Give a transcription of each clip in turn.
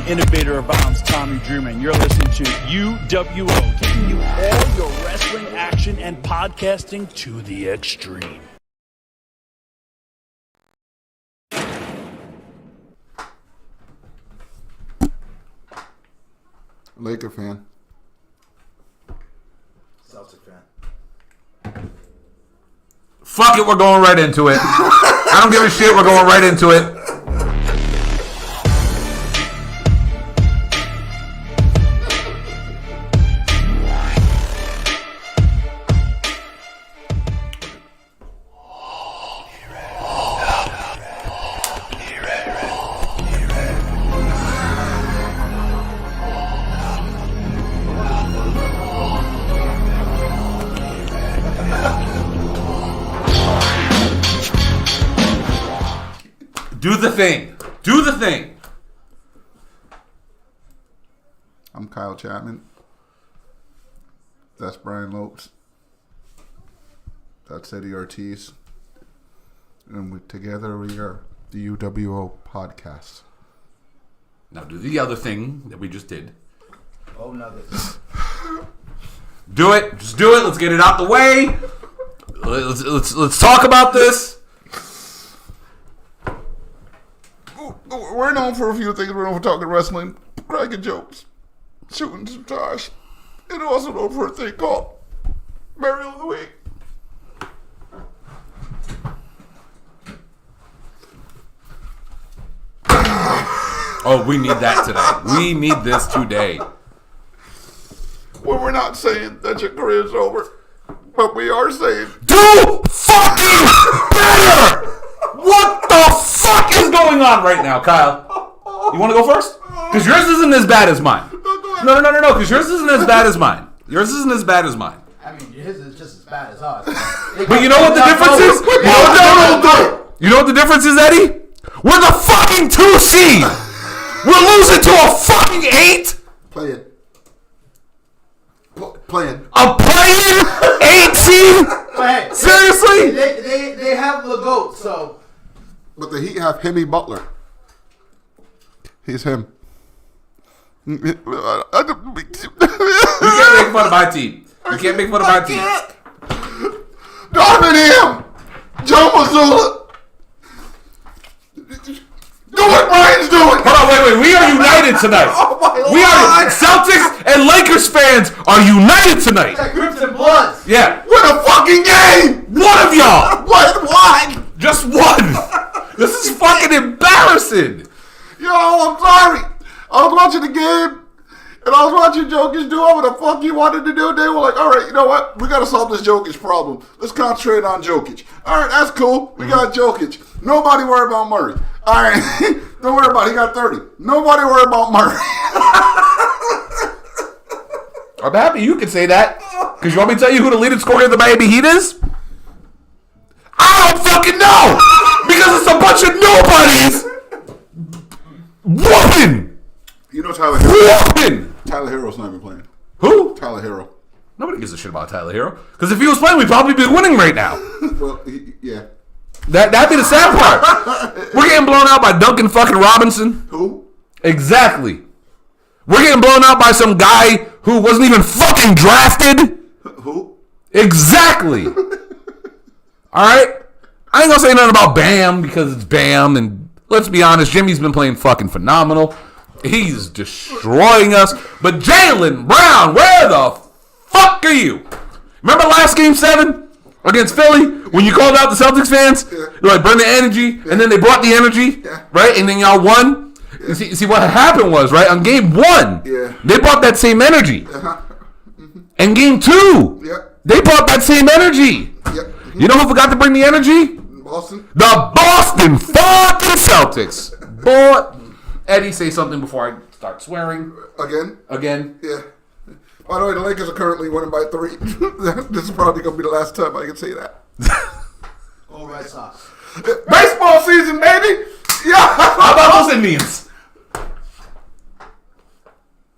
Innovator of bounds, Tommy Dreamer, and you're listening to UWO, taking you all your wrestling action and podcasting to the extreme. Laker fan. Celtic fan. Fuck it, we're going right into it. I don't give a shit, we're going right into it. Do the thing. Do the thing. I'm Kyle Chapman. That's Bryan Lopes. That's Eddie Ortiz. And together we are the UWO podcast. Now do the other thing that we just did. Oh, nuggets. Do it. Just do it. Let's get it out the way. Let's talk about this. We're known for a few things. We're known for talking wrestling, cracking jokes, shooting some trash, and also known for a thing called Burial of the Week. Oh, we need that today. We need this today. Well, we're not saying that your career's over, but we are saying Do fucking better! What the fuck is going on right now, Kyle? You want to go first? Because yours isn't as bad as mine. No, because yours isn't as bad as mine. Yours isn't as bad as mine. I mean, his is just as bad as ours. But you know what the difference is? You know what the difference is, Eddie? We're the fucking 2 seed! We're losing to a fucking 8? play it. Playing. A playing 8 seed? Hey, Seriously? They have the GOAT, so. But the Heat have Hemi Butler. He's him. You can't make fun of my team. You can't make fun of my team. Darvin Ham! Joe Mazzulla! Do what Bryan's doing! Hold on, wait. We are united tonight. We are Celtics and Lakers fans are united tonight. That Crimson Bloods. Yeah. Win a fucking game! One of y'all. One! Just one. This is fucking embarrassing. Yo, I'm sorry. I was watching the game, and I was watching Jokic do whatever the fuck he wanted to do. They were like, all right, you know what? We got to solve this Jokic problem. Let's concentrate on Jokic. All right, that's cool. We got Jokic. Nobody worry about Murray. All right, don't worry about it. He got 30. Nobody worry about Murray. I'm happy you can say that. Because you want me to tell you who the leading scorer of the Miami Heat is? I don't fucking know. Because it's a bunch of nobodies whooping. You know Tyler Hero. Whooping. Tyler Hero's not even playing. Who? Tyler Hero. Nobody gives a shit about Tyler Hero. Because if he was playing, we'd probably be winning right now. Well, yeah. That'd be the sad part. We're getting blown out by Duncan fucking Robinson. Who? Exactly. We're getting blown out by some guy who wasn't even fucking drafted. Who? Exactly. All right? I ain't gonna say nothing about Bam because it's Bam, and let's be honest, Jimmy's been playing fucking phenomenal. He's destroying us. But Jaylen Brown, where the fuck are you? Remember last Game 7 against Philly when you called out the Celtics fans? Yeah. You're like, bring the energy, and then they brought the energy, right? And then y'all won. Yeah. You see what happened was, right, on Game 1, they brought that same energy. And Game 2, they brought that same energy. You know who forgot to bring the energy? Boston. The Boston fucking Celtics. Boy, Eddie, say something before I start swearing. Again. Yeah. By the way, the Lakers are currently winning by 3. This is probably going to be the last time I can say that. Go Red Sox. Baseball season, baby! Yeah! How about those Indians?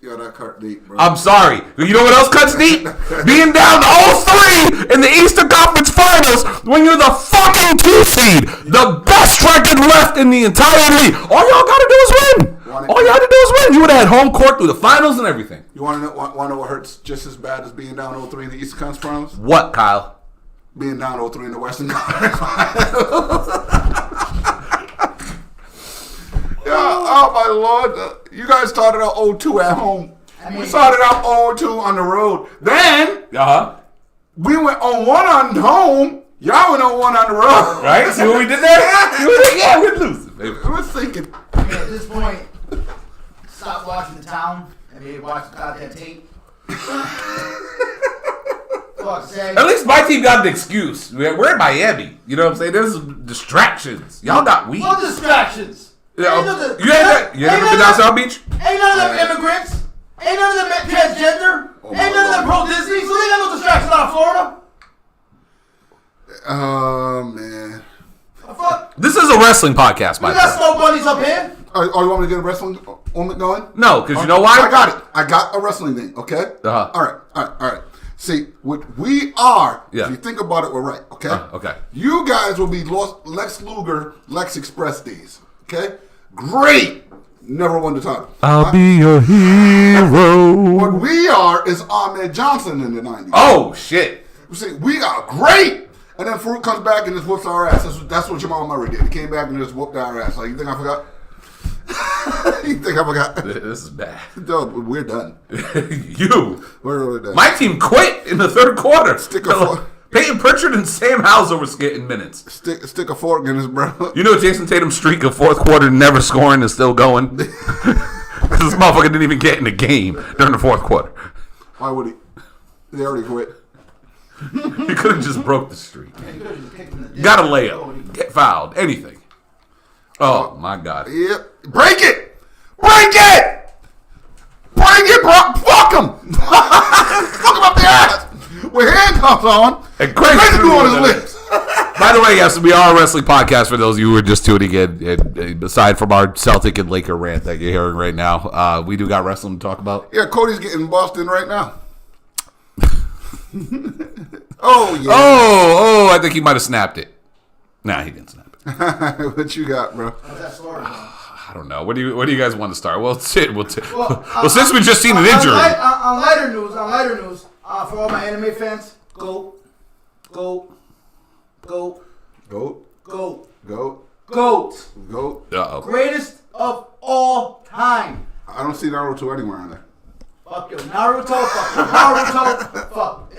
Yeah, that cut deep, bro. I'm sorry. You know what else cuts deep? Being down 0-3 in the Eastern Conference Finals when you're the fucking 2 seed. The best record left in the entire league. All y'all gotta do is win. All you had to do is win. You would have had home court through the finals and everything. You want to know what hurts just as bad as being down 0-3 in the Eastern Conference Finals? What, Kyle? Being down 0-3 in the Western Conference Finals. Oh my Lord. You guys started out 0-2 at home. We started out 0-2 on the road. Then we went 0-1 on home. Y'all went 0-1 on the road. Right? See what we did there? Yeah, we're losing, baby. I was thinking. At this point, stop watching the town and maybe watch the goddamn tape. At least my team got an excuse. We're in Miami. You know what I'm saying? There's distractions. Y'all got weed. No distractions. Yeah, you ain't never been down South Beach? Ain't none of them immigrants. Ain't none of them transgender. Ain't none of them pro-Disney. So they got no distractions out of Florida. Oh, man. Fuck. This is a wrestling podcast, by We the got way. snow bunnies up here. Oh, you want me to get a wrestling moment going? No, because you know why? I got it. I got a wrestling thing, okay? All right. See, what we are, if you think about it, we're right, okay? Okay. You guys will be Lex Luger, Lex Express days, okay? Great. Never won the title. I'll be your hero. What we are is Ahmed Johnson in the 90s. Oh, shit. See, we are great. And then Farouk comes back and just whoops our ass. That's what Jamal Murray did. He came back and just whooped our ass. Like, you think I forgot? You think I forgot? This is bad. No, we're done. We're done. My team quit in the third quarter. Stick a fork. Peyton Pritchard and Sam Hauser was getting minutes. Stick a fork in his bro. You know Jason Tatum's streak of fourth quarter never scoring is still going? Because this motherfucker didn't even get in the game during the fourth quarter. Why would he? They already quit. He could have just broke the streak. Got a layup. Get fouled. Anything. Oh, my God. Yep. Break it! Break it! Break it, bro! Fuck him! Fuck him up the ass! With handcuffs on. And crazy on his lips. By the way, yes, we are a wrestling podcast for those of you who are just tuning in. And aside from our Celtic and Laker rant that you're hearing right now, we do got wrestling to talk about. Yeah, Cody's getting Boston right now. Oh, yeah. Oh, I think he might have snapped it. Nah, he didn't snap it. What you got, bro? How's that story going? I don't know. What do you guys want to start? Well, since we just seen an injury. On lighter news, for all my anime fans, go. Uh-oh. Greatest of all time. I don't see Naruto anywhere on there. Fuck your Naruto. Fuck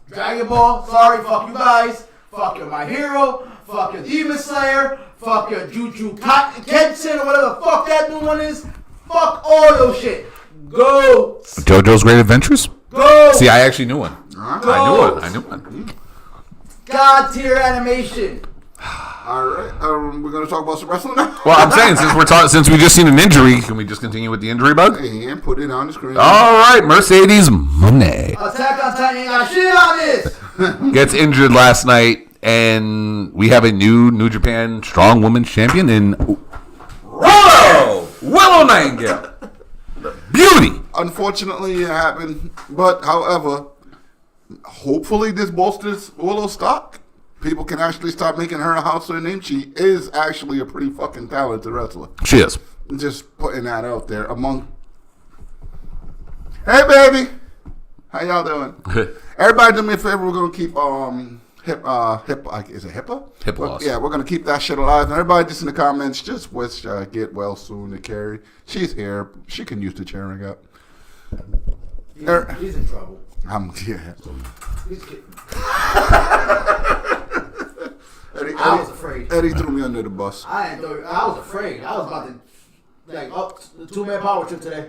Dragon Ball. Sorry, fuck you guys. Fuck your My Hero. Fuck your Demon Slayer. Fuck your Jujutsu Kaisen or whatever the fuck that new one is. Fuck all your shit. Go. JoJo's Great Adventures? Go. See, I actually knew one. Go. I knew one. God tier animation. All right, we're gonna talk about some wrestling now. Well, I'm saying since we just seen an injury, can we just continue with the injury bug? And put it on the screen. All right, Mercedes Moné Attack on Titan ain't got shit on this. gets injured last night And we have a New Japan Strong Women's Champion in Willow Nightingale. Beauty. Unfortunately, it happened. But, however, hopefully this bolsters Willow stock. People can actually start making her a house of her name. She is actually a pretty fucking talented wrestler. She is. Just putting that out there among. Hey, baby. How y'all doing? Everybody do me a favor. We're going to keep is it HIPAA? HIPAA laws. Yeah, we're going to keep that shit alive. And everybody just in the comments, just wish get well soon to Carrie. She's here. She can use the cheering up. He's in trouble. Yeah. He's kidding. Eddie, I was afraid. Eddie threw me under the bus. I was afraid. I was about to, the 2-man power trip today.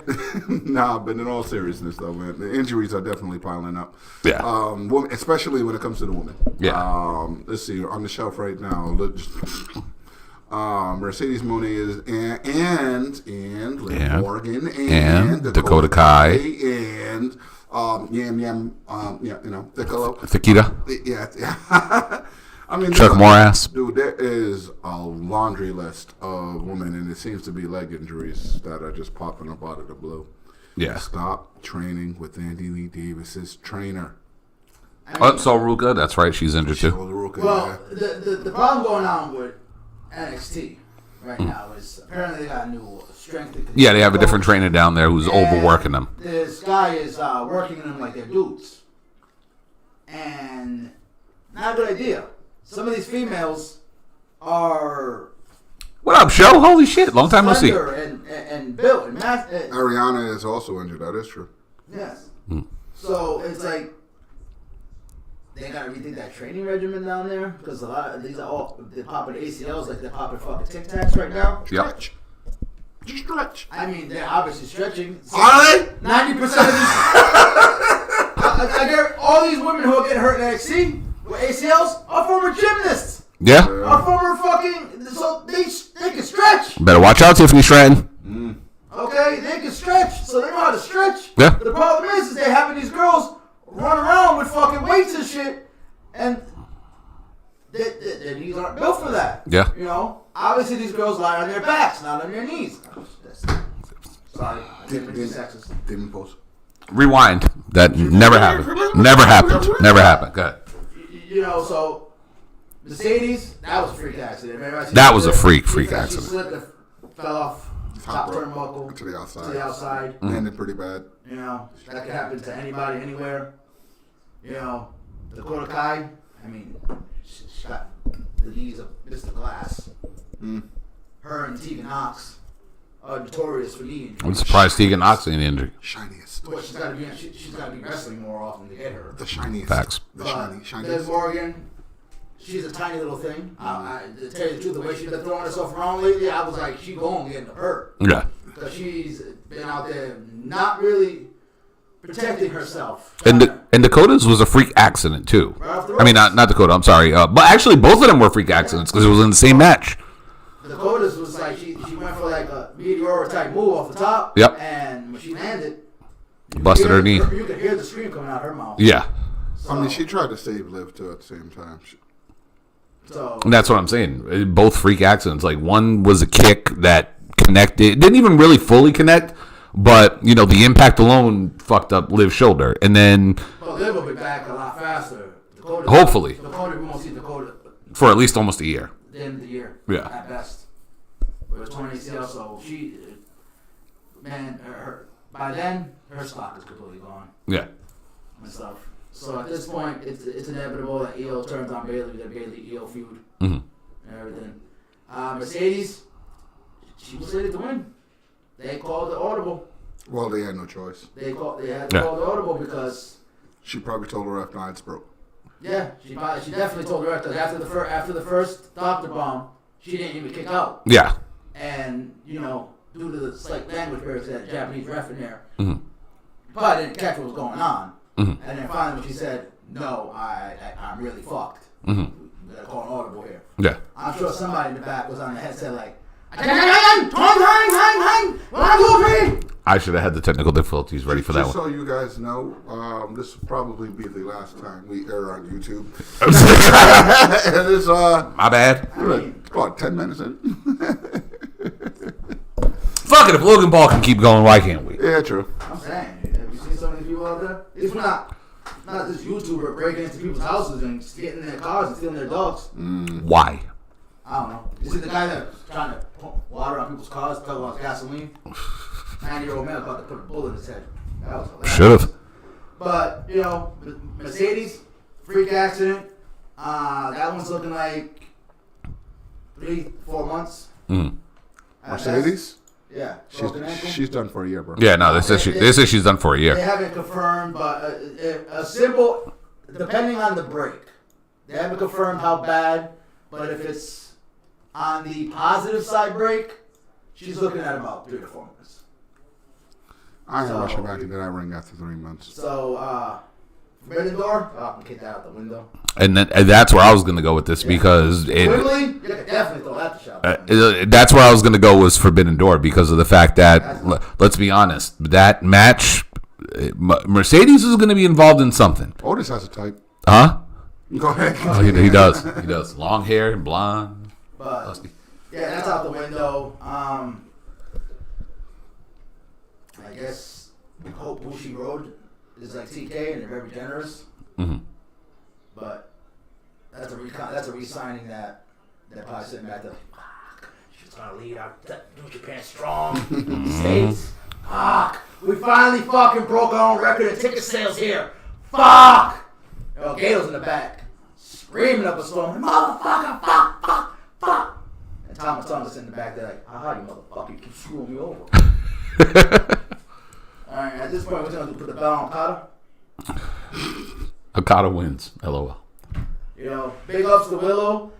Nah, but in all seriousness, though, man, the injuries are definitely piling up. Yeah. Especially when it comes to the women. Yeah. Let's see, on the shelf right now. Mercedes Moné and Liv Morgan and Dakota Kai and Tequila. Yeah. I mean, Chuck Morris. Dude, there is a laundry list of women, and it seems to be leg injuries that are just popping up out of the blue. Yeah. Stop training with Andy Lee Davis's trainer. So Ruka, that's right, she's injured too. Well, the problem going on with NXT right now is apparently they got a new strength. Yeah, they have a different trainer down there who's overworking them. This guy is working them like they're dudes. And not a good idea. Some of these females are... What up, show? Holy shit, long time no see. And built and mass. Ariana is also injured, that is true. Yes. So it's like they gotta rethink that training regimen down there because a lot of these are all they're popping ACLs like they're popping fucking Tic Tacs right now. Stretch. Just stretch. I mean, they're obviously stretching. Are they? 90% of these. I get all these women who are getting hurt in NXT with ACLs are former gymnasts. Yeah. Are former fucking so they can stretch. Better watch out, Tiffany Stratton. Okay, they can stretch, so they know how to stretch. Yeah. The problem is they're having these girls run around with fucking weights and shit, and their knees aren't built for that. Yeah. You know, obviously these girls lie on their backs, not on their knees. Sorry, I didn't make you sexist. Didn't post. Rewind. That never happened. Never happened. Never happened. Go ahead. You know, so Mercedes, that was a freak accident. That was a freak She accident. slipped and fell off top turnbuckle to the outside. Landed pretty bad. You know, that could happen to anybody, anywhere. You know, Dakota Kai, I mean, she got the knees of Mr. Glass. Her and Tegan Knox are notorious for knee injuries. I'm surprised Tegan Knox ain't injured. Shiniest. But she's got to be wrestling more often to get her. The shiniest. Facts. The Liv shiniest. Morgan, she's a tiny little thing. To tell you the truth, the way she's been throwing herself around lately, I was like, she going to get hurt. Yeah. Because she's been out there not really protecting herself. And Dakota's was a freak accident too. Right off the I mean, not Dakota. I'm sorry. But actually, both of them were freak accidents because it was in the same match. Dakota's was like she went for like a meteor type move off the top. Yep. And when she landed, Busted her knee. You could hear the scream coming out of her mouth. Yeah. I mean, she tried to save Liv too at the same time. So And that's what I'm saying. Both freak accidents. Like one was a kick that connected. It didn't even really fully connect, but you know the impact alone fucked up Liv's shoulder. And then Liv will be back a lot faster. Dakota, hopefully we won't see Dakota for at least almost a year. at the end of the year. Yeah. At best. With a torn ACL, so she, man, by then her stock is completely gone. Yeah. And stuff. So at this point, it's inevitable that EO turns on Bayley, the Bayley EO feud, and everything. Mercedes, she was ready to win. They called the audible. Well, they had no choice. They had to call the audible because She probably told her ref, it's broke. yeah, she definitely told the ref that after the first doctor bomb, she didn't even kick out. Yeah. And you know, due to the slight language barriers, that Japanese ref in there, probably didn't catch what was going on. And then finally, when she said, "No, I'm really fucked," we gotta call an audible here. Yeah. I'm sure somebody in the back was on the headset like, "Hang, 1, 2, 3." I should have had the technical difficulties ready for that Just one. so you guys know, this will probably be the last time we air on YouTube. And it's My bad. about 10 minutes in. Fuck it. If Logan Paul can keep going, why can't we? Yeah, true. I'm saying, have you seen some of these people out there? It's not this YouTuber breaking into people's houses and getting in their cars and stealing their dogs. Why? I don't know. You see the guy that was trying to pump water on people's cars, talking about gasoline? 90-year-old man about to put a bullet in his head. That was hilarious. Should have. But, you know, Mercedes, freak accident. That one's looking like 3-4 months. Mercedes? Yeah. Broken ankle. She's done for a year, bro. Yeah, no, they say she's done for a They year. haven't confirmed, but a simple, depending on the break. They haven't confirmed how bad, but if it's on the positive side break, she's looking at about 3 to 4 months. I ain't rushing back into that ring after 3 months. So, Forbidden Door, get that out the window. And that's where I was going to go with this because Quickly, you could definitely throw that shot. that's where I was going to go was Forbidden Door because of the fact that, let's be honest, that match, Mercedes is going to be involved in something. Otis has a type. Huh? Go ahead. Oh, he does. He does. Long hair, blonde. But, yeah, that's out the window. I guess Hope Bushi Road is like TK and they're very generous. But that's a re-signing that they're probably sitting back there. Fuck, she's gonna lead our New Japan strong States. Fuck, we finally fucking broke our own record in ticket sales here. Fuck. You know, Gato's in the back screaming up a storm, motherfucker, fuck. And Thomas Thomas in the back there like, aha, you motherfucker, you keep screwing me over. Alright, at this point, we're going to put the bell on Okada. Okada wins. LOL. You know, big ups to Willow.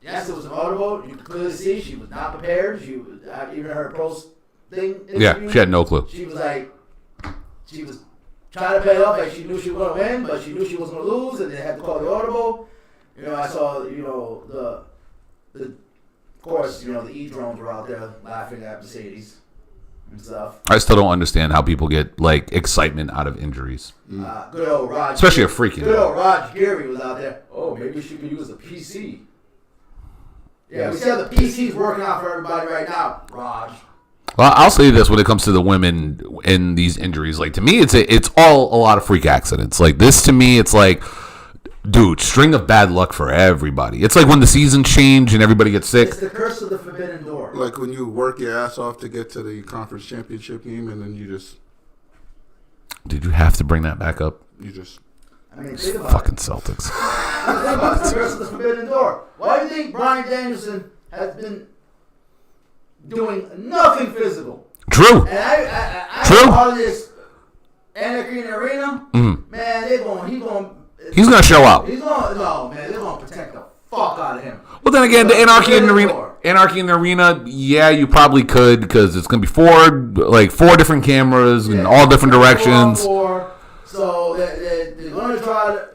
Yes, it was audible. You could clearly see she was not prepared. Even her pros thing. Yeah, she had no clue. She was trying to play it up like she knew she was going to win, but she knew she was going to lose, and they had to call the audible. You know, I saw, of course, the E-drones were out there laughing at Mercedes. And stuff. I still don't understand how people get like excitement out of injuries, Good old Raj, especially a freaking. Good old Raj Geary was out there. Oh, maybe she could use a PC. Yeah, we see how the PC's working out for everybody right now, Raj. Well, I'll say this when it comes to the women in these injuries. Like to me, it's all a lot of freak accidents. Like this to me, it's like, dude, string of bad luck for everybody. It's like when the seasons change and everybody gets sick. It's the curse of the forbidden door. Like when you work your ass off to get to the conference championship game and then you just... Did you have to bring that back up? I mean, These think about fucking it. Celtics. Think about the curse of the forbidden door. Why do you think Bryan Danielson has been doing nothing physical? True. And I True. part of this Anarchy in the Arena. Man, He's gonna show out. They're gonna protect the fuck out of him. Well, then again, the Anarchy in the Arena, yeah, you probably could because it's gonna be four different cameras in all different directions. So they're gonna try to.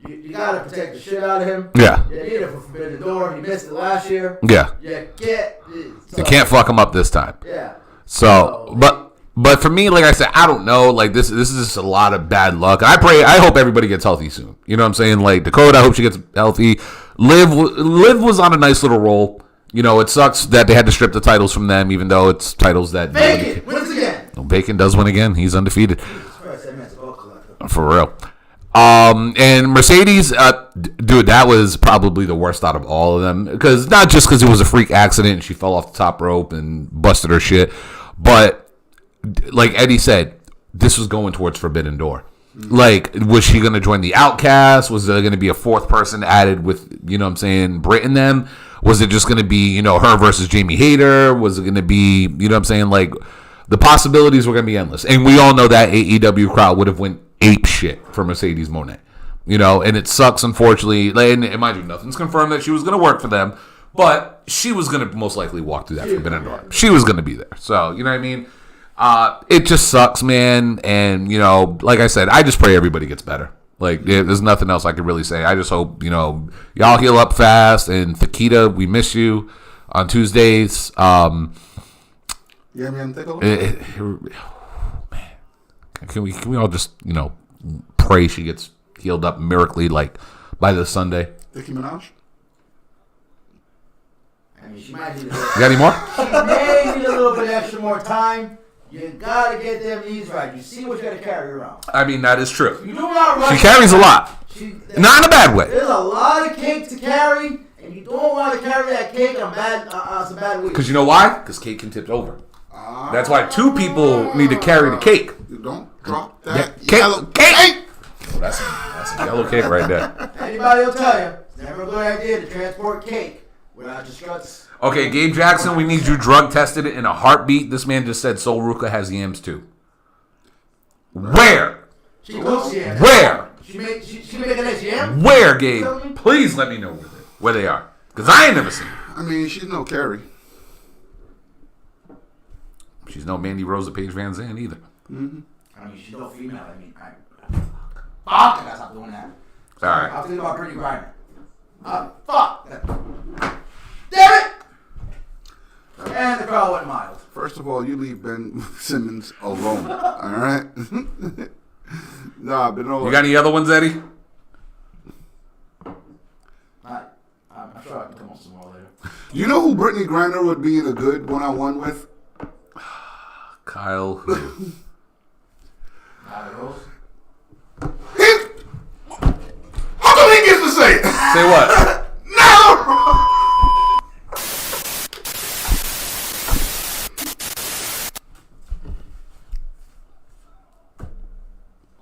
You gotta protect the shit out of him. Yeah. You need it for Forbidden Door. He missed it last year. Yeah. You can't fuck him up this time. Yeah. So, but for me, like I said, I don't know. Like this is just a lot of bad luck. I hope everybody gets healthy soon. You know what I'm saying? Like Dakota, I hope she gets healthy. Liv was on a nice little roll. It sucks that they had to strip the titles from them, even though it's titles that Bacon wins again. Bacon does win again. He's undefeated. For real. And Mercedes, dude, that was probably the worst out of all of them. Because not just because it was a freak accident and she fell off the top rope and busted her shit, but like Eddie said, this was going towards Forbidden Door. Like, was she going to join the Outcast? Was there going to be a fourth person added with, Britt and them? Was it just going to be, her versus Jamie Hayter? Was it going to be, like, the possibilities were going to be endless. And we all know that AEW crowd would have went ape shit for Mercedes Moné. And it sucks, unfortunately. And mind you, nothing's confirmed that she was going to work for them, but she was going to most likely walk through that Forbidden Door. She was going to be there. So, you know what I mean? It just sucks, man. And, like I said, I just pray everybody gets better. Like, there's nothing else I could really say. I just hope, y'all heal up fast. And Fakita, we miss you on Tuesdays. Yeah, man, take a look. Man, can we all just pray she gets healed up miraculously like by this Sunday? Nicki Minaj. I mean, she might need You got any more? She may need a little bit extra more time. You gotta get them knees right. You see what you gotta carry around. I mean, that is true. You do not rush. She carries a lot. Not in a bad way. There's a lot of cake to carry, and you don't want to carry that cake on some bad weeks. Because you know why? Because cake can tip over. That's why two people need to carry the cake. You don't drop that yellow cake. Oh, that's a yellow cake right there. Anybody will tell you, it's never a good idea to transport cake without your struts. Okay, Gabe Jackson, we need you drug tested in a heartbeat. This man just said Sol Ruka has yams too. Where? She cooks yams. Where? She make a nice yam? Where, Gabe? Please let me know where they are. Because I ain't never seen them. I mean, she's no Carrie. She's no Mandy Rosa Paige Van Zandt either. Mm-hmm. I mean, she's no female. I mean, fuck, I gotta stop doing that. All right. I'm thinking about Brittany Griner. Fuck. Damn it! And the crowd went mild. First of all, you leave Ben Simmons alone. All right? Nah, but no. You got any other ones, Eddie? I'm sure I can come up with some more later. You know who Brittany Griner would be in a good one-on-one with? Kyle. Rose. How come he gets to say it? Say what? No!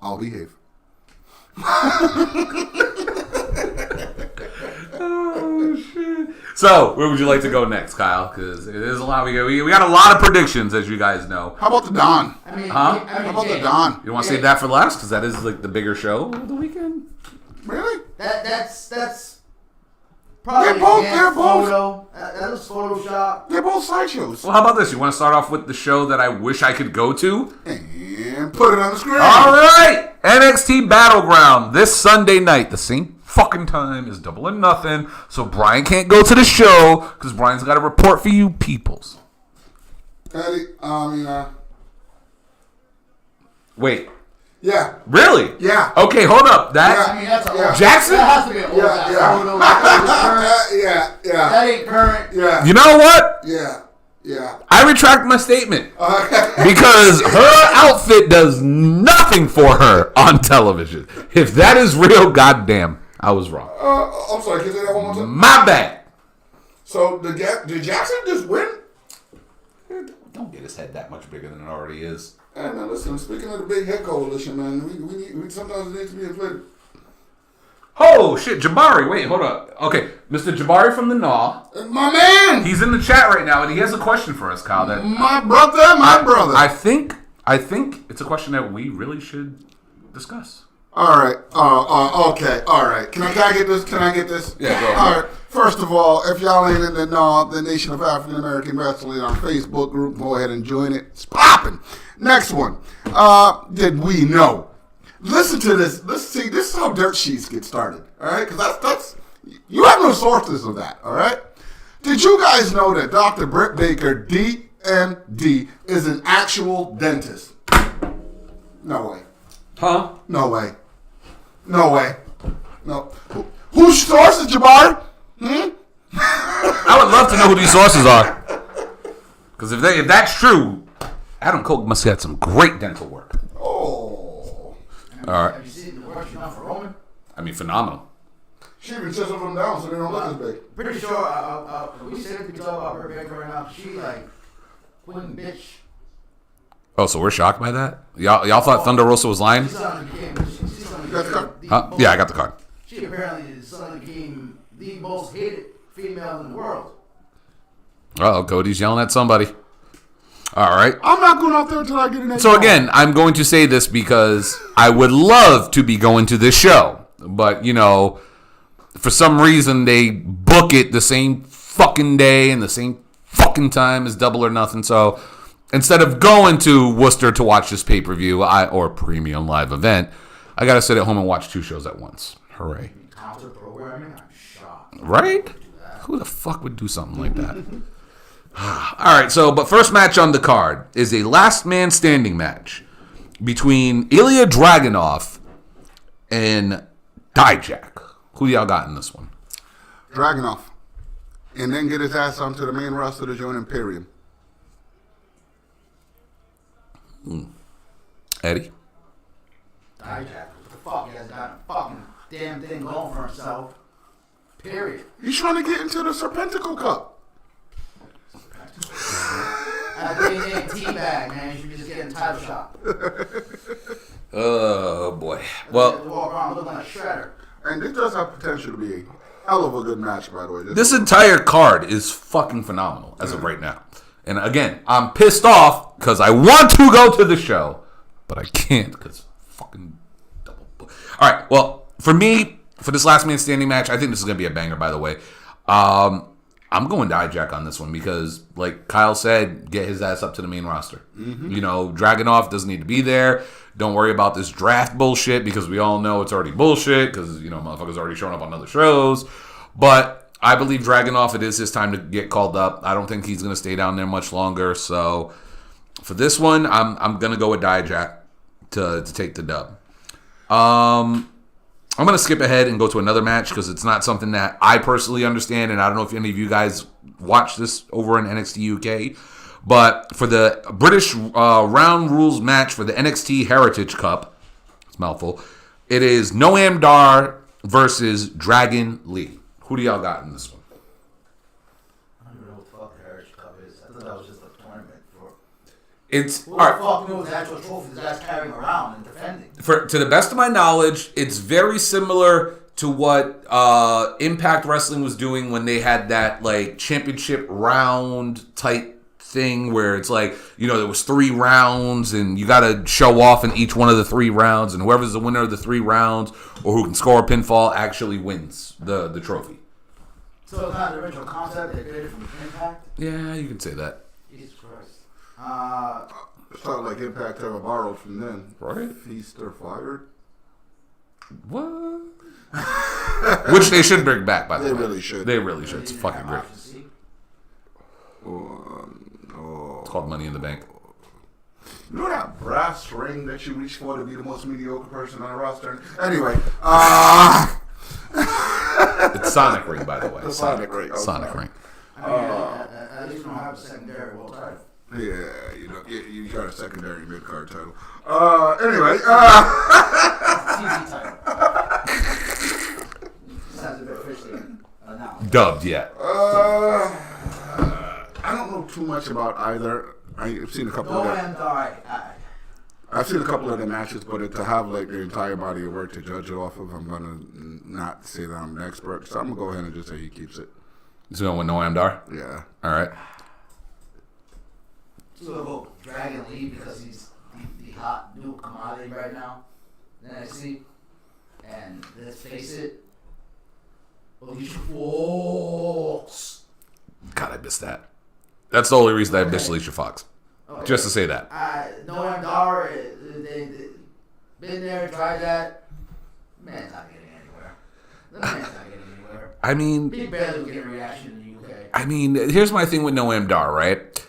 I'll behave. Oh, shit. So, where would you like to go next, Kyle? Because there's a lot. We got a lot of predictions, as you guys know. How about the Don? I mean, Huh? How about the Don? You want to save that for last? Because that is like the bigger show of the weekend. Really? That's probably They're both. photo. That was Photoshop. They're both sideshows. Well, how about this? You want to start off with the show that I wish I could go to? And put it on the screen. All right, NXT Battleground this Sunday night, the same fucking time as Double or Nothing. So Bryan can't go to the show because Bryan's got a report for you peoples. Eddie, Wait, yeah. really? Yeah. Okay, hold up. That I mean, that's a Yeah. Jackson? That has to be an old photo. Yeah. That ain't current. Yeah. You know what? Yeah. I retract my statement Okay. because her outfit does nothing for her on television. If that is real, goddamn, I was wrong. I'm sorry, can you say that one more time? My bad. So, did Jackson just win? Don't get his head that much bigger than it already is. Hey, man, listen, speaking of the Big Head Coalition, man, we sometimes need to be inflated. Oh, shit, Jabari. Wait, hold up. Okay, Mr. Jabari from the Gnaw. My man! He's in the chat right now, and he has a question for us, Kyle. That My brother. I think it's a question that we really should discuss. All right. Okay. All right. Can I get this? Yeah, go ahead. All right. First of all, if y'all ain't in the Nation of African American Wrestling on Facebook group, go ahead and join it. It's popping. Next one. Did we know? Listen to this. Let's see. This is how dirt sheets get started. All right, because that's you have no sources of that. All right. Did you guys know that Dr. Britt Baker, DMD, is an actual dentist? No way. Huh? No way. No. Whose sources, Jabari? I would love to know who these sources are. Because if that's true, Adam Cole must have had some great dental work. Oh. All right. Have you seen the work she's done for Roman? I mean, phenomenal. She even chisels them down so they don't look as big. Pretty sure we said if we talk about her back right now, she like queen bitch. Oh, so we're shocked by that? Y'all thought Thunder Rosa was lying? She's on the game. She's on You got the card? Huh? Yeah, I got the card. She apparently is on the game the most hated female in the world. Uh-oh, Cody's yelling at somebody. All right. I'm not going out there until I get an So again, I'm going to say this because I would love to be going to this show. But, for some reason they book it the same fucking day and the same fucking time as Double or Nothing. So instead of going to Worcester to watch this pay-per-view or premium live event, I got to sit at home and watch two shows at once. Hooray. Counter programming, I'm shocked. Right? Who the fuck would do something like that? All right, but first match on the card is a last man standing match between Ilya Dragunov and Dijak. Who y'all got in this one? Dragunov. And then get his ass onto the main roster to join Imperium. Eddie? Dijak, what the fuck? He has got a fucking damn thing going for himself. Period. He's trying to get into the Serpenticle Cup. I think he ain't teabag, man. You should be just getting a title shot. Oh, boy. Well, walk around looking like a shredder. And it does have potential to be a hell of a good match, by the way. this entire card is fucking phenomenal as of right now. And again, I'm pissed off because I want to go to the show, but I can't because fucking double. All right, well, for me, for this last man standing match, I think this is going to be a banger, by the way. I'm going Dijak on this one because, like Kyle said, get his ass up to the main roster. You know, Dragunov doesn't need to be there. Don't worry about this draft bullshit because we all know it's already bullshit because, you know, motherfuckers already showing up on other shows. But I believe Dragunov, it is his time to get called up. I don't think he's going to stay down there much longer. So for this one, I'm going to go with Dijak to take the dub. I'm going to skip ahead and go to another match because it's not something that I personally understand, and I don't know if any of you guys watch this over in NXT UK. But for the British round rules match for the NXT Heritage Cup, it's a mouthful, it is Noam Dar versus Dragon Lee. Who do y'all got in this one? I don't even know what the fuck the Heritage Cup is. I thought that was just a tournament for. It's Who the fuck knows the actual trophy this guy's carrying around and defending? to the best of my knowledge, it's very similar to what Impact Wrestling was doing when they had that like championship round type thing where it's like, you know, there was 3 rounds and you got to show off in each one of the 3 rounds, and whoever's the winner of the 3 rounds or who can score a pinfall actually wins the trophy. So it's not the original concept they created from Impact? Yeah, you can say that. Jesus Christ. It's not like Impact ever borrowed from them. Right. Feast or fired. What? Which they should bring back, by the way. They really should. They really should. It's fucking great. Oh. It's called Money in the Bank. You know that brass ring that you reach for to be the most mediocre person on the roster? Anyway, It's Sonic Ring, by the way. The Sonic Ring. Oh, Sonic sorry. Ring. I mean, at least we don't have a secondary world title. Yeah, you got a secondary mid-card title. Anyway, TV title. Sounds a bit officially announced. Dubbed yet. I don't know too much about either. I've seen a couple of them. I've seen a couple of the matches, but to have like the entire body of work to judge it off of, I'm gonna not say that I'm an expert. So I'm gonna go ahead and just say he keeps it. He's going with Noam Dar? Yeah. All right. So we'll go Dragon Lee because he's the hot new commodity right now in NXT. And let's face it, Alicia Fox. God, I missed that. That's the only reason I missed Alicia Fox. Okay. Just to say that. Noam Dar, they been there, tried that. Man's not getting anywhere. The man's not getting anywhere. I mean, He barely will get a reaction in the UK. I mean, here's my thing with Noam Dar, right?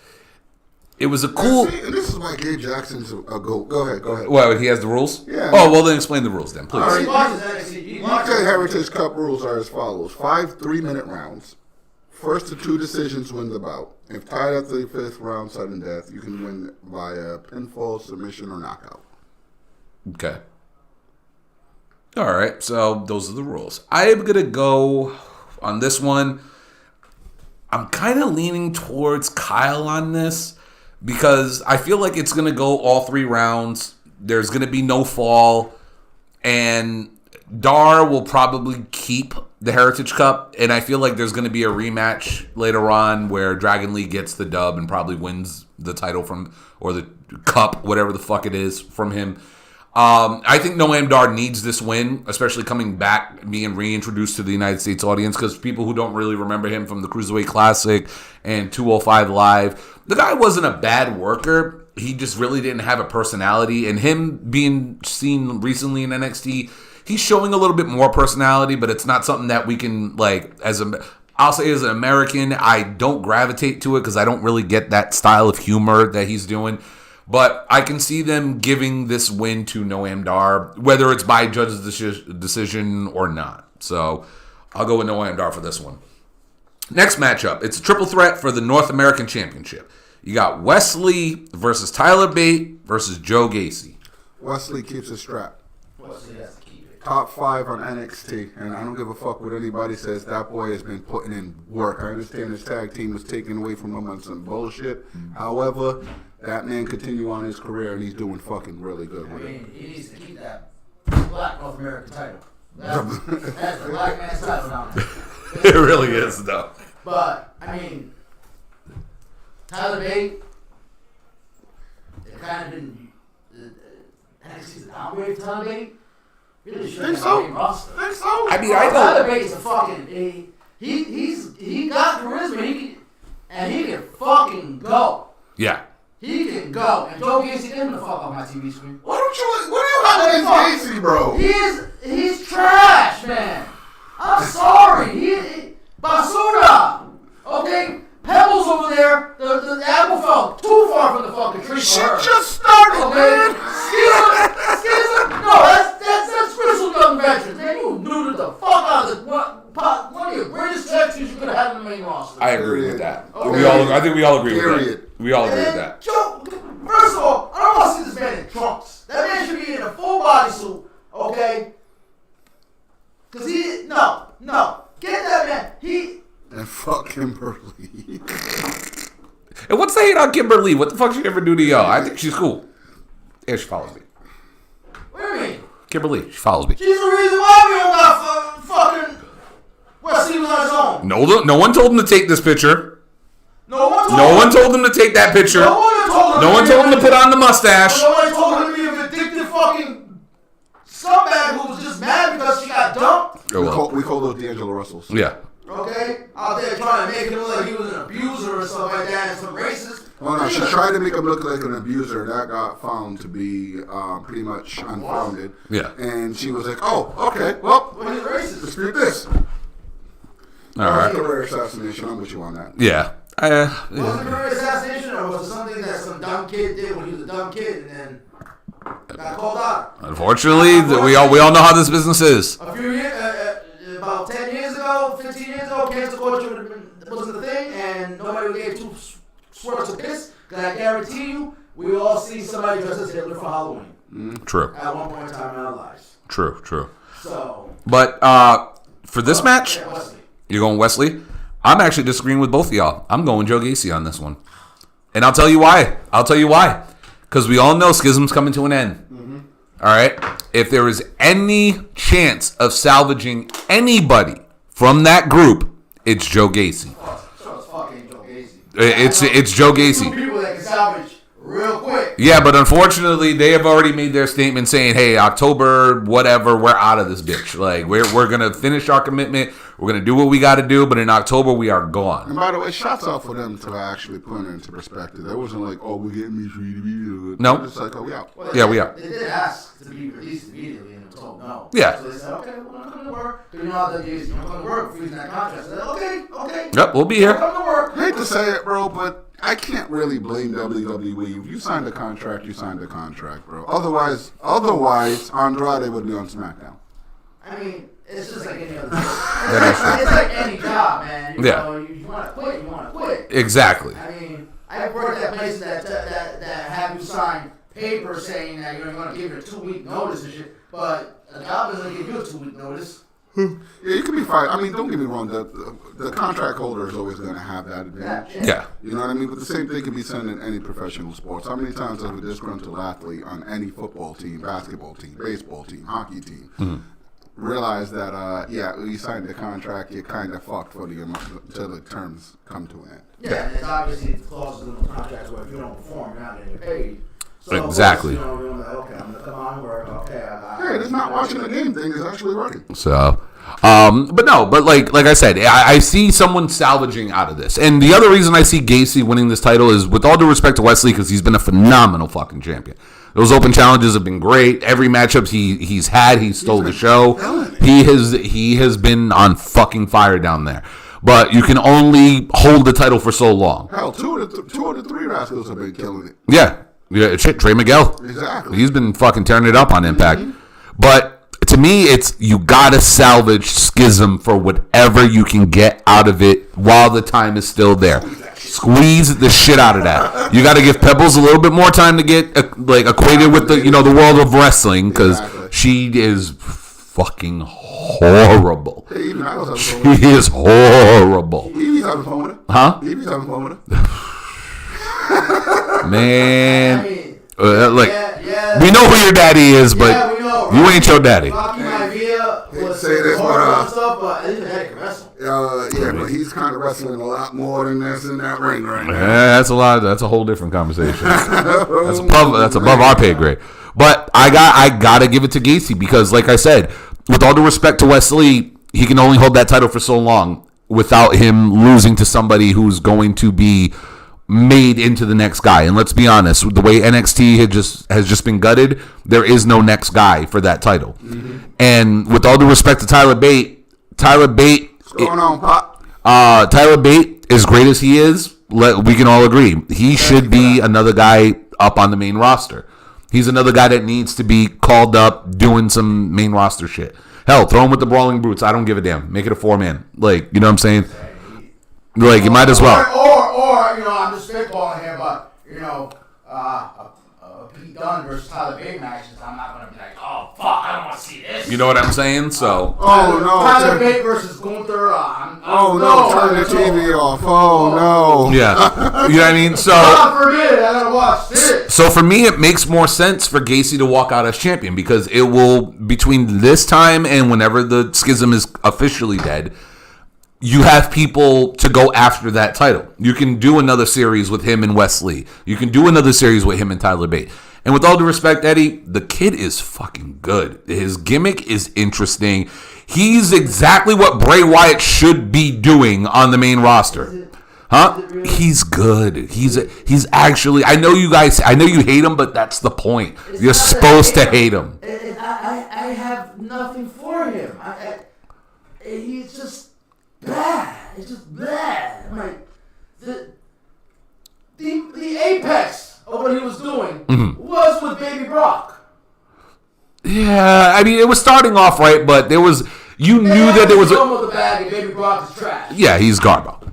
It was a cool. See, this is why Gabe Jackson's a goat. Go ahead. Well, he has the rules? Yeah. Oh, well, then explain the rules then, please. All right. He watches NXT. He watches UK Heritage Cup rules are as follows: 5 3-minute rounds. First to 2 decisions win the bout. If tied at the 5th round, sudden death, you can win via pinfall, submission, or knockout. Okay. All right, so those are the rules. I am going to go on this one. I'm kind of leaning towards Kyle on this because I feel like it's going to go all 3 rounds. There's going to be no fall. And Dar will probably keep the Heritage Cup. And I feel like there's going to be a rematch later on where Dragon Lee gets the dub and probably wins the title from, or the cup, whatever the fuck it is, from him. I think Noam Dar needs this win, especially coming back, being reintroduced to the United States audience, because people who don't really remember him from the Cruiserweight Classic and 205 Live, the guy wasn't a bad worker. He just really didn't have a personality. And him being seen recently in NXT, he's showing a little bit more personality, but it's not something that we can, like, I'll say as an American, I don't gravitate to it because I don't really get that style of humor that he's doing. But I can see them giving this win to Noam Dar, whether it's by judge's decision or not. So I'll go with Noam Dar for this one. Next matchup, it's a triple threat for the North American Championship. You got Wesley versus Tyler Bate versus Joe Gacy. Wesley keeps his strap. Wesley has to keep it. Top 5 on NXT, and I don't give a fuck what anybody says. That boy has been putting in work. I understand his tag team was taken away from him on some bullshit. However, that man continue on his career, and he's doing fucking really good with it. He needs to keep that black North American title. That's the black man's title down there. It really is, though. But, I mean, Tyler Bate, it kind of been NXT's a downgrade for Tyler Bate. Really should Think have so? a main roster. Think so? I mean, I Tyler know. Bate's a fucking he got charisma. He can fucking go. Yeah. He can go. And Joe Gacy, get him the fuck off my TV screen. What do you have against Gacy, bro? He's trash, man. I'm sorry. Basura. Okay? Pebbles over there. The apple fell too far from the fucking tree. Shit for her. just started, Okay? man. Schism. No, that's Crystal Young Veterans. Man, you neutered the fuck out of one of your greatest checks you could have had in the main roster. I agree with that. Okay. I think we all agree with Period. that. We all agree with And that. Joe, first of all, I don't want to see this man in trunks. That man should be in a full bodysuit, okay? Because no. Get that man. And fuck Kimberly. And what's the hate on Kimberly? What the fuck she ever do to y'all? I think she's cool. Yeah, she follows me. What do you mean? Kimberly, she follows me. She's the reason why we don't got fucking Wesley was on his own. No one told him to take this picture. No one told him to take that picture. No one told him to put on the mustache. Nobody told him to be a vindictive fucking scumbag who was just mad because she got dumped. We call those D'Angelo Russells. Yeah. Okay? Out there trying to make him look like he was an abuser or something like that and some racist. Oh no, she tried to make him look like an abuser. That got found to be pretty much unfounded. Yeah. And she was like, oh, okay, well, Well, he's racist. dispute this. All right. Career assassination, I'm with you on that. Yeah. Was it a career assassination or was it something that some dumb kid did when he was a dumb kid and then got called out? Unfortunately, we all know how this business is. A few years, about 10 years ago, 15 years ago, cancel culture wasn't a thing and nobody gave two swerves a piss. Because I guarantee you, we all see somebody dressed as Hitler for Halloween. True. At one point in time in our lives. True. So. But for this match, Yeah, Wesley. you're going Wesley. I'm actually disagreeing with both of y'all. I'm going Joe Gacy on this one. And I'll tell you why. Because we all know Schism's coming to an end. Mm-hmm. All right? If there is any chance of salvaging anybody from that group, it's Joe Gacy. So it's fucking Joe Gacy. It's Joe Two Gacy. people that can salvage real quick. Yeah, but unfortunately, they have already made their statement saying, hey, October, whatever, we're out of this bitch. Like, we're going to finish our commitment. We're going to do what we got to do, but in October, we are gone. And by the way, shouts out for them to actually put it into perspective. It wasn't like, oh, we're getting me free to be. No. It's just like, oh, we out. Well, Yeah, we are. They did ask to be released immediately and they were told no. Yeah. So they said, okay, we're not coming to work. Because you know how that is, you're not coming to work for using that contract. So they said, okay. Yep, we'll be We're here. coming to work. I hate to say it, bro, but I can't really blame WWE. If you signed a contract, you signed a contract, bro. Otherwise, Andrade would be on SmackDown. I mean, it's just like any other job. It's like any job, man. You Yeah. know, you want to quit, you want to quit. Exactly. I mean, I've worked at places that have you sign papers saying that you're going to give your 2-week notice and shit, but a job doesn't give you a 2-week notice. Yeah, you can be fired. I mean, don't get me wrong. The contract holder is always going to have that advantage. Yeah. You know what I mean? But the same thing can be said in any professional sports. How many times has a disgruntled athlete on any football team, basketball team, baseball team, hockey team realize that, you signed the contract, you're kind of fucked for until the terms come to an end. Yeah, and it's obviously clauses in the contracts where if you don't perform, you're not going to get paid. So Exactly. You know, you're like, okay, I'm going to come on and work. Okay, Hey, it's not watching the game thing. It's actually working. So, but like I said, I see someone salvaging out of this. And the other reason I see Gacy winning this title is with all due respect to Wesley, because he's been a phenomenal fucking champion. Those open challenges have been great. Every matchup he's had, he stole the show. He has been on fucking fire down there. but you can only hold the title for so long. Hell, two of the three Rascals have been killing it. Yeah, shit, Trey Miguel. Exactly. He's been fucking tearing it up on Impact. But to me, it's you gotta salvage Schism for whatever you can get out of it while the time is still there. Squeeze the shit out of that. You got to give Pebbles a little bit more time to get acquainted with the the world of wrestling, because she is fucking horrible. Hey, even I was she is horrible. Evie's having fun with it. Huh? Evie's having fun with it. Man, Yeah. we know who your daddy is, but Yeah, we know, right? you ain't your daddy. Rocky Maivia was Say this, horrible but, and stuff, but at least the head can wrestle. Yeah, but he's kind of wrestling a lot more than this in that ring right now. Yeah, that's a lot. That's a whole different conversation. That's above our pay grade. But I gotta give it to Gacy, because, like I said, with all due respect to Wesley, he can only hold that title for so long without him losing to somebody who's going to be made into the next guy. And let's be honest, the way NXT has just been gutted, there is no next guy for that title. Mm-hmm. And with all due respect to Tyler Bate, What's going on, Pop? Tyler Bate, as great as he is, we can all agree, he should be another guy up on the main roster. He's another guy that needs to be called up doing some main roster shit. Hell, throw him with the Brawling Brutes. I don't give a damn. Make it a 4-man. You know what I'm saying? You might as well. Or I'm just spitballing here, but, Pete Dunne versus Tyler Bate matches, I'm not going to be like, oh, fuck, I don't want to see this. You know what I'm saying? So. Oh, no. Tyler Bate versus Gunther. Turn the TV off. Oh, no. Yeah. You know what I mean? So. God forbid, I gotta watch this. So for me, it makes more sense for Gacy to walk out as champion, because it will, between this time and whenever the Schism is officially dead, you have people to go after that title. You can do another series with him and Wesley. You can do another series with him and Tyler Bate. And with all due respect, Eddie, the kid is fucking good. His gimmick is interesting. He's exactly what Bray Wyatt should be doing on the main roster. Huh? He's good. He's actually, I know you hate him, but that's the point. You're supposed to hate him. I have nothing for him. He's just bad. It's just bad. I'm like, the apex of what he was doing was with Baby Brock. Yeah, I mean, it was starting off right, but there was, you knew that there was a... the bag and Baby Brock is trash. Yeah, he's garbo.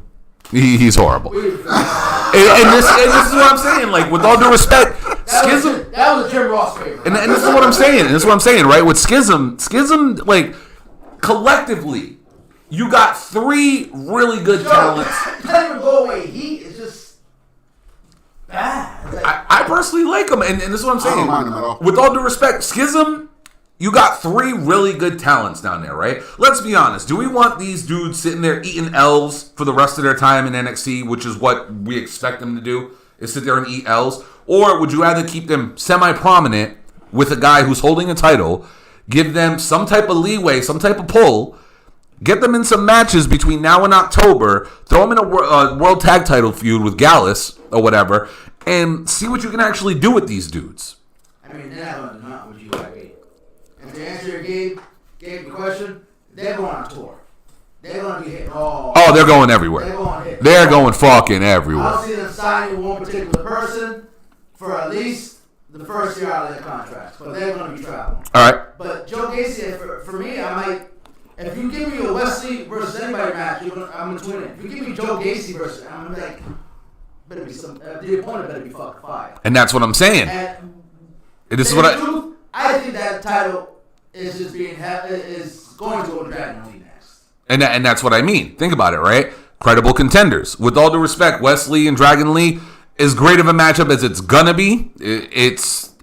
He's horrible. and this is what I'm saying. With all due respect, Schism... That was a Jim Ross favorite. And this is what I'm saying. Right? With Schism, collectively, you got three really good talents. It doesn't even go away. He is just bad. I personally like him, and this is what I'm saying. I don't mind him at all. With all due respect, Schism, you got three really good talents down there, right? Let's be honest. Do we want these dudes sitting there eating L's for the rest of their time in NXT, which is what we expect them to do, is sit there and eat L's? Or would you rather keep them semi-prominent with a guy who's holding a title, give them some type of leeway, some type of pull, get them in some matches between now and October, throw them in a world tag title feud with Gallus or whatever, and see what you can actually do with these dudes? I mean, they're not going to what you like. And to answer your Gabe question, they're going on tour. They're going to be hitting all. Oh, they're going everywhere. They're going fucking everywhere. I don't see them signing one particular person for at least the first year out of their contract, but they're going to be traveling. All right. But Joe Gacy, for me, I might. If you give me a Wesley versus anybody match, I'm going to win it. If you give me Joe Gacy versus, I'm like, better be some. The opponent better be fucking fired. And that's what I'm saying. And this is what I think that title is just is going to go to Dragon Lee next. And that's what I mean. Think about it, right? Credible contenders. With all due respect, Wesley and Dragon Lee, as great of a matchup as it's gonna be, it's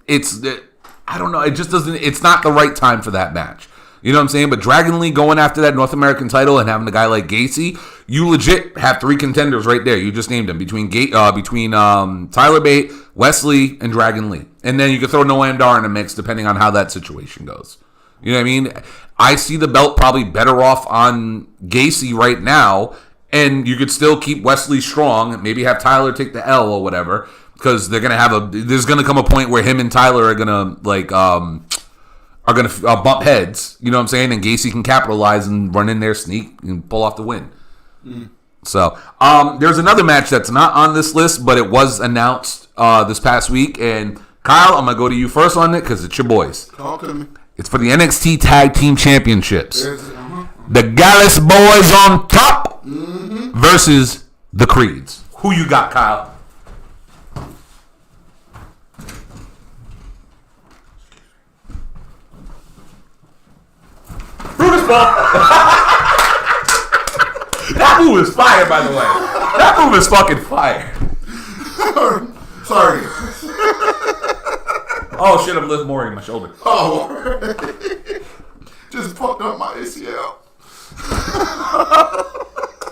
I don't know. It just doesn't. It's not the right time for that match. You know what I'm saying? But Dragon Lee going after that North American title and having a guy like Gacy, you legit have three contenders right there. You just named them between Tyler Bate, Wesley, and Dragon Lee. And then you can throw Noam Dar in the mix depending on how that situation goes. You know what I mean? I see the belt probably better off on Gacy right now, and you could still keep Wesley strong, maybe have Tyler take the L or whatever, because they're gonna there's gonna come a point where him and Tyler are gonna bump heads. You know what I'm saying? And Gacy can capitalize and run in there, sneak, and pull off the win. So, there's another match that's not on this list, but it was announced this past week. And Kyle, I'm gonna go to you first on it because it's your boys. Talk to me. It's for the NXT Tag Team Championships. The Gallus Boys on top versus the Creeds. Who you got, Kyle? Brutus Ball. That move is fire, by the way. That move is fucking fire. Sorry. Oh shit! I'm lifting more in my shoulder. Oh, just fucked up my ACL.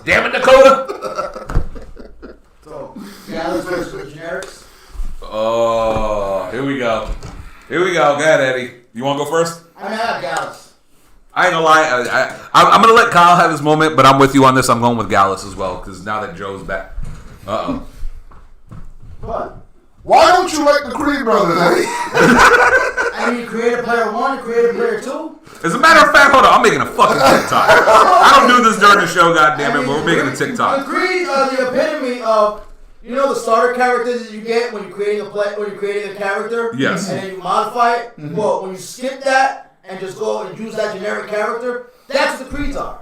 Damn it, Dakota. So, Gallus versus the generics. Oh, here we go. Here we go. Go ahead, Eddie. You want to go first? I mean, I have Gallus. I ain't gonna lie. I'm gonna let Kyle have his moment, but I'm with you on this. I'm going with Gallus as well because now that Joe's back. What? Why don't you like the Creed brothers, Eddie? I mean, creative player 1, creative player 2. As a matter of fact, hold on. I'm making a fucking TikTok. I don't do this during the show, goddammit, but we're making a The TikTok. Creeds are the epitome of, you know, the starter characters that you get when you're creating a character. Yes. And then you modify it. Well, when you skip that and just go and use that generic character, that's what the Creeds are.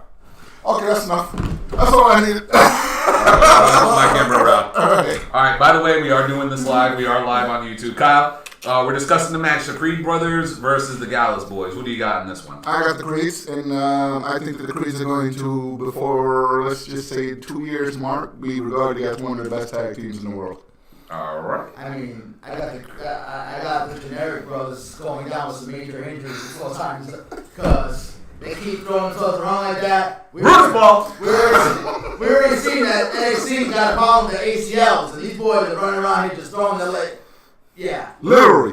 Okay, that's enough. That's all I needed. My camera around. All right. By the way, we are doing this live. We are live on YouTube. Kyle, we're discussing the match: the Creed brothers versus the Gallus Boys. Who do you got in this one? I got the Creeds, and I think that the Creeds are going to, before, let's just say, 2 years mark, be regarded as one of the best tag teams in the world. All right. I mean, I got the generic brothers going down with some major injuries before times because they keep throwing themselves around like that. Brutus Ball. We already seen that NXT got a problem with their ACLs, and these boys are running around here just throwing their leg. Yeah. Literally.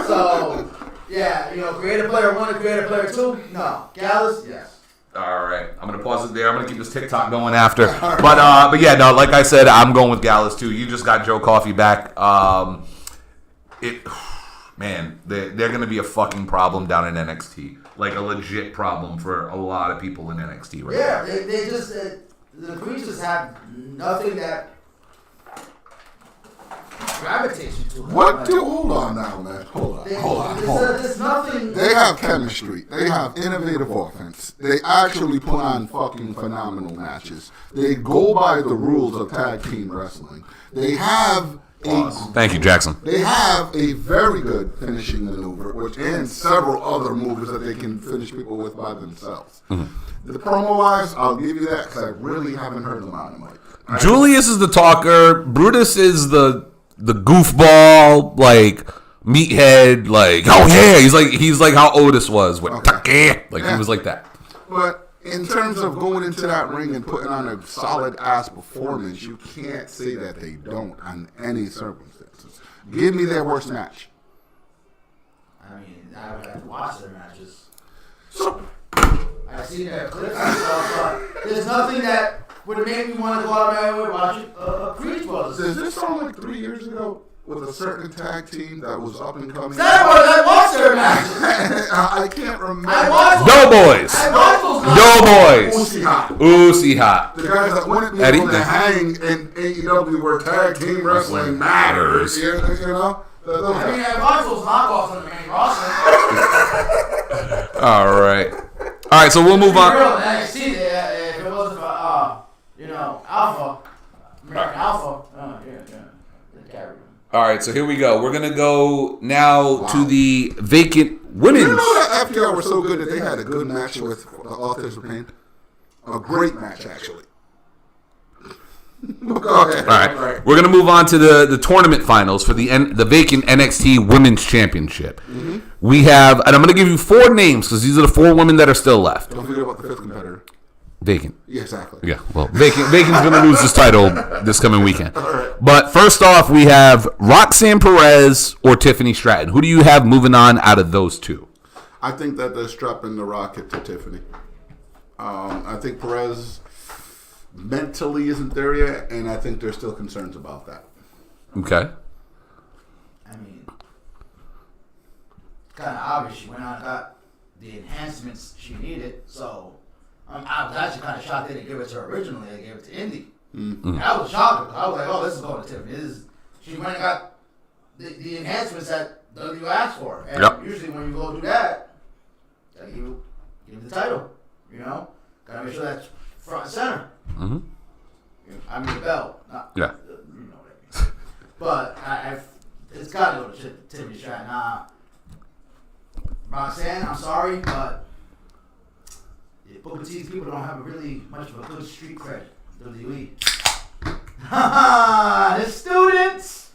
So, yeah, you know, creative player 1 and creative player 2, no. Gallus, yes. All right, I'm gonna pause it there. I'm gonna keep this TikTok going after, but yeah, no, like I said, I'm going with Gallus too. You just got Joe Coffey back. Man, they're gonna be a fucking problem down in NXT, like a legit problem for a lot of people in NXT right now. Yeah, they just the Creeds just have nothing that gravitates you to it. What? Hold on now, man. Hold on. There's nothing. They have chemistry. They have innovative offense. They actually put on fucking phenomenal matches. They go by the rules of tag team wrestling. They have Thank you, Jackson. They have a very good finishing maneuver, and several other moves that they can finish people with by themselves. The promo-wise, I'll give you that because I really haven't heard them on the mic. Julius is the talker. Brutus is the goofball, like meathead, like oh yeah, he's like how Otis was with Take, like he was like that. But in terms of going into that ring and putting on a solid ass performance, you can't say that they don't on any circumstances. Give me their worst match. I mean, I would have to watch their matches. So I've seen their clips and stuff, but there's nothing that would make me want to go out of my way and watch a Creed brothers. does this sound like 3 years ago with a certain tag team that was up and coming? That was I watched their matches. I can't remember. I watched Doughboys. those. Doughboys. Oozy hot. The guys that wouldn't be Eddie, able to hang in AEW where tag team wrestling matters. You know? I mean, I watched those knockoffs on the main roster. All right. So we'll move on. NXT, if it wasn't for Alpha, American Alpha, they carried them. All right. So here we go. We're gonna go now to the vacant women's. You know that FTR were so good that they had a good match with the Authors of Pain? A great match, actually. Go ahead. All right. We're going to move on to the tournament finals for the vacant NXT Women's Championship. We have, and I'm going to give you 4 names because these are the 4 women that are still left. Don't forget about the 5th competitor. Vacant. Yeah, exactly. Yeah, well, Vacant's going to lose this title this coming weekend. But first off, we have Roxanne Perez or Tiffany Stratton. Who do you have moving on out of those 2? I think that they're strapping the rocket to Tiffany. I think Perez mentally isn't there yet, and I think there's still concerns about that. Okay. I mean, it's kind of obvious she went out and got the enhancements she needed, so I was actually kind of shocked they didn't give it to her originally. They gave it to Indy. Mm-hmm. I was shocked. I was like, oh, this is going to Tiffany. She went and got the enhancements that WWE asked for. And usually when you go do that, they give you the title. You know? Got to make sure that's front and center. Mm-hmm. I mean, the belt. Yeah. You know what I mean. But it's got to go to Tiffany Stratton. Roxanne, I'm sorry, but Booker T's people don't have really much of a good street cred. WWE. The students.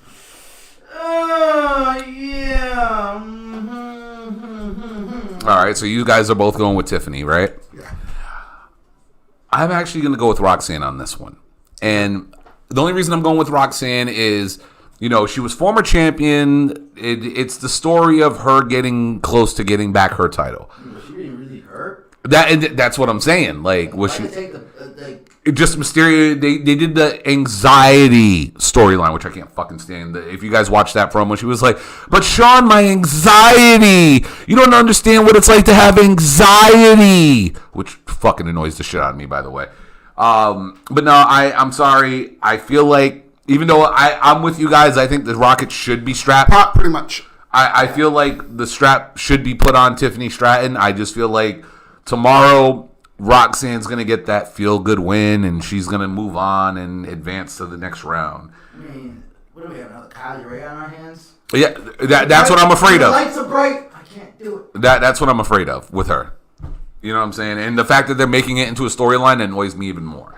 Yeah. All right, so you guys are both going with Tiffany, right? Yeah. I'm actually going to go with Roxanne on this one. And the only reason I'm going with Roxanne is, you know, she was former champion. It's the story of her getting close to getting back her title. She didn't really hurt. That's what I'm saying. Like, was she take just mysterious? They did the anxiety storyline, which I can't fucking stand. If you guys watch that promo, she was like, "But Sean, my anxiety. You don't understand what it's like to have anxiety," which fucking annoys the shit out of me, by the way. But no, I'm sorry. I feel like, even though I'm with you guys, I think the Rocket should be strapped. Pretty much. I feel like the strap should be put on Tiffany Stratton. I just feel like tomorrow Roxanne's going to get that feel-good win, and she's going to move on and advance to the next round. I mean, what do we have, another Kylie Ray on our hands? Yeah, that's what I'm afraid of. The lights are bright. I can't do it. That's what I'm afraid of with her. You know what I'm saying? And the fact that they're making it into a storyline annoys me even more.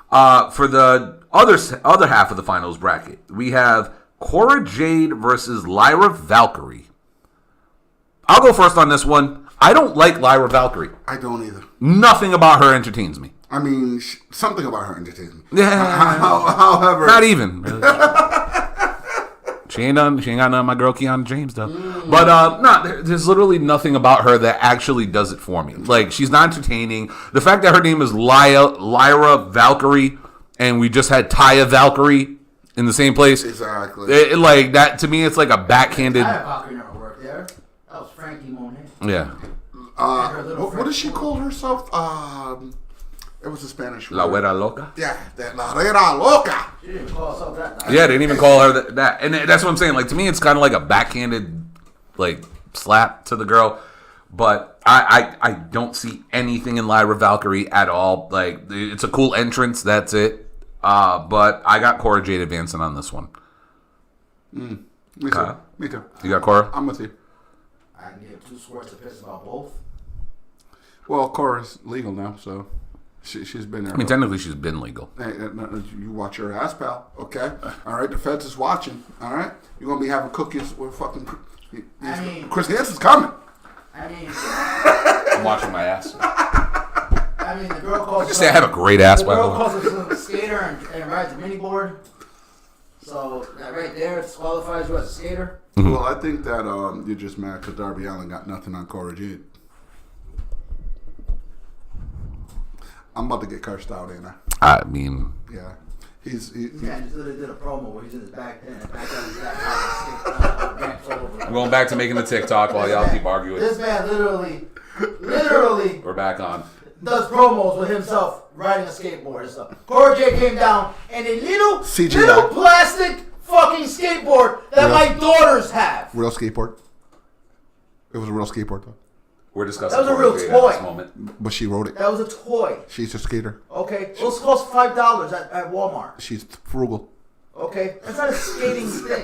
For the other half of the finals bracket, we have Cora Jade versus Lyra Valkyrie. I'll go first on this one. I don't like Lyra Valkyrie. I don't either. Nothing about her entertains me. I mean, something about her entertains me. Yeah. However, Not even. She ain't got none of my girl Kiana James, though. But, there's literally nothing about her that actually does it for me. Like, she's not entertaining. The fact that her name is Lyra Valkyrie, and we just had Taya Valkyrie in the same place. Exactly. Like, that, to me, it's like a backhanded. Taya Valkyrie never worked there. That was Frankie Monet. Yeah. What does she call herself? It was a Spanish word. La Güera Loca? Yeah, that La Güera Loca. She didn't even call herself that. Yeah, they didn't even call her that. And that's what I'm saying. Like, to me, it's kind of like a backhanded, like, slap to the girl. But I don't see anything in Lyra Valkyrie at all. Like, it's a cool entrance. That's it. But I got Cora Jade advancing on this one. Me too. Me too. You got Cora? I'm with you. I can give 2 squirts of piss about both. Well, Cora's legal now, so she's been there. I mean, technically, she's been legal. Hey, you watch your ass, pal. Okay? All right? The feds is watching. All right? You're going to be having cookies with fucking... Chris Hansen's coming. I mean... I'm watching my ass. I mean, the girl calls... Just say I have a great ass, by the way. The girl calls herself a skater and rides a mini board. So, that right there disqualifies you as a skater. Mm-hmm. Well, I think that you're just mad because Darby Allin got nothing on Cora Jade. I'm about to get cursed out, ain't I? I mean... Yeah. Yeah, just literally did a promo where he's in his back pen and back out his back. I'm going back to making the TikTok while y'all keep arguing. This man literally... We're back on. Does promos with himself riding a skateboard and stuff. Cora Jade came down and a little plastic fucking skateboard that my daughters have. Real skateboard? It was a real skateboard, though. We're discussing that was a real toy. at this moment. But she wrote it. That was a toy. She's a skater. Okay. It was cost $5 at Walmart. She's frugal. Okay. That's not a skating thing.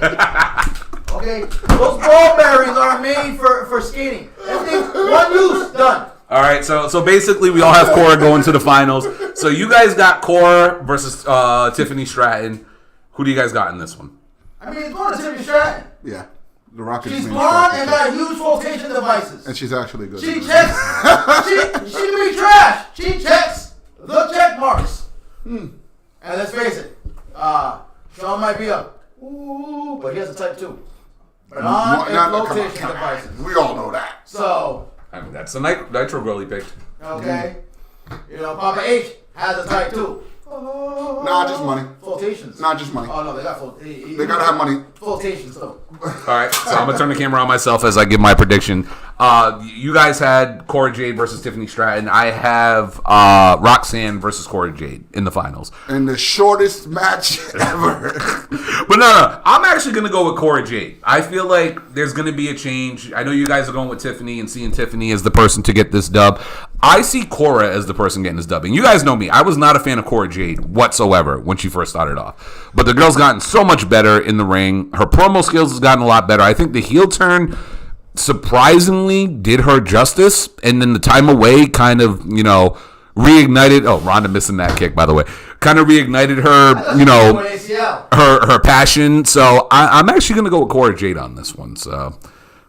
Okay. Those ball bearings are made for skating. Everything's one use, done. All right, so basically we all have Cora going to the finals. So you guys got Cora versus Tiffany Stratton. Who do you guys got in this one? I mean, it's going to Tiffany Stratton. Yeah. The Rocket. She's blonde and got huge flotation devices. And she's actually good. She checks. she can be trash. She checks the check marks. And let's face it, Sean might be a but he has a type 2. Blonde and flotation devices. We all know that. So. I mean, that's the Nitro girl he picked. Okay. You know, Papa H has a type 2. Nah, just money. Flotations. Nah, just money. Oh, no, they got flotations. They gotta have money. Flotations, though. All right, so I'm going to turn the camera on myself as I give my prediction. You guys had Cora Jade versus Tiffany Stratton. I have Roxanne versus Cora Jade in the finals. And the shortest match ever. But no. I'm actually going to go with Cora Jade. I feel like there's going to be a change. I know you guys are going with Tiffany and seeing Tiffany as the person to get this dub. I see Cora as the person getting this dub. And you guys know me. I was not a fan of Cora Jade whatsoever when she first started off. But the girl's gotten so much better in the ring. Her promo skills has gotten a lot better. I think the heel turn surprisingly did her justice, and then the time away kind of, reignited. Oh, Ronda missing that kick, by the way. Kind of reignited her, her passion. So I'm actually going to go with Cora Jade on this one. So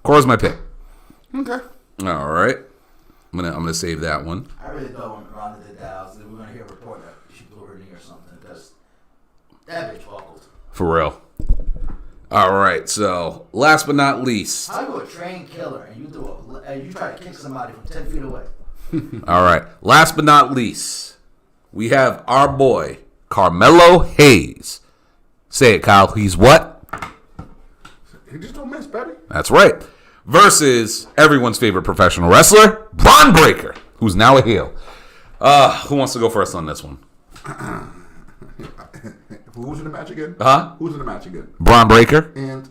Cora's my pick. Okay. All right. I'm gonna save that one. I really thought when Ronda did that, we're going to hear a report that she blew her knee or something, because that bitch buckled. For real. All right, so last but not least. How you a trained killer and you try to kick somebody from 10 feet away? All right, last but not least, we have our boy Carmelo Hayes. Say it, Kyle. He's what? He just don't miss, baby. That's right. Versus everyone's favorite professional wrestler, Bron Breakker, who's now a heel. Who wants to go first on this one? Who's in the match again? Huh? Who's in the match again? Bron Breakker and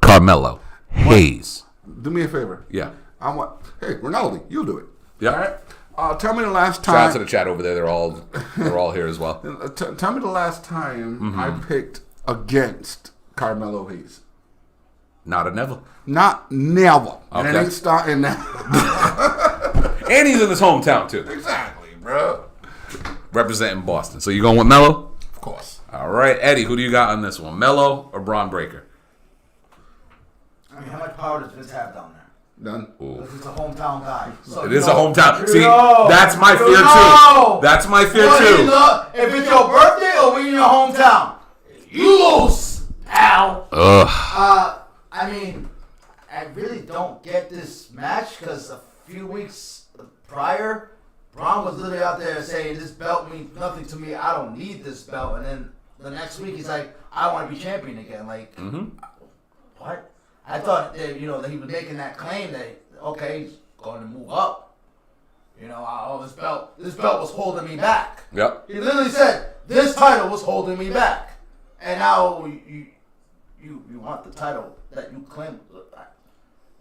Carmelo Hayes. Do me a favor. Yeah. Hey, Ronaldo, you'll do it. Yeah. All right. Tell me the last time. Shout out to the chat over there. They're all here as well. Tell me the last time I picked against Carmelo Hayes. Not a never. Not never. Okay. And it ain't starting now. And he's in his hometown too. Exactly, bro. Representing Boston. So you going with Melo? Of course. All right, Eddie. Who do you got on this one? Melo or Bron Breakker? I mean, how much power does Vince have down there? Done. Because he's a hometown guy. So It is a hometown. See, know. that's my fear know. too. That's my fear Well, too. If it's your birthday or when you're in your hometown, you lose, pal. Ugh. I mean, I really don't get this match because a few weeks prior, Braun was literally out there saying, this belt means nothing to me. I don't need this belt. And then the next week, he's like, I want to be champion again. Like, what? I thought that, that he was making that claim that, okay, he's going to move up. This belt was holding me back. Yep. He literally said, this title was holding me back. And now you want the title that you claim.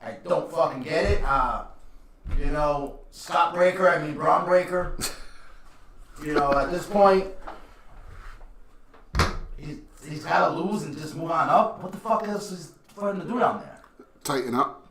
I don't fucking get it. Bron Breakker. At this point, he's got to lose and just move on up. What the fuck else is for him to do down there? Tighten up.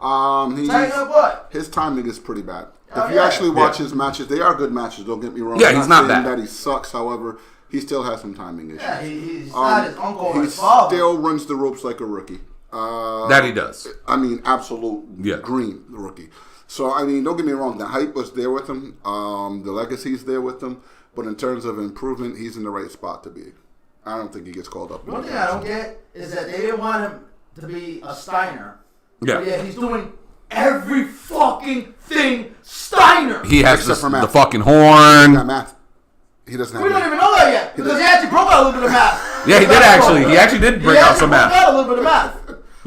Tighten up what? His timing is pretty bad. If you actually watch his matches, they are good matches. Don't get me wrong. Yeah, I'm he's not saying bad. that he sucks. However, he still has some timing issues. Yeah, he's not his uncle or his He father. still runs the ropes like a rookie. That he does. I mean, absolute green rookie. So, I mean, don't get me wrong. The hype was there with him. The legacy's there with him. But in terms of improvement, he's in the right spot to be. I don't think he gets called up. One thing I don't get is that they didn't want him to be a Steiner. Yeah. But yeah, he's doing every fucking thing Steiner. He has Except for math. the fucking horn. Got math. He doesn't have We don't math. even know that yet because he actually broke out a little bit of math. Yeah, he did actually. He actually did break out some He math. broke out a little bit of math.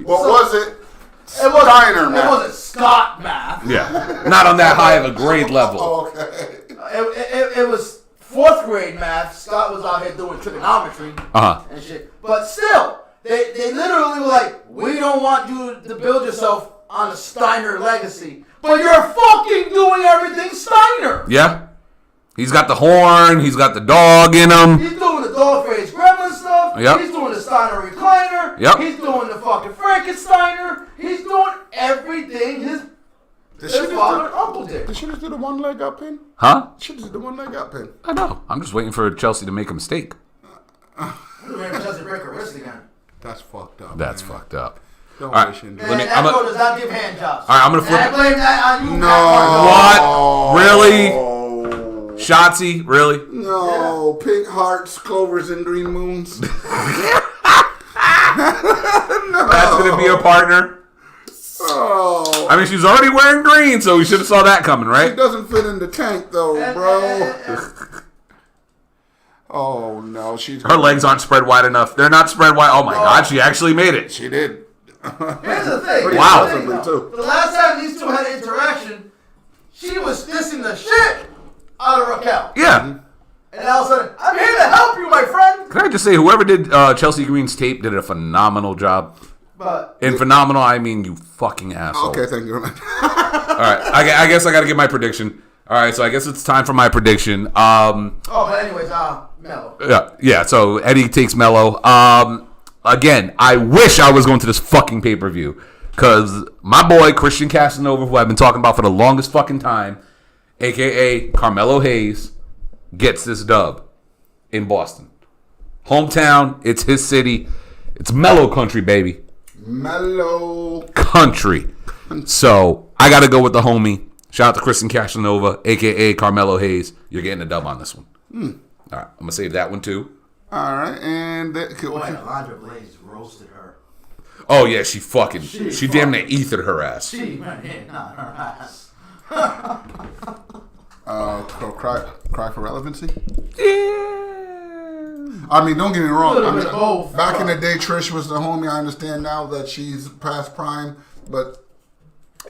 What was it? It wasn't Steiner math. It wasn't Scott math. Yeah. Not on that high of a grade level. Okay. It was 4th grade math. Scott was out here doing trigonometry and shit. But still, they literally were like, we don't want you to build yourself on the Steiner legacy. But you're fucking doing everything Steiner. Yeah. He's got the horn. He's got the dog in him. He's doing the dog-faced gremlin stuff. Yep. He's doing the Steiner recliner. Yep. He's doing the fucking Frankensteiner. He's doing everything his father and uncle did. They should have did the one leg up pin. Huh? Should have did the one leg up pin. I know. I'm just waiting for Chelsea to make a mistake. Doesn't break her wrist again. That's fucked up. That's man. fucked up. Don't All right. wish him. And that girl does not give hand jobs. All right, I'm gonna flip. And I blame that on you. No. What? Really? Shotzi? Really? No. Pink hearts, clovers, and green moons. That's gonna be a partner. Oh. I mean, she's already wearing green, so we should have saw that coming, It right? doesn't fit in the tank, though, bro. Oh, no. Her legs aren't spread wide enough. They're not spread wide. Oh, my God. She actually made it. She did. Here's the thing. Wow. Here's the thing, though. The last time these two had an interaction, she was dissing the shit out of Raquel. Yeah. And all of a sudden, I'm here to help you, my friend. Can I just say, whoever did Chelsea Green's tape did a phenomenal job. But In phenomenal, I mean you fucking asshole. Okay, thank you very much. All right, I guess I got to give my prediction. All right, so I guess it's time for my prediction. but anyways, Mello. Yeah. So Eddie takes Mello. Again, I wish I was going to this fucking pay-per-view because my boy Christian Casanova, who I've been talking about for the longest fucking time, aka Carmelo Hayes, gets this dub in Boston. Hometown, it's his city. It's Mellow country, baby. Mellow Country. So I got to go with the homie. Shout out to Christian Casanova, a.k.a. Carmelo Hayes. You're getting a dub on this one. All right, I'm going to save that one, too. All right, and Boy, Alondra Blaze roasted her. Oh, yeah, she damn near ethered her ass. She went in on her ass. cry for relevancy. Yeah. I mean, don't get me wrong. Little bit of both. Back in the day, Trish was the homie. I understand now that she's past prime, but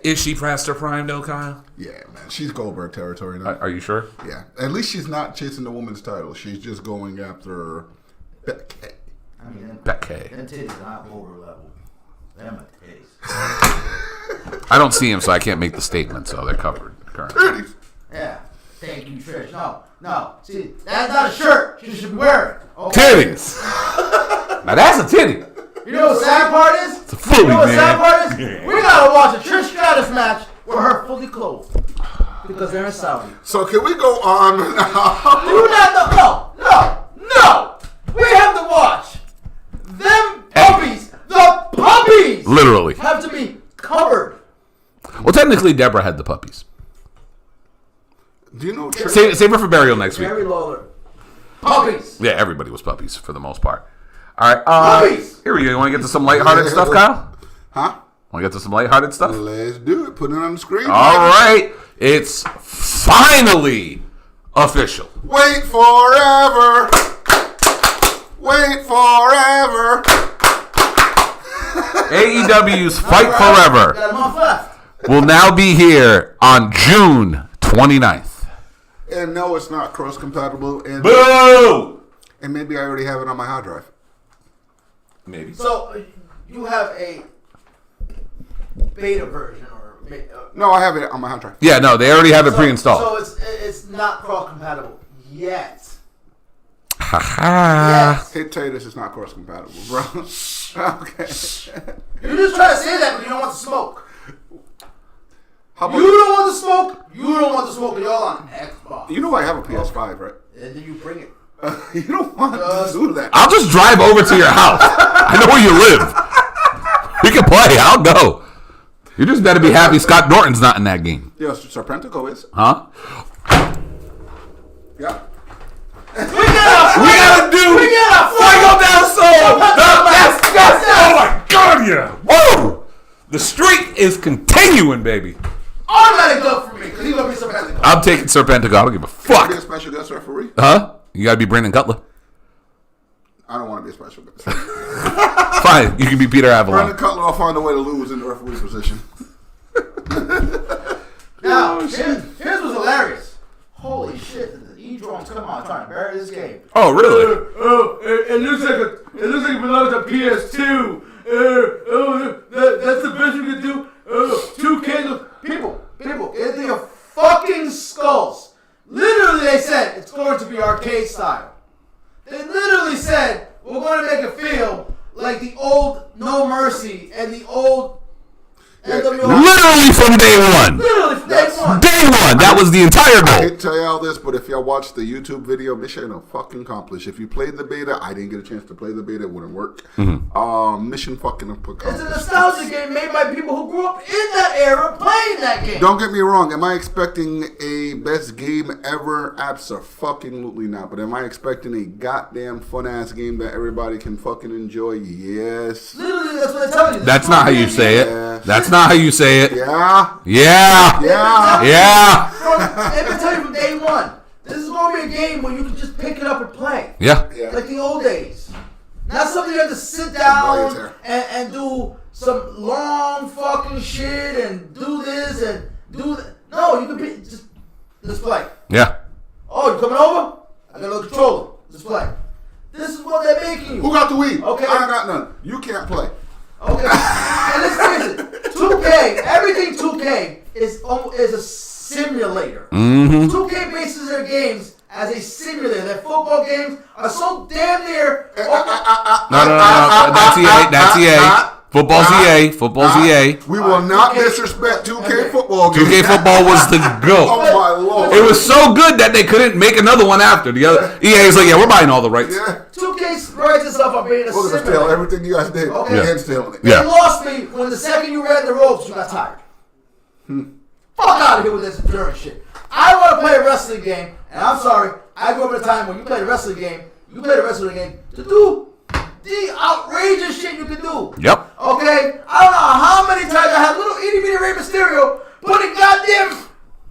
Is she past her prime, though, Kyle? yeah, man, she's Goldberg territory now. Are you sure? Yeah, at least she's not chasing the women's title. She's just going after Becky. I mean, Becky. them titties are not over level. Them are titties. I don't see him, so I can't make the statement, so they're covered currently. Titties. Yeah. Thank you, Trish. No. See, that's not a shirt she should be wearing. Okay? Titties! Now, that's a titty. You know what the sad part is? It's a fully, You know what the man. sad part is? We gotta watch a Trish Stratus match with her fully clothed. Because they're in Saudi. So can we go on now? Do not, no! We have to watch them puppies, the puppies, Literally. have to be covered. Well, technically, Deborah had the puppies. Do you know Trish? Save her for burial next week. Jerry Lawler. Puppies. Yeah, everybody was puppies for the most part. All right. Puppies. Here we go. You want to get to some lighthearted stuff, Kyle? Huh? Want to get to some lighthearted stuff? Let's do it. Put it on the screen. All right. It's finally official. Wait forever. Wait forever. AEW's Fight Forever Got a month left. will now be here on June 29th. And no, it's not cross compatible. Boo! And maybe I already have it on my hard drive. Maybe. So, you have a beta version or... No, I have it on my hard drive. Yeah, no, they already have it pre-installed. So it's not cross compatible yet. Ha Yes. Hey, tell you this is not cross compatible, bro. Okay. You're just trying to say that, but you don't want the smoke. How You don't want the smoke. You don't want the smoke. But y'all on Xbox. You know I have a PS5, right? And then you bring it. You don't want to do that. I'll just drive over to your house. I know where you live. We can play. I'll go. You just better be happy Scott Norton's not in that game. Yo, Serpentico is. Huh? Yeah. We gotta do Fuego del Sol. Yes. Oh my God, yeah. Woo! The streak is continuing, baby. Automatic dub for me, because he's going to be Serpentico. I'm taking Serpentico. I don't give a Be a fuck. special guest referee? Huh? You gotta be Brandon Cutler. I don't want to be a special guest. Fine. You can be Peter Avalon. Brandon Cutler will find a way to lose in the referee position. Now, here's what's hilarious. Holy shit, the E-Drones come out trying to bury this game. Oh, really? It looks like it belongs to PS2. That's the best we can do. 2 candles. People, into your fucking skulls. Literally, they said it's going to be arcade style. They literally said we're going to make it feel like the old No Mercy and the old NWO. Literally from day one. Literally from day one. Day one. That was the entire I goal. hate to tell y'all this, but if y'all watch the YouTube video, mission fucking accomplished. If you played the beta, I didn't get a chance to play the beta, it wouldn't work. Mission fucking accomplished. It's a nostalgia game made by people who grew up in that era playing that game. Don't get me wrong. Am I expecting a best game ever? Absolutely not. But am I expecting a goddamn fun ass game that everybody can fucking enjoy? Yes. Literally, that's what they're telling you. That's not how you say it. Yeah. That's not how you say it. Yeah. Yeah. Yeah. Yeah. They've been telling you from day one. This is going to be a game where you can just pick it up and play. Yeah. Yeah. Like the old days. Not something you have to sit down and do some long fucking shit and do this and do that. No, you can just play. Yeah. Oh, you coming over? I got a little controller. Just play. This is what they're making you. Who got the Wii? Okay. I ain't got none. You can't play. Okay. And let's face it, 2K, everything 2K is a simulator. 2K bases their games as a simulator. Their football games are so damn near. No. That's EA. That's EA. Football's EA. Football's EA. We will not disrespect 2K football games. 2K football was the GOAT. Oh my lord! It was so good that they couldn't make another one after. The other EA was like, yeah, we're buying all the rights. Yeah. 2K prides itself on being a We're gonna steal simulator. everything you guys did. Okay. Yeah. And stealing it. Yeah. They lost me when the second you ran the ropes, you got tired. Fuck out of here with this endurance shit. I want to play a wrestling game, and I'm sorry, I grew up in a time when you played a wrestling game, to do the outrageous shit you can do. Yep. Okay? I don't know how many times I had little itty bitty Rey Mysterio putting goddamn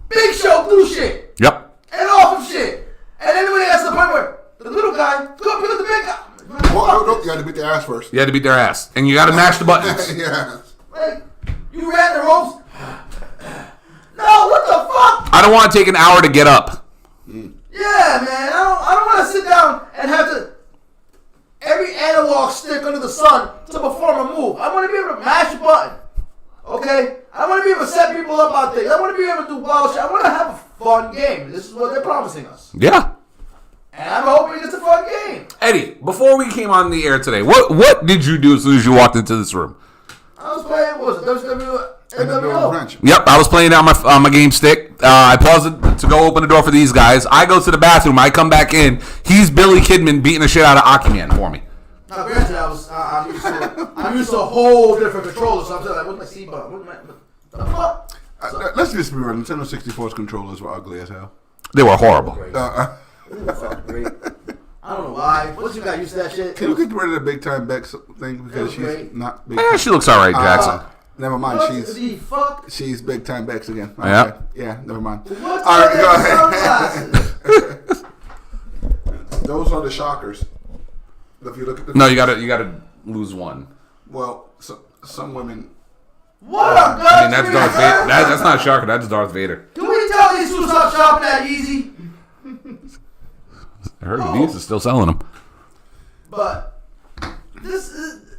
Big Show through shit. Yep. And off of shit. And then when it gets to the point where the little guy, go pick up the big guy. Well, no, you had to beat their ass first. You had to beat their ass, and you got to mash the buttons. Yeah. Like, you ran the ropes. No, what the fuck? I don't want to take an hour to get up. Yeah, man. I don't want to sit down and have to every analog stick under the sun to perform a move. I want to be able to mash a button. Okay? I want to be able to set people up on things. I want to be able to do wild shit. I want to have a fun game. This is what they're promising us. Yeah. And I'm hoping it's a fun game. Eddie, before we came on the air today, what did you do as soon as you walked into this room? I was playing, what was it? NWO. Yep, I was playing on my game stick. I paused it to go open the door for these guys. I go to the bathroom. I come back in. He's Billy Kidman beating the shit out of Aki-Man for me. Now, granted, I'm used to a whole different controller, so I'm just like, what's my C button? What the fuck? Let's just be real. Nintendo 64's controllers were ugly as hell. They were horrible. It was fucking great. I don't know why. Once you got used to that shit. Can you get rid of the big time Bex thing because she's great. not big? Yeah, she looks all right, Jackson. Never mind. What the fuck? She's big time Bex again. Okay. Yeah. Yeah. Never mind. What's All right, go ahead. Sunglasses? Those are the shockers. If you look at the No, you gotta lose one. well, some women. What up, guys? I mean, that's Darth Vader. That's not Shocker. That's Darth Vader. Can we tell these two to stop shopping that easy? I heard Beats is still selling them. But this is,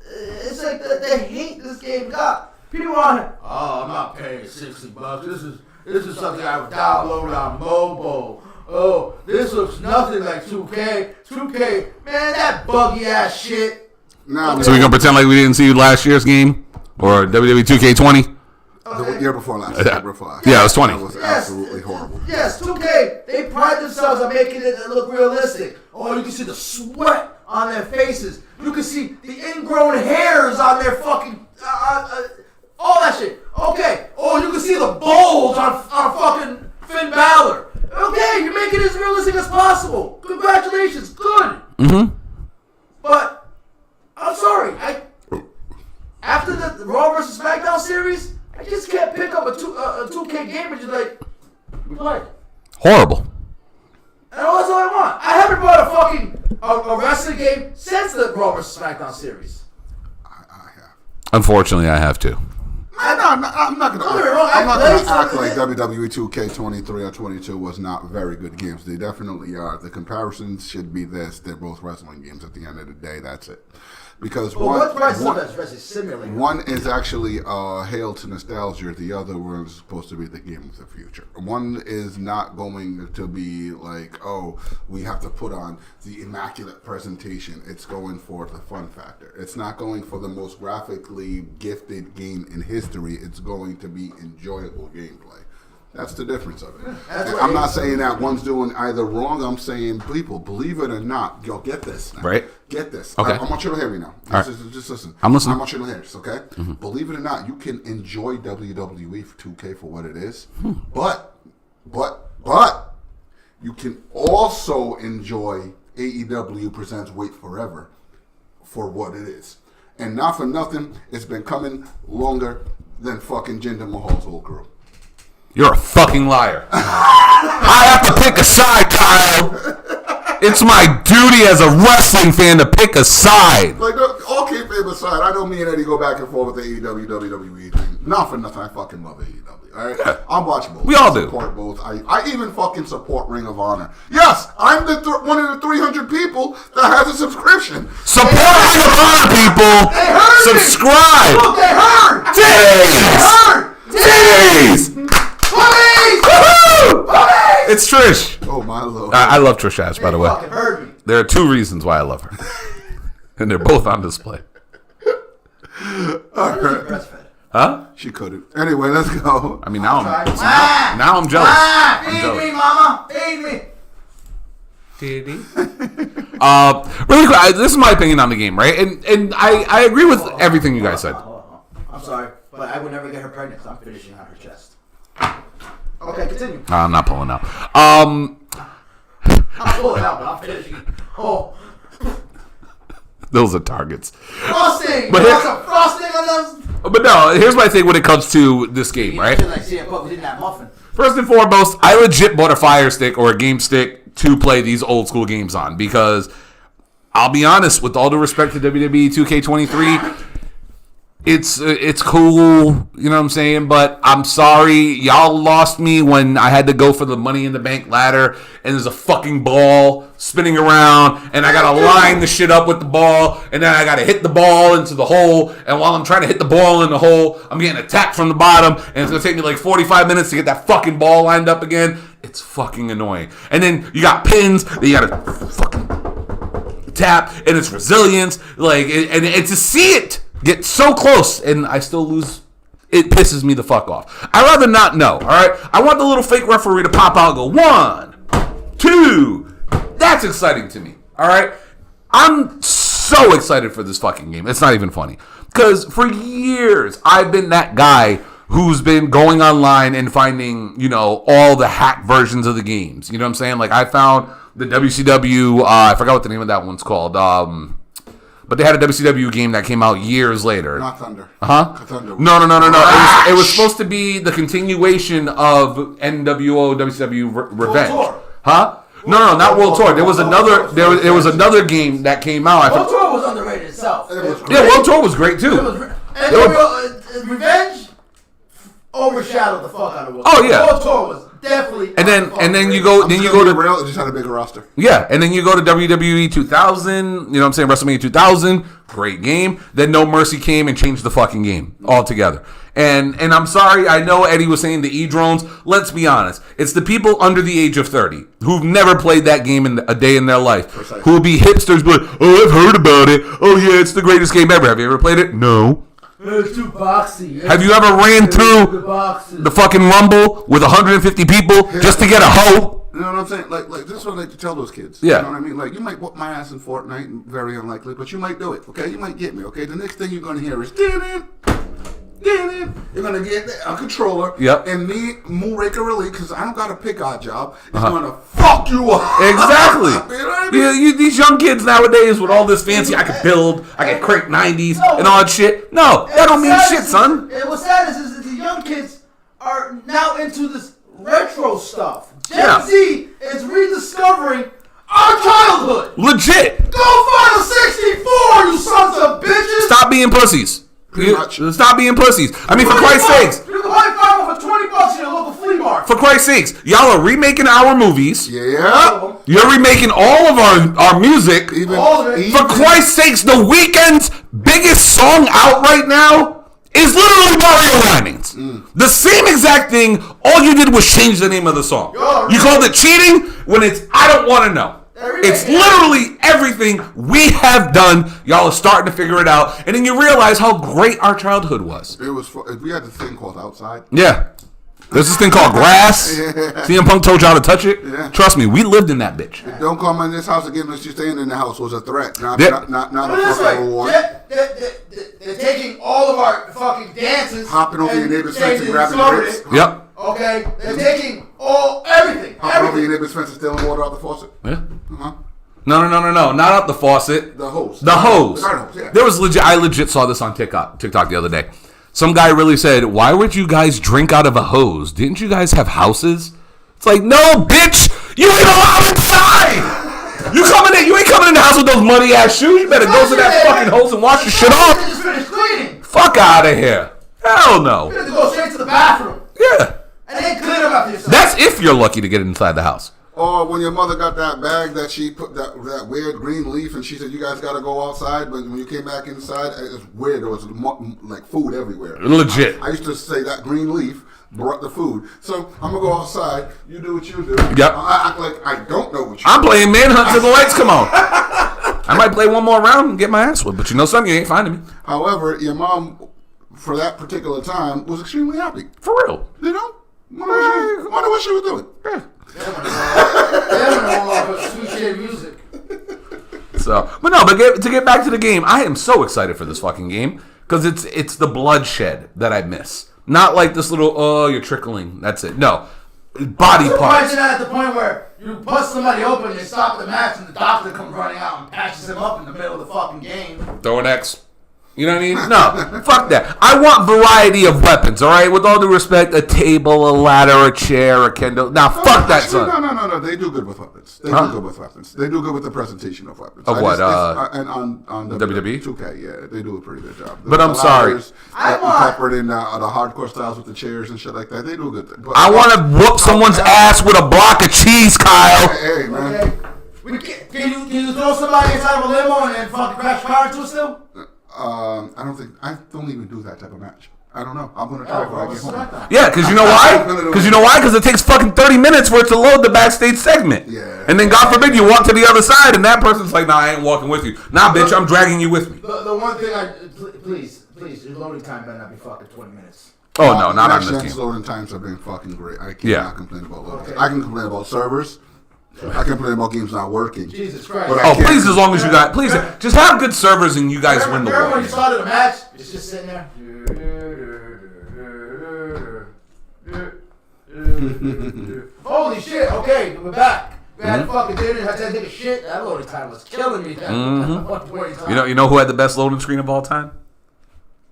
it's like the hate this game got. People on it. Oh, I'm not paying $60. This is something I would download on mobile. Oh, this looks nothing like 2K. 2K, man, that buggy ass shit. Now, So we gonna pretend like we didn't see last year's game or WWE 2K20? the year before last. Yeah, it was 20. That was absolutely horrible. Yes, 2K, they pride themselves on making it look realistic. Oh, you can see the sweat on their faces. You can see the ingrown hairs on their fucking, all that shit. Okay. Oh, you can see the bulge on fucking Finn Balor. Okay, you're making it as realistic as possible. Congratulations, good. Mm-hmm. But I'm sorry, after the Raw vs. SmackDown series, I just can't pick up a 2K game and just like, we played. Horrible. And that's all I want. I haven't bought a fucking a wrestling game since the Raw vs. SmackDown series. I have. Unfortunately, I have to. I'm not gonna. Don't get me wrong, I'm not I gonna played act some like of it. WWE 2K23 or 22 was not very good games. They definitely are. The comparisons should be this: they're both wrestling games. At the end of the day, that's it. Because Well, what price is that wrestling simulator? one is actually hail to nostalgia. The other one is supposed to be the game of the future. One is not going to be like, oh, we have to put on the immaculate presentation. It's going for the fun factor. It's not going for the most graphically gifted game in history. It's going to be enjoyable gameplay. That's the difference of it. And I'm not saying that one's doing either wrong. I'm saying, people, believe it or not, yo, get this. Now. Right. Get this. Okay. I want you to hear me now. All right. Just listen. I'm listening. I want you to hear this, okay? Mm-hmm. Believe it or not, you can enjoy WWE 2K for what it is, but you can also enjoy AEW Presents Wait Forever for what it is. And not for nothing, it's been coming longer than fucking Jinder Mahal's whole crew. You're a fucking liar. I have to pick a side, Kyle. It's my duty as a wrestling fan to pick a side. Like, all kayfabe aside, I know me and Eddie go back and forth with the AEW, WWE thing. Not for nothing, I fucking love AEW. All right? Yeah. I'm watching both. We all I do. support both. I even fucking support Ring of Honor. Yes, I'm one of the 300 people that has a subscription. Support Ring of Honor, people. They heard Subscribe. Look, they heard. Titties. Police! Woohoo! Police! It's Trish. Oh, my Lord. I love Trish Ash, by the way. Fucking heard me. There are 2 reasons why I love her. And they're both on display. Breastfed. Huh? She couldn't. Anyway, let's go. I mean, now I'm Ah! jealous. Ah! I'm Feed jealous. me, mama. Feed me. Really quick, this is my opinion on the game, right? And I agree with everything you guys said. I'm sorry, but I would never get her pregnant because I'm finishing on her chest. Okay, continue. I'm not pulling out. I'm pulling out, but I'm finishing. Oh, Those are targets. frosting! But You want some frosting on those? But no, here's my thing when it comes to this game, right? Like CM Punk was in that muffin. First and foremost, I legit bought a Fire Stick or a Game Stick to play these old school games on because I'll be honest, with all due respect to WWE 2K23, it's cool, you know what I'm saying? But I'm sorry, y'all lost me when I had to go for the Money in the Bank ladder and there's a fucking ball spinning around and I gotta line the shit up with the ball and then I gotta hit the ball into the hole, and while I'm trying to hit the ball in the hole, I'm getting attacked from the bottom and it's gonna take me like 45 minutes to get that fucking ball lined up again. It's fucking annoying. And then you got pins that you gotta fucking tap, and it's resilience, and to see it get so close and I still lose, it pisses me the fuck off. I'd rather not know, all right? I want the little fake referee to pop out and go 1, 2. That's exciting to me, all right? I'm so excited for this fucking game. It's not even funny. Because for years, I've been that guy who's been going online and finding, all the hack versions of the games. You know what I'm saying? Like, I found the WCW, I forgot what the name of that one's called, but they had a WCW game that came out years later. Not Thunder. Huh? Thunder. No. It was supposed to be the continuation of NWO WCW Revenge. World Tour. Huh? No, not World Tour. There was another. There was another game that came out. World Tour was underrated itself. Yeah, World Tour was great too. Revenge overshadowed the fuck out of World Oh, Tour. yeah. World Tour was definitely. And then you go to Real, it just had a bigger roster. Yeah, and then you go to WWE 2000, you know what I'm saying, WrestleMania 2000, great game. Then No Mercy came and changed the fucking game altogether. And I'm sorry, I know Eddie was saying the E-drones. Let's be honest. It's the people under the age of 30 who've never played that game in a day in their life. Precisely. Who will be hipsters, but, oh, I've heard about it. Oh, yeah, it's the greatest game ever. Have you ever played it? No. It's too boxy. Have you ever ran through the fucking Rumble with 150 people just to get a hoe? You know what I'm saying? Like this is what I like to tell those kids. Yeah. You know what I mean? Like, you might whoop my ass in Fortnite, very unlikely, but you might do it, okay? You might get me, okay? The next thing you're going to hear is, get in. You're going to get a controller. Yep. And me, Moonraker Relief, because I don't got a pick-out job, is going to fuck you up. Exactly. You know what I mean? Yeah, these young kids nowadays with all this fancy, I can build, I can crank 90s and all that shit. No, that don't mean shit, son. What's sad is the young kids are now into this retro stuff. Gen Z is rediscovering our childhood. Legit. Go find a 64, you sons of bitches. Stop being pussies. Pretty much. Stop being pussies. I mean, for Christ's sakes. You can probably find one for $20 in your local flea market. For Christ's sakes, y'all are remaking our movies. Yeah. You're remaking all of our music. All of it. For Christ's sakes, The Weeknd's biggest song out right now is literally Mario Linings. The same exact thing. All you did was change the name of the song. You called it cheating when it's I don't want to know. It's literally everything we have done. Y'all are starting to figure it out, and then you realize how great our childhood was. It was. We had this thing called Outside. Yeah. There's this thing called grass. CM Punk told y'all to touch it. Yeah. Trust me, we lived in that bitch. Don't come in this house again unless you're staying in the house was a threat, not Yeah. not Put a it this fucking way, reward. they're taking all of our fucking dances, Hopping over your neighbor's fence and changing grabbing some the of bricks. it. Yep. Okay, they're taking everything. Hopping over your neighbor's fence and stealing water out the faucet. Yeah. Uh-huh. No, not up the faucet. The hose. The hose. The hose, yeah. There was legit. I legit saw this on TikTok the other day. Some guy really said, "Why would you guys drink out of a hose? Didn't you guys have houses?" It's like, no, bitch, you ain't allowed inside. You ain't coming in the house with those muddy ass shoes. You better go to that fucking hose and wash your shit off. Just finished cleaning. Fuck out of here. Hell no. You have to go straight to the bathroom. Yeah. And then clean up after yourself. That's if you're lucky to get inside the house. Or when your mother got that bag that she put that weird green leaf and she said, you guys got to go outside. But when you came back inside, it was weird. There was like food everywhere. Legit. I used to say that green leaf brought the food. So I'm going to go outside. You do what you do. Yep. I act like I don't know what you do. I'm playing manhunt till the lights come on. I might play one more round and get my ass whipped. But you know something? You ain't finding me. However, your mom, for that particular time, was extremely happy. For real. You know? Wonder what she was doing. Yeah. Sweet shit music. So, but to get back to the game, I am so excited for this fucking game because it's the bloodshed that I miss. Not like this little, you're trickling. That's it. No. Body parts. Imagine that at the point where you bust somebody open, you stop the match, and the doctor comes running out and patches him up in the middle of the fucking game. Throw an X. You know what I mean? No, fuck that. I want variety of weapons, all right? With all due respect, a table, a ladder, a chair, a Kindle. Now, fuck that, son. No. They do good with weapons. They do good with weapons. They do good with the presentation of weapons. Of what? And on WWE? 2K, yeah, they do a pretty good job. But I'm sorry. Incorporated in the hardcore styles with the chairs and shit like that. They do good. But I want to whoop someone's ass with a block of cheese, Kyle. Hey, man. Okay. Can you throw somebody inside of a limo and then fucking crash car into it still? I don't even do that type of match. I don't know. I'm gonna try when I get home. Yeah, because you know why? Because it takes fucking 30 minutes for it to load the backstage segment. Yeah. And then God forbid you walk to the other side and that person's like, nah, I ain't walking with you. Nah, bitch, I'm dragging you with me. The one thing please, your loading time better not be fucking 20 minutes. Oh no, not on this Next game. loading times have been fucking great. I cannot complain about loading. Okay. I can complain about servers. I can complain about games not working. Jesus Christ. But Oh, please, as long as you got, please, just have good servers and you guys win the Remember when war. you started a match? It's just sitting there. Holy shit! Okay, we're back. We had fucking dinner. Had to take a shit. That loading time was killing me. You know who had the best loading screen of all time?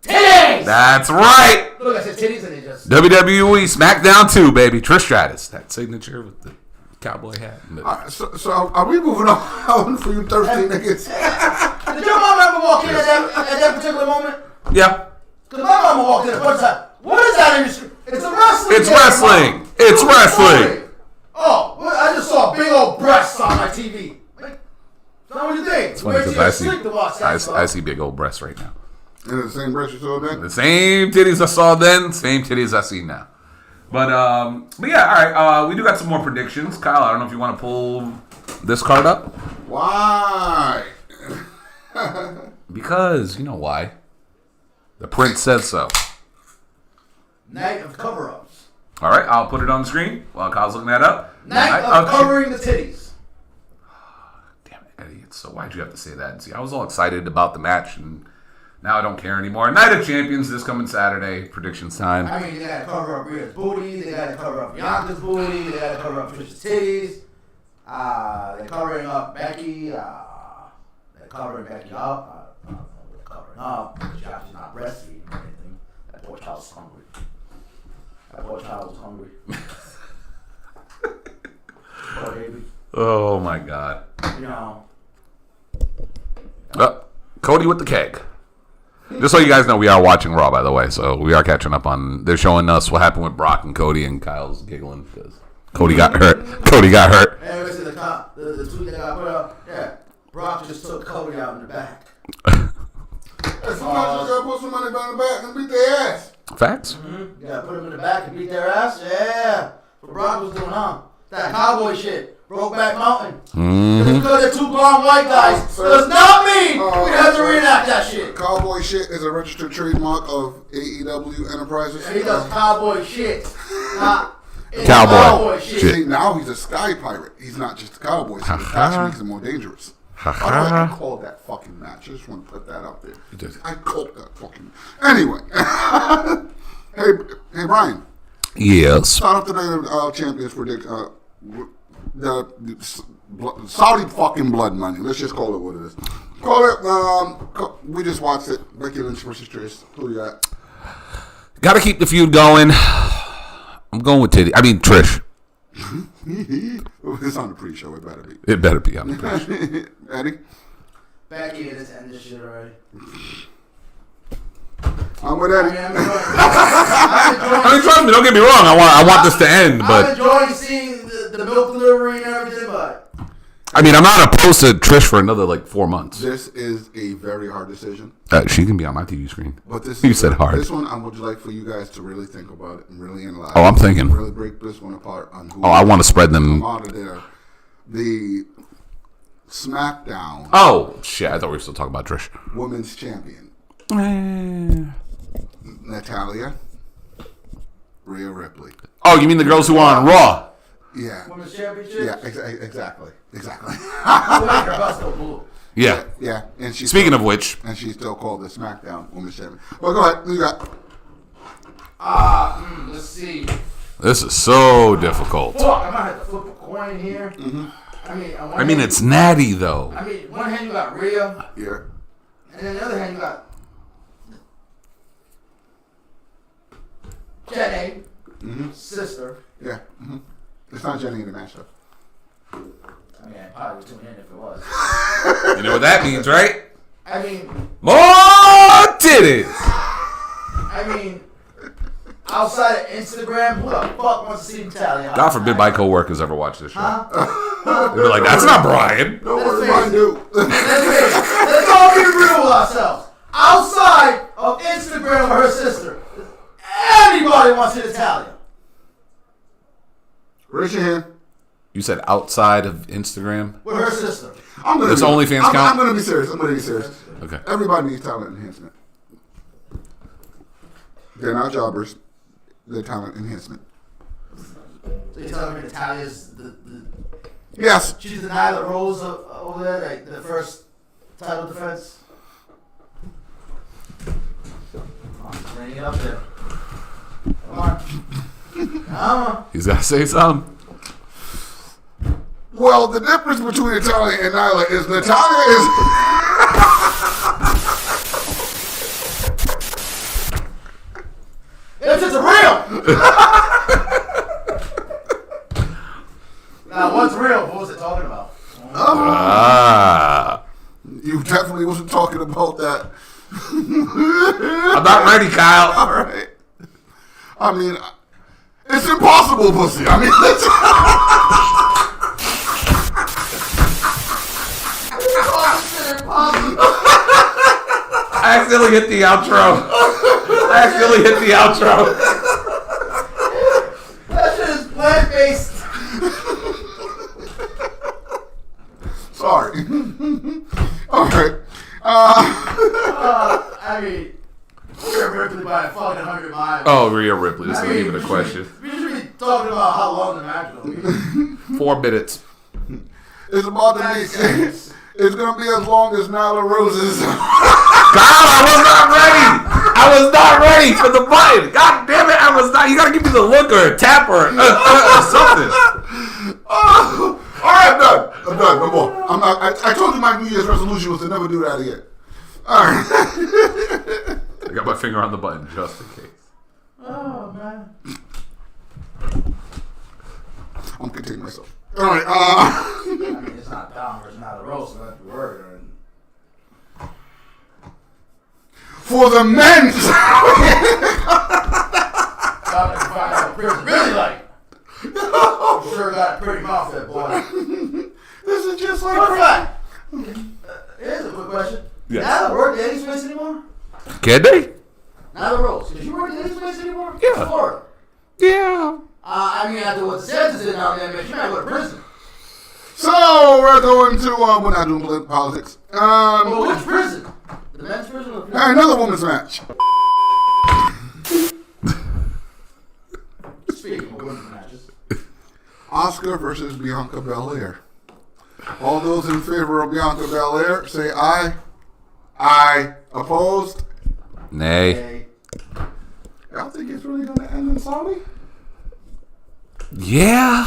Titties! That's right. Look, I said titties and they just. WWE SmackDown 2, baby. Trish Stratus, that signature with the cowboy hat. So are we moving on for you thirsty niggas? Did your mom ever walk in at that particular moment? Yeah. Because my mama walked in and what's that? What is that industry? It's a wrestling It's game, wrestling. Mom. It's wrestling. Oh, well, I just saw big old breasts on my TV. Like, that's what you think. It's funny Wait till because you sleep to watch that I stuff. see big old breasts right now. And the same brush you saw then? The same titties I saw then, same titties I see now. But yeah, all right. We do got some more predictions. Kyle, I don't know if you want to pull this card up. Why? Because you know why. The prince says so. Night of cover-ups. All right, I'll put it on the screen while Kyle's looking that up. Night of covering the titties. Damn it, idiot. So why'd you have to say that? See, I was all excited about the match, and now I don't care anymore. Night of Champions this coming Saturday. Predictions time. I mean, they gotta cover up Rhea's booty, they gotta cover up Bianca's booty, they gotta cover up Trish's titties. They're covering up Becky. They're covering Becky up. They're covering up. She's not breastfeeding or anything. That poor child's hungry. Poor baby. Oh my God. You know. Cody with the keg. Just so you guys know, we are watching Raw, by the way, so we are catching up on. They're showing us what happened with Brock and Cody, and Kyle's giggling because Cody got hurt. Cody got hurt. And we see the tweet that got put up. Yeah, Brock just took Cody out in the back. Sometimes you gotta put somebody behind the back and beat their ass. Facts. Mm-hmm. You gotta put them in the back and beat their ass. Yeah, what Brock was doing, huh? That cowboy shit. Brokeback Mountain. Mm-hmm. Because they're two blonde white guys does not mean we have to reenact that shit. Cowboy shit is a registered trademark of AEW Enterprises. He does cowboy shit, not Cowboy shit. See, now he's a sky pirate. He's not just a cowboy, so that makes him more dangerous. By the way, I called that fucking match. I just want to put that out there. I called that fucking. Anyway, hey, Bryan. Yes. Shout out to the champions for the Saudi fucking blood money. Let's just call it what it is. We just watched it. Becky Lynch versus Trish. Who you got? Got to keep the feud going. I'm going with Trish. It's on the pre-show. It better be. It better be on the pre-show. Eddie? Becky, let's end this shit already. I'm with Eddie. I mean, trust me, don't get me wrong. I want this to end, I'm but enjoying seeing the milk delivery and everything, but I mean, I'm not opposed to Trish for another like 4 months. This is a very hard decision. She can be on my TV screen. But this You said hard. This one, I would like for you guys to really think about it and really analyze. Oh, I'm thinking. Really break this one apart on who. Oh, I want to spread them. come out of there. The SmackDown Oh shit! I thought we were still talking about Trish. Women's Champion Oh, Natalya, Rhea Ripley. you mean the girls who are on Raw? Yeah. women's championship. Yeah. Exactly. Yeah. Yeah. And she's Speaking still, of which, and she's still called the SmackDown Women's Champion. Well, go ahead. Who you got? Let's see. this is so difficult. Fuck, I might have to flip a coin here. Mm-hmm. I mean, it's natty though. I mean, one hand you got Rhea, Yeah. and then the other hand you got Jenny, sister. Yeah. It's not Jenny in the matchup. I mean, I probably would tune in if it was. You know what that means, right? I mean, More titties. outside of Instagram, who the fuck wants to see Natalia? God forbid my coworkers ever watch this show. Huh? They're like, that's not Bryan. No Let's worries, face I it. do. Let's all be real with ourselves. Outside of Instagram with her sister, anybody wants to see Natalia. Raise your hand. You said outside of Instagram? With her sister. Does OnlyFans count? I'm going to be serious. Okay. Everybody needs talent enhancement. They're not jobbers. They're talent enhancement. So you're telling me Natalia's Yes. she's the Nyla Rose over there, like the first title defense? I'm bringing it up there. Come on. Come on. He's got to say something. Well, the difference between Natalya and Nyla is Natalya is... It's just real! Now, what's real? What was it talking about? You definitely wasn't talking about that. I'm not ready, Kyle. All right. I mean, it's impossible, pussy. I mean, it's... I accidentally hit the outro. That shit is plant-based. Sorry. All right. I mean, we're Ripley by a fucking 100 miles. Oh, Rhea Ripley. This isn't even a question. We should be talking about how long the match will be. 4 minutes. It's about to be... It's going to be as long as Nyla Rose's... Kyle, I was not ready for the button. God damn it, I was not. You gotta give me the look or a tap or something. All right, I'm done. No more. I'm not. I told you my New Year's resolution was to never do that again. All right. I got my finger on the button just in case. Oh, man. I'm containing myself. All right. I mean, it's not down versus not a roast, so that's the word. For the men. Find out what prison really like. You sure got a pretty mouth, that boy. This is just like... Fun fact. Here's a quick question. Yes. Now that work at Eddie's place anymore? Can they? Not the Rose. Did you work at Eddie's place anymore? Yeah. Florida. Yeah. I mean, after what the sentence did down there, man, you might go to prison. So we're going to... we're not doing politics. Well, which prison? The men's prison or the prison? Another women's match. Speaking of women's matches. Asuka versus Bianca Belair. All those in favor of Bianca Belair say aye. Aye. Opposed? Nay. Hey, Y'all think it's really going to end in Saudi? Yeah.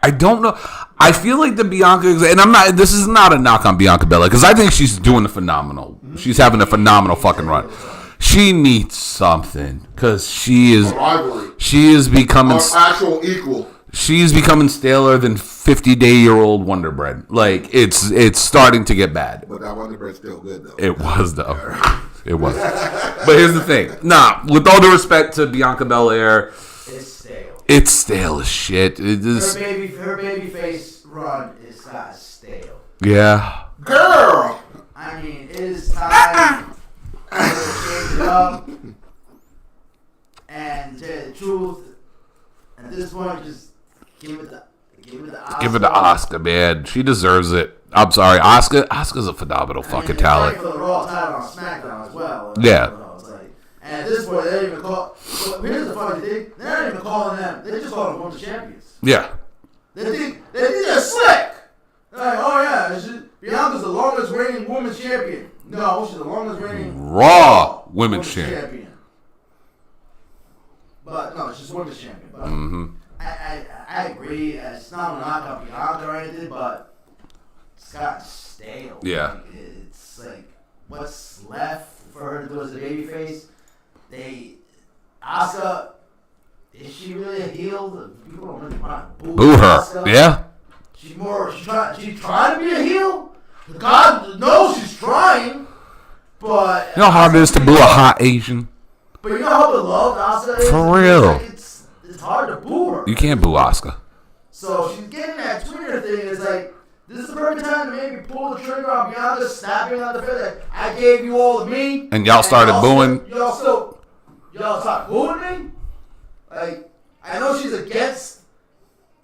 I don't know. I feel like the Bianca, and I'm not. This is not a knock on Bianca Belair because I think she's doing a phenomenal. She's having a phenomenal fucking run. She needs something because she is. Rivalry. She is becoming. Our actual equal. She's becoming staler than 50-day-old Wonder Bread. Like, it's starting to get bad. But that Wonder Bread's still good, though. It was, though. It was. But here's the thing. Nah, with all due respect to Bianca Belair, It's stale. it's stale as shit. It is, Her baby face run is stale. yeah. Girl! I mean, it is time to change it up. And to tell you the truth, at this point, just give it the Oscar. Give it to Oscar, man. She deserves it. I'm sorry. Oscar's a phenomenal fucking talent. For the Raw title on SmackDown as well. Yeah. And at this point, they don't even call. Well, here's the funny thing: they're not even calling them. They just call them women's champions. Yeah. They think they're slick. They're like, oh yeah, Bianca's the longest reigning women's champion. No, she's the longest reigning Raw women's champion. But no, it's just women's champion. But I agree. It's not a knock on Bianca or anything, but it's got stale. Yeah. Like, it's like what's left for her to do as a babyface. Asuka, is she really a heel? People don't really want to Boo her. Asuka. Yeah. She's trying to be a heel. God knows she's trying, but You know how hard it is to boo a hot Asian? But you know how beloved Asuka is. For real. Like it's hard to boo her. You can't boo Oscar. So she's getting that Twitter thing. It's like, this is the perfect time to maybe pull the trigger on Bianca, snapping on the face. Like, I gave you all of me. And y'all started booing. Y'all start booing me? Like, I know she's against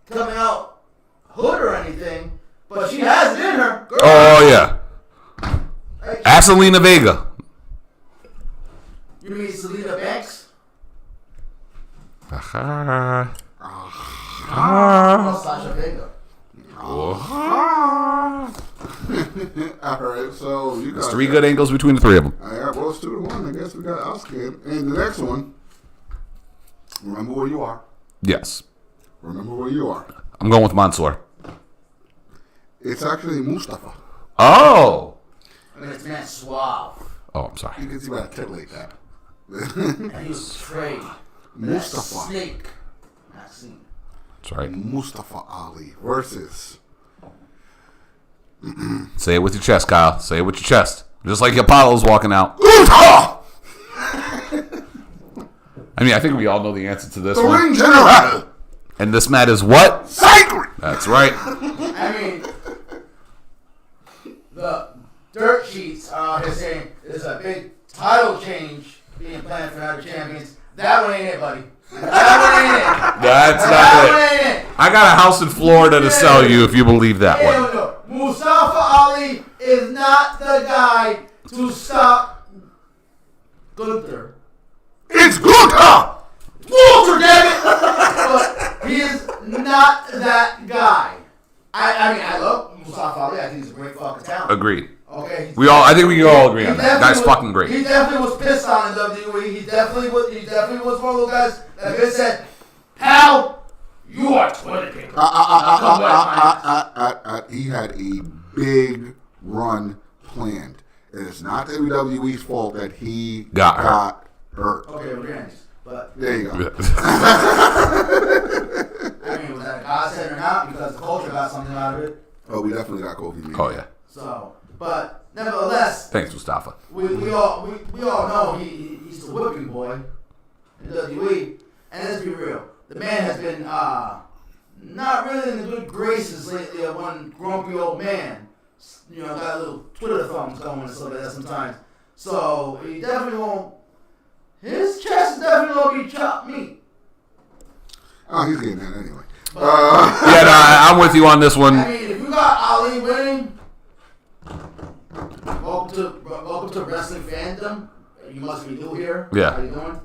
coming out hood or anything, but she has it in her. Girl. Oh, yeah. Like, Ask Selena Vega. you mean Selena Banks? Uh-huh. Oh, Sasha Vega. All right, so you got There's 3 good angles between the 3 of them. All right, well, it's 2-1. I guess we got Oscar. And the next one, remember where you are. Yes. Remember where you are. I'm going with Mansoor. It's actually Mustafa. Oh. I mean, it's man suave. Oh, I'm sorry. You can see why I articulate that. And he was betrayed. Mustafa. Snake. Not seen. That's right. Mustafa Ali versus. Say it with your chest, Kyle. Say it with your chest. Just like Apollo's walking out. Utah! I mean, I think we all know the answer to this The one. ring general! And this mat is what? Sacred! That's right. I mean, the dirt sheets are saying there's a big title change being planned for other champions. That one ain't it, buddy. That one ain't it. That's That not one it. ain't it. I got a house in Florida to sell you if you believe that Hell one. no. Mustafa Ali is not the guy to stop Gunther. It's Gunther! Walter, damn it! But he is not that guy. I mean, I love Mustafa Ali. I think he's a great fucking talent. Agreed. Okay. I think we can all agree He on that. definitely Guy's was- fucking great. He definitely was pissed on in WWE. He definitely was one of those guys that just said, "Pal, you are Twitter king." He had a big run planned. It is not WWE's fault that he Got hurt. Okay, we're grannies. But There you go. I mean, was that a godsend or not? Because the culture got something out of it. Oh, we definitely got Kofi. Man. Oh, yeah. So, but nevertheless, Thanks, Mustafa. we all know he's the whipping boy in WWE. And let's be real, the man has been not really in the good graces lately of one grumpy old man. You know, got a little Twitter thumbs going and stuff like that sometimes. So he definitely won't. His chest is definitely gonna be chopped meat. Oh, he's getting that anyway. Yeah, no, I'm with you on this one. I mean, if you got Ali winning, welcome to wrestling fandom. You must be new here. Yeah. How you doing?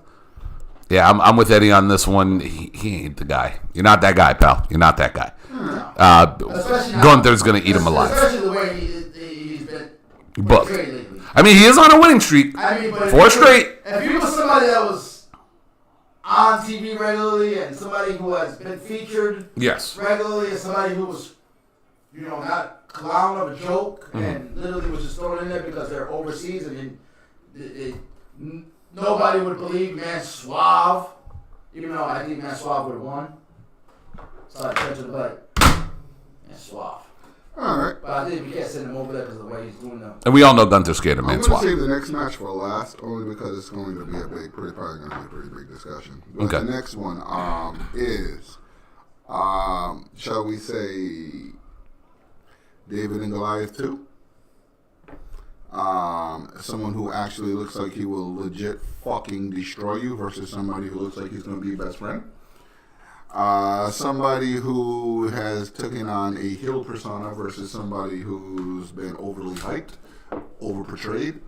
Yeah, I'm with Eddie on this one. He ain't the guy. You're not that guy, pal. You're not that guy. Especially now- Gunther's going to eat him alive. Especially the way he's been But, portrayed lately. I mean, he is on a winning streak. I mean, but 4 straight. If you were somebody that was on TV regularly and somebody who has been featured Yes. regularly and somebody who was, you know, not clown of a joke and literally was just thrown in there because they're overseas and nobody would believe Man Suave, even though I think Man Suave would have won. So I turned to the light and swap. All right. But I think we can't send him over there because of the way he's doing them. And we all know Gunther's scared of I'm man going swap. to save the next match for last, only because it's going to be probably going to be a pretty big discussion. But Okay. The next one is, shall we say, David and Goliath 2? Someone who actually looks like he will legit fucking destroy you versus somebody who looks like he's going to be your best friend. Somebody who has taken on a heel persona versus somebody who's been overly hyped, over-portrayed,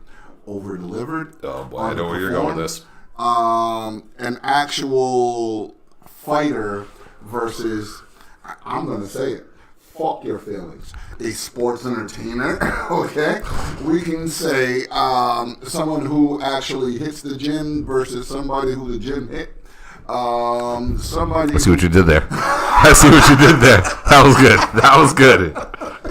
over-delivered. Oh boy, I know where you're going with this. An actual fighter versus, I'm going to say it, fuck your feelings, a sports entertainer, okay? We can say someone who actually hits the gym versus somebody who the gym hit. Somebody. I see what you did there. I see what you did there. That was good. That was good.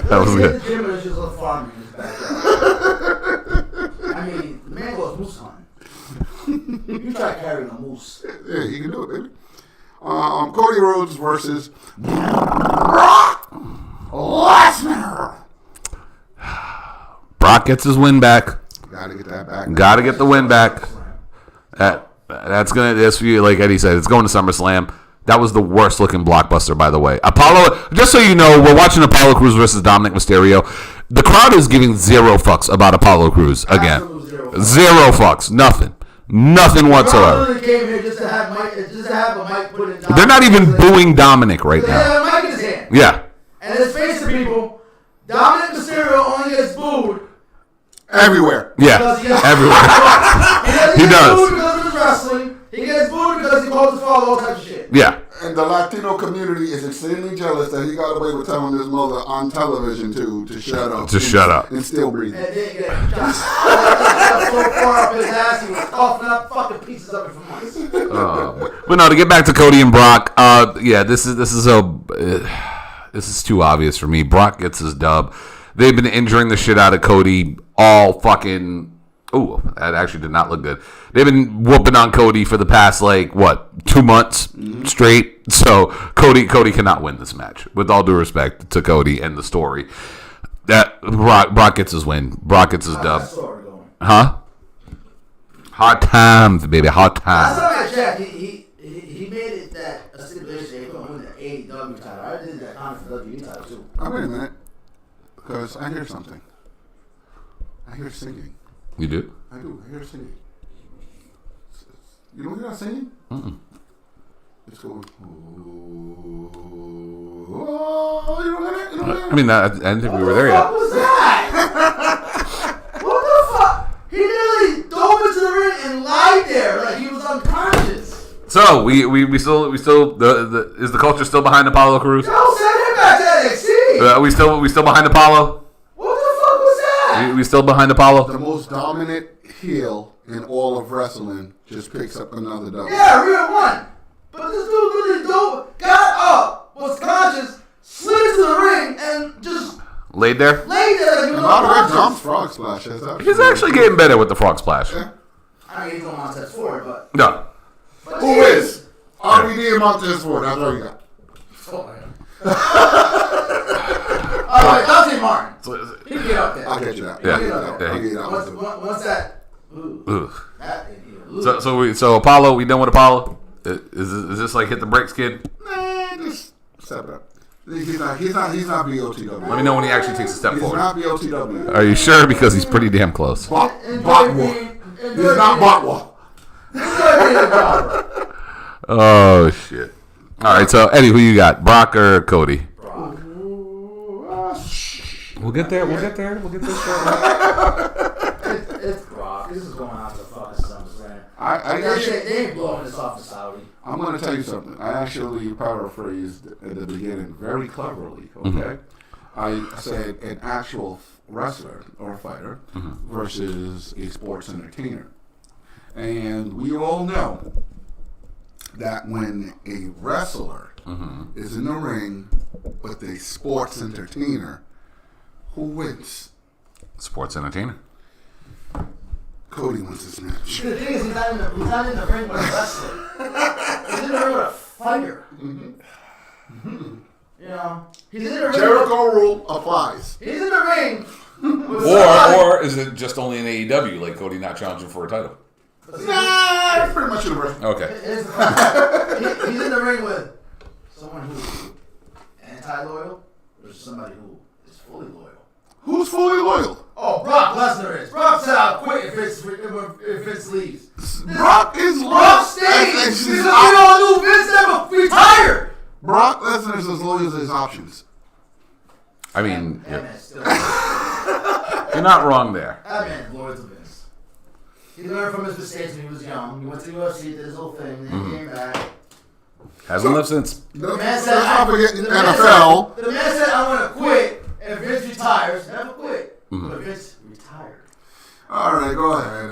That was good. The gym is just a farm in his backyard. I mean, the man goes moose hunting. You try carrying a moose. Yeah, you can do it, baby. Cody Rhodes versus Brock Lesnar. Brock gets his win back. Gotta get that back. Got to get the win back. That's like Eddie said, it's going to SummerSlam. That was the worst looking blockbuster, by the way. Apollo, just so you know, we're watching Apollo Crews versus Dominic Mysterio. The crowd is giving zero fucks about Apollo Crews again. Zero fucks. Nothing whatsoever. Really came here just to have a mic put in. They're not even booing Dominic right They now. have a mic in his hand. Yeah. And let's face it, people, Dominic Mysterio only gets booed Everywhere. Yeah. because he gets Everywhere. He gets does. booed because of his wrestling. He gets booed because he calls his father all types of shit. Yeah. And the Latino community is extremely jealous that he got away with telling his mother on television to shut up. Shut up. And still breathing. And then get shot so far up his ass, he was coughing up fucking pieces of it for months. But no, to get back to Cody and Brock, this is too obvious for me. Brock gets his dub. They've been injuring the shit out of Cody all fucking. Oh, that actually did not look good. They've been whooping on Cody for the past 2 months straight. So Cody cannot win this match. With all due respect to Cody and the story, that Brock gets his win. Brock gets his dub. Huh? Hot times, baby. Hot Last times. time I checked, he made it that a stipulation he couldn't win the AEW title. I did that comment for the WWE title too. Oh, wait a minute. Because I hear something. I hear singing. You do? I do. I hear singing. You don't hear that singing? It's going. Oh, you don't hear that? You don't hear that? I mean, I didn't think we were there What yet. was that? What the fuck? He nearly dove into the ring and lied there like he was unconscious. So we still is the culture still behind Apollo Crews? Yo, send him back to NXT. We still behind Apollo? What the fuck was that? We still behind Apollo? The most dominant heel in all of wrestling just picks up another double. Yeah, real one. But this dude literally got up, was conscious, slid into the ring, and just Laid there? laid there like he was And by the way, unconscious. Dom's frog splash has He's actually getting better with the frog splash. Yeah. I mean, he's on Montez Ford, but No. Who is? RVD and Montez Ford. That's all you got. oh my god. All right, Dante Martin. He can get up there. I'll get you that. Yeah. I'll get you that. Yeah. I'll get you that. Once that. Ooh, Ugh. that idiot. So Apollo, we done with Apollo? Is this like hit the brakes, kid? Nah, just step it up. He's not BOTW. Let me know when he actually takes a step He's forward. not BOTW. Are you sure? Because he's pretty damn close. Botwa. He's not Botwa. Oh shit! All right, so Eddie, who you got? Brock or Cody? We'll get there. We'll get there. We'll get there. It's Brock. This is going out to fucking SummerSlam. They ain't blowing this off of Saudi. I'm going to tell you something. I actually paraphrased at the beginning very cleverly, okay? I said an actual wrestler or fighter versus a sports entertainer. And we all know that when a wrestler is in the ring with a sports entertainer, who wins? Sports entertainer. Cody wins this match. The thing is, he's not in the ring with a wrestler. He's in the ring with a fighter. You know, he's in the ring. Jericho rule applies. He's in the ring. Or is it just only in AEW, like Cody not challenging for a title? Nah, it's pretty much universal. Okay. He's in the ring with someone who's anti-loyal or somebody who is fully loyal. Who's fully loyal? Oh, Brock Lesnar is. Brock said I'll quit if Vince leaves. Brock is loyal. Brock stays. Because we all knew Vince never retired. Brock Lesnar is as loyal as his options. I mean, That man's still you're not wrong there. That man's loyal to Vince. He learned from his mistakes when he was young. He went to the UFC, did his whole thing, then he came back. Hasn't left since. The man said, let's not forget NFL. The man said, I'm going to quit if Vince retires. Never quit. But Vince retired. All right, go ahead.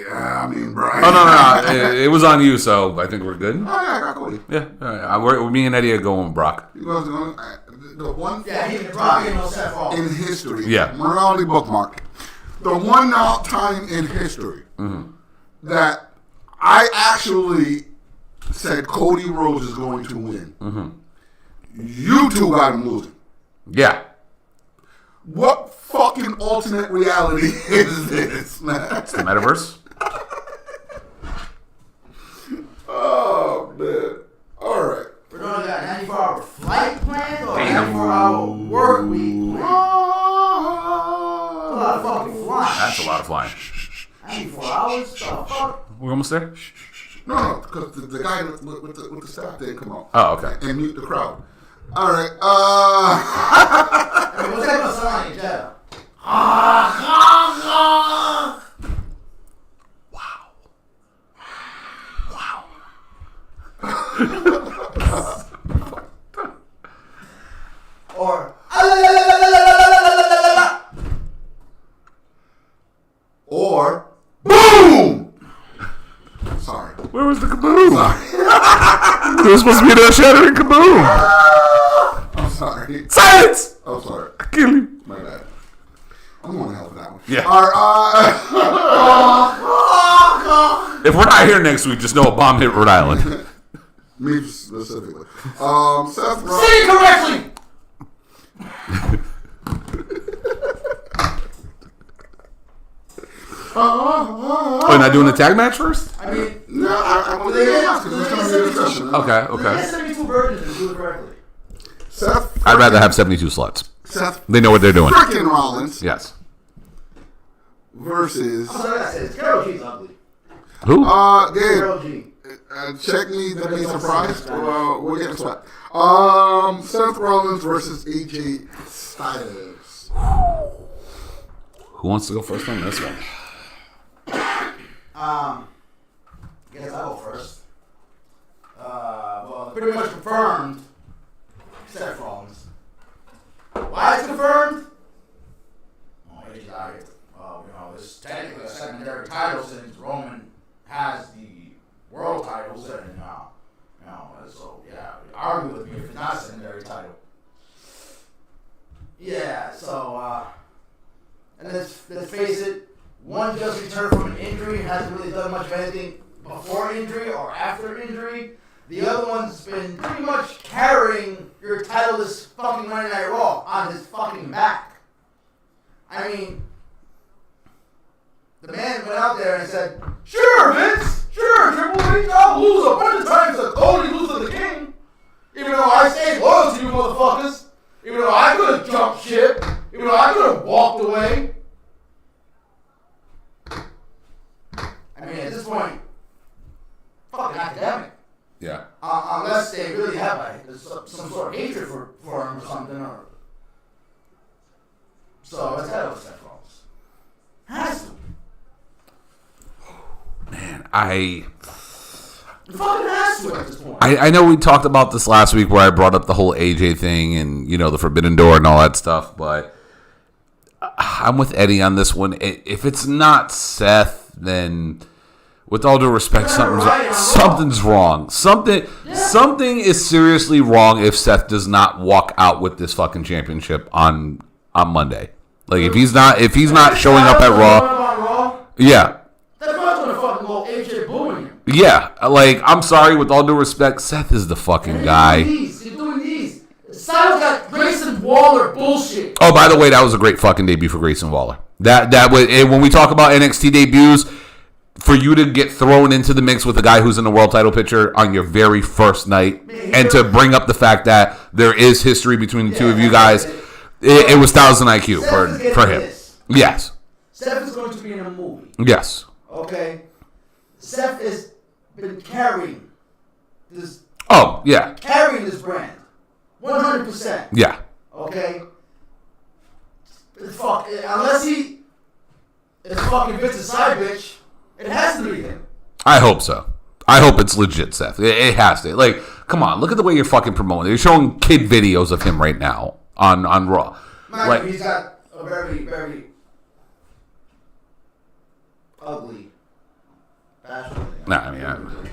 Yeah, I mean, Bryan. Oh, no. It was on you, so I think we're good. Oh, yeah, I got Cody. Yeah. All right. Me and Eddie are going with Brock. You guys going the one Yeah, he Brock ain't no Seth Rollins. in history. Yeah. We're only bookmark. The one time in history that I actually said Cody Rhodes is going to win. You two got him losing. Yeah. What fucking alternate reality is this, man? It's the metaverse. Oh, man. All right. We're going to got a 94-hour flight plan or a 94-hour work week plan? A lot of fucking flying. That's a lot of flying. 94 hours? The fuck? We're almost there? No, because the guy with the staff didn't come out. Oh, okay. And mute the crowd. All right. I mean, what's that going to sound like in jail? Or boom. Sorry. Where was the kaboom? Sorry. There was supposed to be that shattering kaboom. I'm sorry. Silence! I'm sorry. Kill you. My bad. I'm going to hell for that one. Yeah. All right. If we're not here next week, just know a bomb hit Rhode Island. Me specifically. Seth Rollins. Say it correctly! Oh, not doing the tag match first? I mean, No, I want to get because it's going to be a discussion. Okay. there's 72 versions and do it correctly. Seth. I'd rather have 72 slots. Seth. They know what they're doing. Frickin' Rollins Yes. versus. I'm sorry, I said it's Carol G's ugly. Who? Gabe. Carol G. Check me to be surprised. We'll get into that. Seth Rollins versus AJ Styles. Who wants to go first on this one? Guess I'll go first. Well, pretty much confirmed Seth Rollins. Why it's confirmed? Oh, AJ's out here. It's technically a secondary title since Roman has the world titles, and so yeah, argue with me if it's not a secondary title. Yeah, so and let's face it, one just returned from an injury, hasn't really done much of anything before injury or after injury. The other one's been pretty much carrying your titleless fucking Monday Night Raw on his fucking back. I mean, the man went out there and said, "Sure, Vince, sure, Triple H, I'll lose a bunch of times to Cody, lose to the King. Even though I stayed loyal to you motherfuckers. Even though I could have jumped ship. Even though I could have walked away." I mean, at this point, fucking academic. Yeah. Unless they really have some sort of hatred for him or something. Or so that's how it was Seth Rollins. Has to. Man, It fucking has to at this point. I know we talked about this last week where I brought up the whole AJ thing and, the Forbidden Door and all that stuff, but I'm with Eddie on this one. If it's not Seth, then with all due respect, something's wrong. Something is seriously wrong if Seth does not walk out with this fucking championship on Monday. Like if he's not showing up at Raw. Yeah. That's why I'm gonna fucking go AJ booing him. Yeah, like I'm sorry, with all due respect, Seth is the fucking guy. You're doing these. Styles got Grayson Waller bullshit. Oh, by the way, that was a great fucking debut for Grayson Waller. That was when we talk about NXT debuts, for you to get thrown into the mix with a guy who's in the world title picture on your very first night, and to bring up the fact that there is history between the two of you guys, it was 1,000 IQ for him. Yes. Seth is going to be in a movie. Yes. Okay. Seth has been carrying this. Oh, yeah. Carrying this brand. 100%. Yeah. Okay? Fuck. Unless he is fucking Vince's side bitch, it has to be him. I hope so. I hope it's legit, Seth. It has to. Like, come on. Look at the way you're fucking promoting. You're showing kid videos of him right now on Raw. Like, he's got a very, very ugly fashion. Nah, I mean,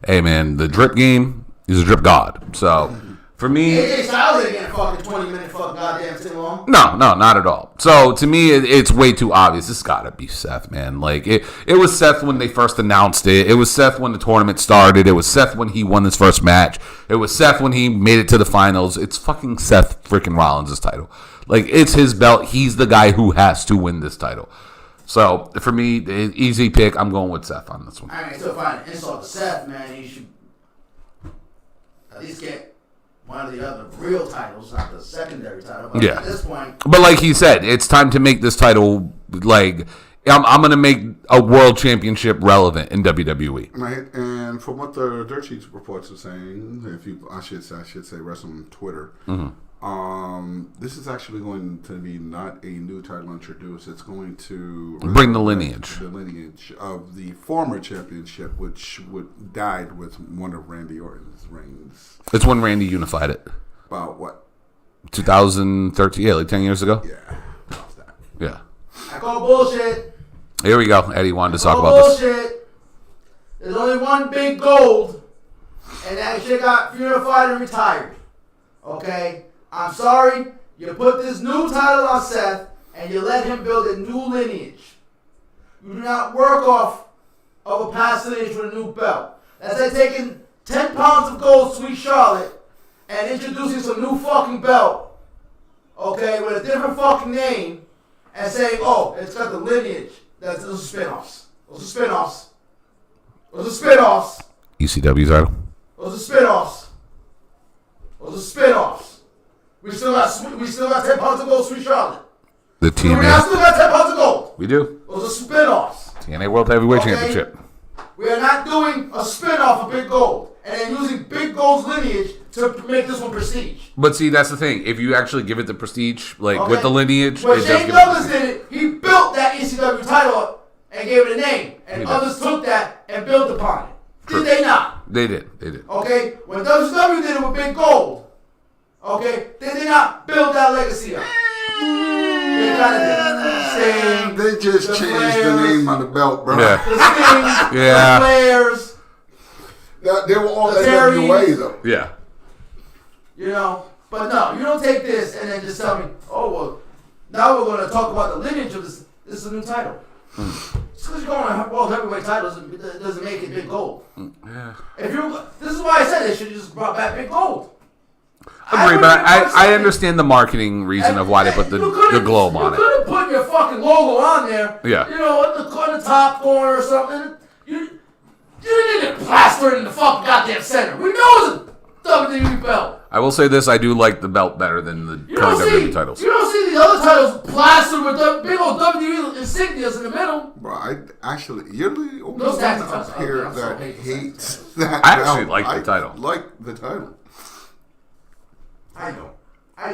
hey, man, the drip game is a drip god. So, for me... AJ Styles ain't getting fucking 20-minute fucking goddamn thing long. No, not at all. So, to me, it's way too obvious. This gotta be Seth, man. Like, it was Seth when they first announced it. It was Seth when the tournament started. It was Seth when he won his first match. It was Seth when he made it to the finals. It's fucking Seth freaking Rollins' title. Like, it's his belt. He's the guy who has to win this title. So, for me, easy pick. I'm going with Seth on this one. I mean, still find an insult to Seth, man. He should at least get one of the other real titles, not the secondary title. But Yeah. at this point... But like he said, it's time to make this title, like, I'm going to make a world championship relevant in WWE. Right, and from what the Dirt Sheets reports are saying, I should say wrestling Twitter, this is actually going to be not a new title introduced. It's going to Bring the lineage of the former championship, which died with one of Randy Orton's reigns. It's when Randy unified it. About what? 2013, yeah, like 10 years ago. Yeah, how's that? Yeah. I call bullshit. Here we go. Eddie wanted to talk about bullshit. There's only one big gold, and that shit got unified and retired. Okay? I'm sorry, you put this new title on Seth, and you let him build a new lineage. You do not work off of a past lineage with a new belt. That's like taking 10 pounds of gold, Sweet Charlotte, and introducing some new fucking belt, okay, with a different fucking name, and saying, oh, it's got the lineage. Those are spin-offs. Those are spin-offs. Those are spin-offs. ECW title. Those are spin-offs. Those are spin-offs. We still got 10 pounds of gold, Sweet Charlotte. The We still TNA. got 10 pounds of gold. We do. Those are spin-offs. TNA World Heavyweight Okay. Championship. We are not doing a spin-off of Big Gold and then using Big Gold's lineage to make this one prestige. But see, that's the thing. If you actually give it the prestige, like with the lineage, When it does Shane give Douglas it did it, he built that ECW title up and gave it a name. And others took that and built upon it. Did they not? They did. Okay? When WCW did it with Big Gold, okay, did they not build that legacy up? They kind of did. Sting, They just the changed Flares, the name on the belt, bro. Yeah. The Sting, Yeah. the Flares, They were all The NWA, though. Yeah. you know. But no, you don't take this and then just tell me, oh, well, now we're going to talk about the lineage of this. This is a new title. Just because you're going on World Heavyweight titles doesn't make it Big Gold. Yeah. This is why I said they should have just brought back Big Gold. Agree, but I understand the marketing reason of why they put the globe on You it. could have put your fucking logo on there. Yeah. You know, in the top corner or something. You didn't need to plaster it in the fucking goddamn center. We know it's a WWE belt. I will say this: I do like the belt better than the You current don't WWE see titles. You don't see the other titles plastered with the big old WWE insignias in the middle. Bro, you're the only Those one tag up titles. here I'm so that hate those hates that I actually belt. like the title. I like the title. I don't. I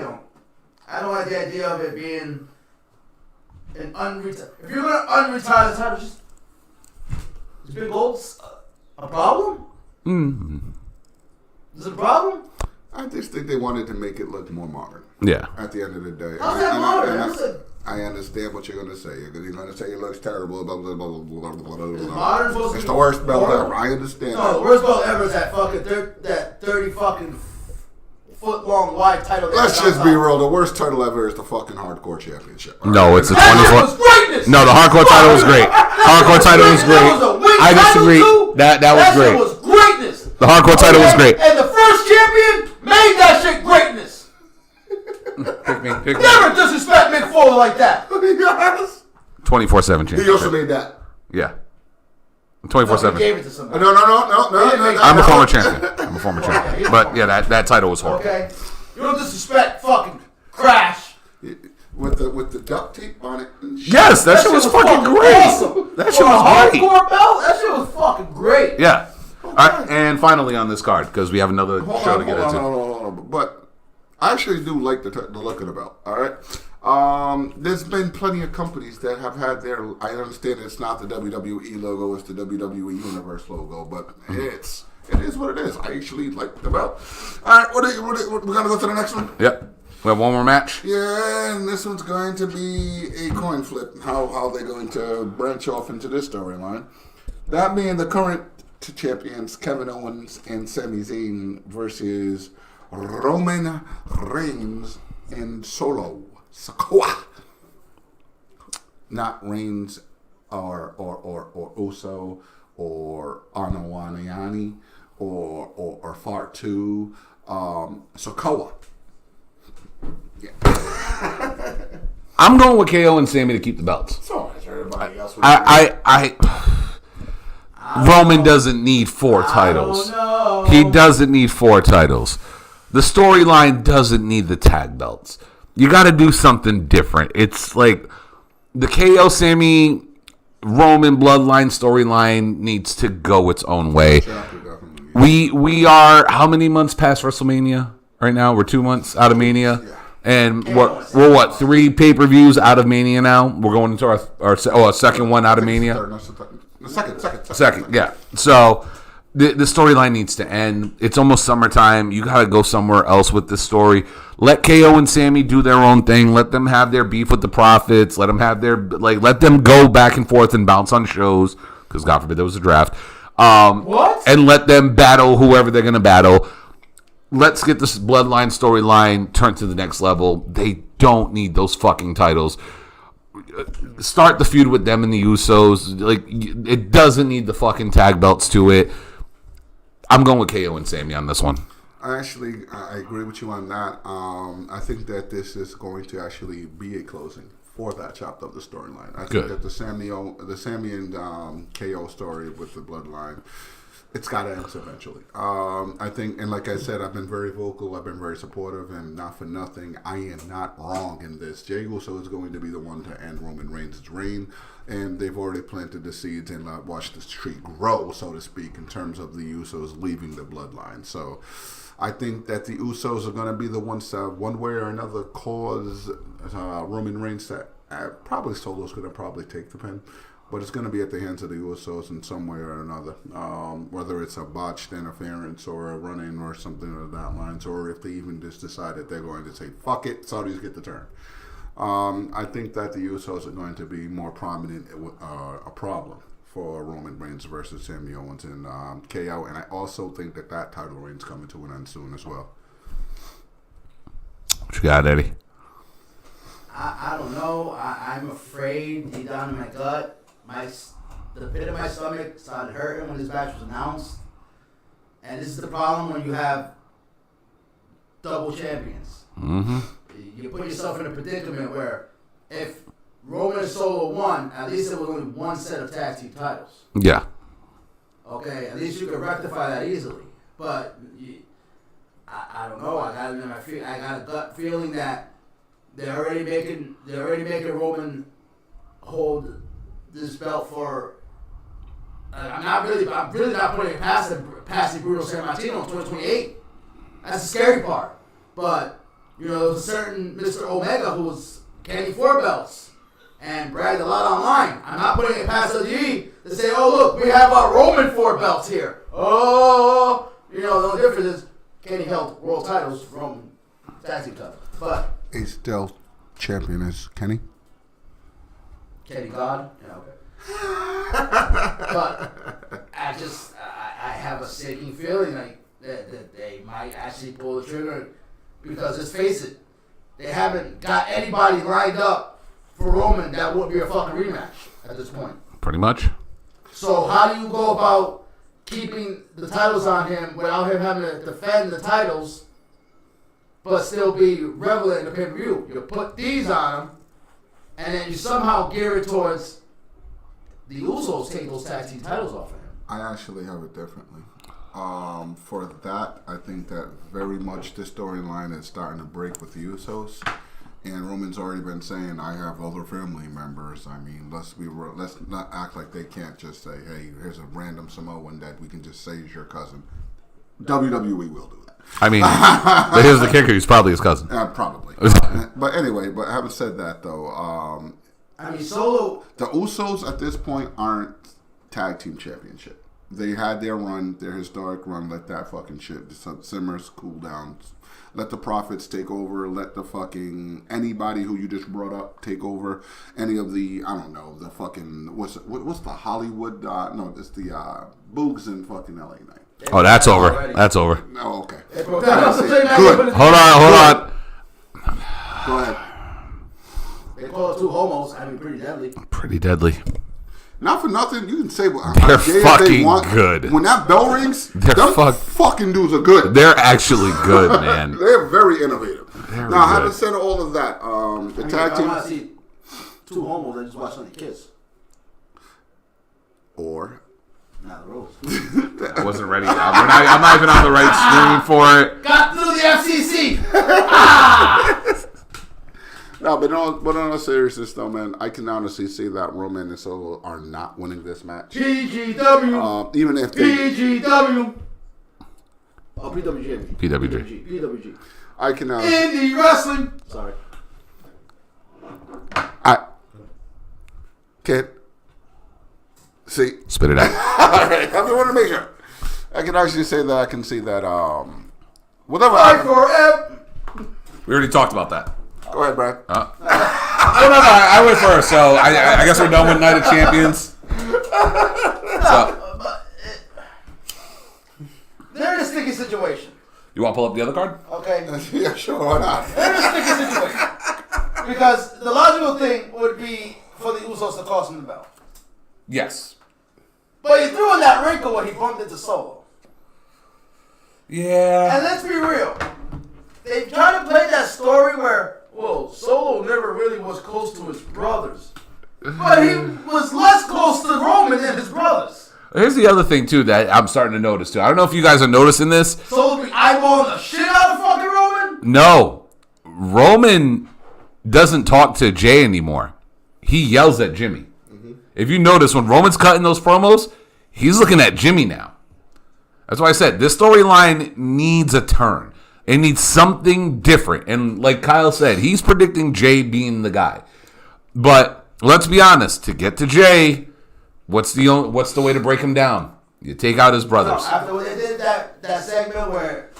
don't like the idea of it being an unretired. If you're gonna unretire the title, just is Big Gold's a problem? Is it a problem? I just think they wanted to make it look more modern. Yeah. At the end of the day. How's that modern? I understand what you're going to say. You're going to say it looks terrible. Blah, blah, blah, blah, blah, blah, Is blah. modern supposed to It's be the worst belt modern? ever. I understand No, the that. worst belt ever is that fucking 30 fucking foot long wide title. Let's just be real. The worst title ever is the fucking Hardcore Championship. No, it's a That shit 24. was greatness. No, the hardcore title was great. Hardcore title was great. That was a weak I disagree. title, too. That was That great. shit was greatness. The hardcore title was great. And the first champion made made that shit greatness. Pick me. Never disrespect Mick Foley like that. Yes. 24/7 He championship. also made that. Yeah. He 24/7. gave it to somebody. No. I'm a former champion. But yeah, that title was horrible. Okay? You don't disrespect fucking Crash. With the duct tape on it. And shit. Yes, that shit was fucking great. Awesome. That shit was great. Hardcore belt? That shit was fucking great. Yeah. All right, and finally on this card, because we have another show to get into. Hold on. But I actually do like the look of the belt. All right. There's been plenty of companies that have had their. I understand it's not the WWE logo; it's the WWE Universe logo, but it is what it is. I actually like the belt. All right, we're gonna go to the next one. Yep. We have one more match. Yeah, and this one's going to be a coin flip. How they're going to branch off into this storyline. That being the current champions, Kevin Owens and Sami Zayn versus Roman Reigns and Solo Sikoa. Not Reigns or Uso or Anawaniani or Far2. Sikoa. Yeah. I'm going with KO and Sammy to keep the belts. So is everybody else. Roman doesn't need 4 titles. No. He doesn't need 4 titles. The storyline doesn't need the tag belts. You got to do something different. It's like the KO Sammy Roman bloodline storyline needs to go its own way. We are how many months past WrestleMania right now? We're 2 months out of Mania. Yeah. And we're what 3 pay-per-views out of Mania now? We're going into our second one out of Mania. Second, yeah. So the storyline needs to end. It's almost summertime. You got to go somewhere else with this story. Let KO and Sammy do their own thing. Let them have their beef with the Profits. Let them have let them go back and forth and bounce on shows. Because God forbid there was a draft. What? And let them battle whoever they're going to battle. Let's get this bloodline storyline turned to the next level. They don't need those fucking titles. Start the feud with them and the Usos. Like, it doesn't need the fucking tag belts to it. I'm going with KO and Sammy on this one. I agree with you on that. I think that this is going to actually be a closing for that chapter of the storyline. I think that the Sammy and KO story with the bloodline, it's got to end eventually. I think, and like I said, I've been very vocal. I've been very supportive, and not for nothing, I am not wrong in this. Jey Uso is going to be the one to end Roman Reigns' reign, and they've already planted the seeds and watched the tree grow, so to speak, in terms of the Usos leaving the bloodline. So I think that the Usos are going to be the ones that, one way or another, cause Roman Reigns to probably Solo's going to probably take the pin. But it's going to be at the hands of the Usos in some way or another, whether it's a botched interference or a run-in or something of that lines, or if they even just decide that they're going to say, fuck it, Saudis get the turn. I think that the Usos are going to be more prominent, a problem for Roman Reigns versus Sami Owens and KO, and I also think that title reign's coming to an end soon as well. What you got, Eddie? I don't know. I'm afraid deep down in my gut. The pit of my stomach started hurting when this match was announced. And this is the problem when you have double champions. Mm-hmm. You put yourself in a predicament where if Roman and Solo won, at least there was only one set of tag team titles. Yeah. Okay, at least you could rectify that easily. But I don't know. I got a gut feeling that they're already making Roman hold this belt for. I'm really not putting it past the Bruno Sammartino in 2028. That's the scary part. But there was a certain Mr. Omega who was candy 4 belts and bragged a lot online. I'm not putting it past WWE to say, oh look, we have our Roman 4 belts here. Oh, the only difference is Kenny held world titles, Roman tag team titles. But He's still champion is Kenny. Kenny God? Yeah, okay. But I have a sinking feeling like that they might actually pull the trigger because let's face it, they haven't got anybody lined up for Roman that would be a fucking rematch at this point. Pretty much. So how do you go about keeping the titles on him without him having to defend the titles but still be relevant in the pay-per-view. You put these on him, and then you somehow gear it towards the Usos taking those tag team titles off of him. I actually have it differently. For that, I think that very much this storyline is starting to break with the Usos. And Roman's already been saying, I have other family members. I mean, let's not act like they can't just say, hey, here's a random Samoan that we can just say is your cousin. WWE will do that. I mean, here's the kicker. He's probably his cousin. Probably. But anyway, having said that, though, I mean, Solo... The Usos at this point aren't tag team championship. They had their run, their historic run. Let that fucking shit simmers, cool down. Let the Prophets take over. Let the fucking anybody who you just brought up take over. Any of the I don't know the fucking what's the Hollywood? No, it's the Boogs in fucking LA Night. Oh, that's over. That's over. Oh, okay. Good. Hold on. Go ahead. They call it two homos. I mean, pretty deadly. Pretty deadly. Not for nothing, you can say they're fucking good. When that bell rings, them fucking dudes are good. They're actually good, man. They're very innovative. Now, having said all of that, the tag team. I want to see two homos that just watch somebody kiss. Or. Not the rules. I wasn't ready. I'm not even on the right screen for it. Got through the FCC. No, but on all seriousness, though, man, I can honestly see that Roman and Solo are not winning this match. PGW. Even if they... PGW. Oh, PWG. PWG. I can... Indie wrestling. Sorry. Kid. See? Spit it out. All right. I want to make sure. I can actually say that I can see that... whatever... Fight forever. We already talked about that. Go ahead, Brad. No, I went first, so I guess we're done with Night of Champions. They're in a sticky situation. You want to pull up the other card? Okay. Yeah, sure, why not? They're in a sticky situation. Because the logical thing would be for the Usos to cost him the belt. Yes. But you threw in that wrinkle when he bumped into Solo. Yeah. And let's be real. They try to play that story where, well, Solo never really was close to his brothers. But he was less close to Roman than his brothers. Here's the other thing, too, that I'm starting to notice, too. I don't know if you guys are noticing this. Solo be eyeballing the shit out of fucking Roman? No. Roman doesn't talk to Jay anymore. He yells at Jimmy. Mm-hmm. If you notice, when Roman's cutting those promos, he's looking at Jimmy now. That's why I said, this storyline needs a turn. It needs something different. And like Kyle said, he's predicting Jay being the guy. But let's be honest, to get to Jay, what's the way to break him down? You take out his brothers. No, after they did that segment where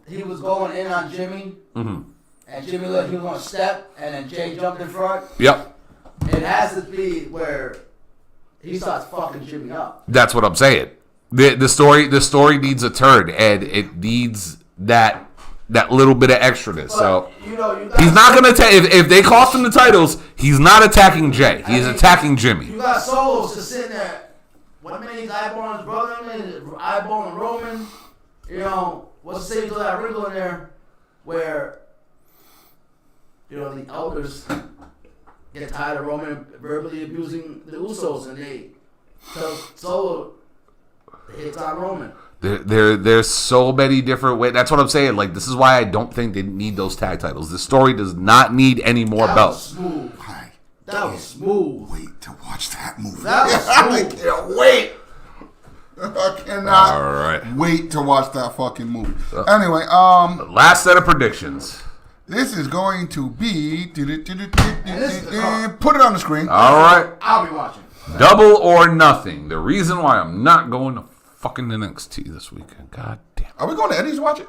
he was going in on Jimmy, mm-hmm. and Jimmy looked he was going to step, and then Jay jumped in front. Yep. It has to be where he starts fucking Jimmy up. That's what I'm saying. The story needs a turn, and it needs that little bit of extraness. But, so he's not gonna if they cost him the titles, he's not attacking Jay. He's attacking Jimmy. You got Solos just sitting there. 1 minute he's eyeballing his brother, 1 minute eyeballing Roman. What's the say to that wrinkle in there where the elders get tired of Roman verbally abusing the Usos, and they tell Solo hits on Roman. There's so many different ways. That's what I'm saying. Like, this is why I don't think they need those tag titles. The story does not need any more belts. That was smooth. Wait to watch that movie. That was smooth. I can't wait. I cannot wait to watch that fucking movie. Anyway, the last set of predictions. This is going to be put it on the screen. All right. I'll be watching. Double or nothing. The reason why I'm not going to fucking NXT this weekend. God damn. Are we going to Eddie's to watch it?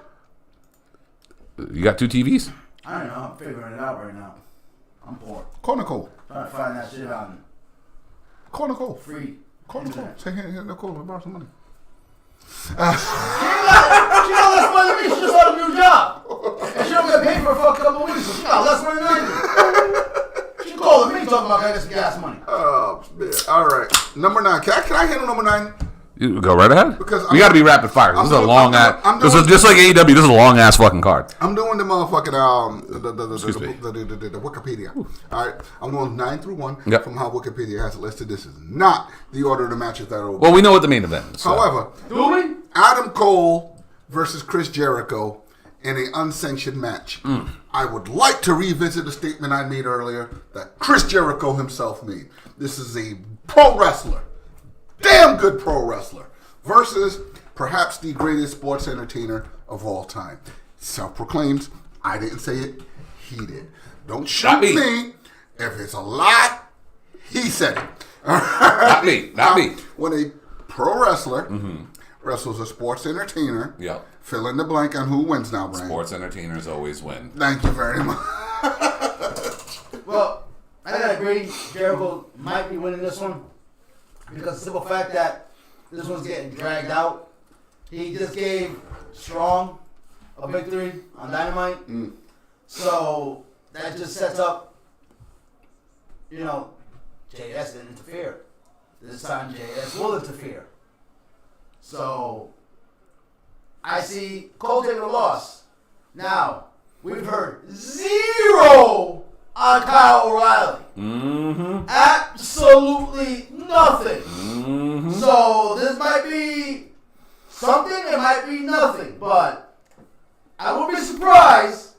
You got 2 TVs? I don't know. I'm figuring it out right now. I'm poor. Call Nicole. Trying to find that shit out. Call Nicole. Free. Call Nicole. Say, hey, Nicole, we borrow some money. She got less money than me. She just got a new job. And she don't get paid for a fucking couple of weeks, so she got less money than I do. She calling me talking about getting some gas money. Oh, man. All right. Number 9. Can I handle number 9? You go right ahead. Because we got to be rapid fire. This is a long ass. This is just like AEW. This is a long ass fucking card. I'm doing the motherfucking the Ooh. Wikipedia. All right, I'm going 9 through 1 Yep. from how Wikipedia has it listed. This is not the order of the matches that are over. Well, we know what the main event is. So. However, Do we? Adam Cole versus Chris Jericho in an unsanctioned match. I would like to revisit the statement I made earlier that Chris Jericho himself made. This is a pro wrestler, damn good pro wrestler, versus perhaps the greatest sports entertainer of all time. Self-proclaimed. I didn't say it. He did. Don't shoot me. If it's a lie, he said it. Not me. Not me. When a pro wrestler wrestles a sports entertainer, Yep. fill in the blank on who wins now, Bryan. Sports entertainers always win. Thank you very much. Well, I gotta agree. Jericho might be winning this one because of the simple fact that this one's getting dragged out. He just gave Strong a victory on Dynamite, so that just sets up. JS didn't interfere. This time, JS will interfere. So I see Cole taking a loss. Now we've heard zero on Kyle O'Reilly. Absolutely nothing. So this might be something, it might be nothing. But I won't be surprised.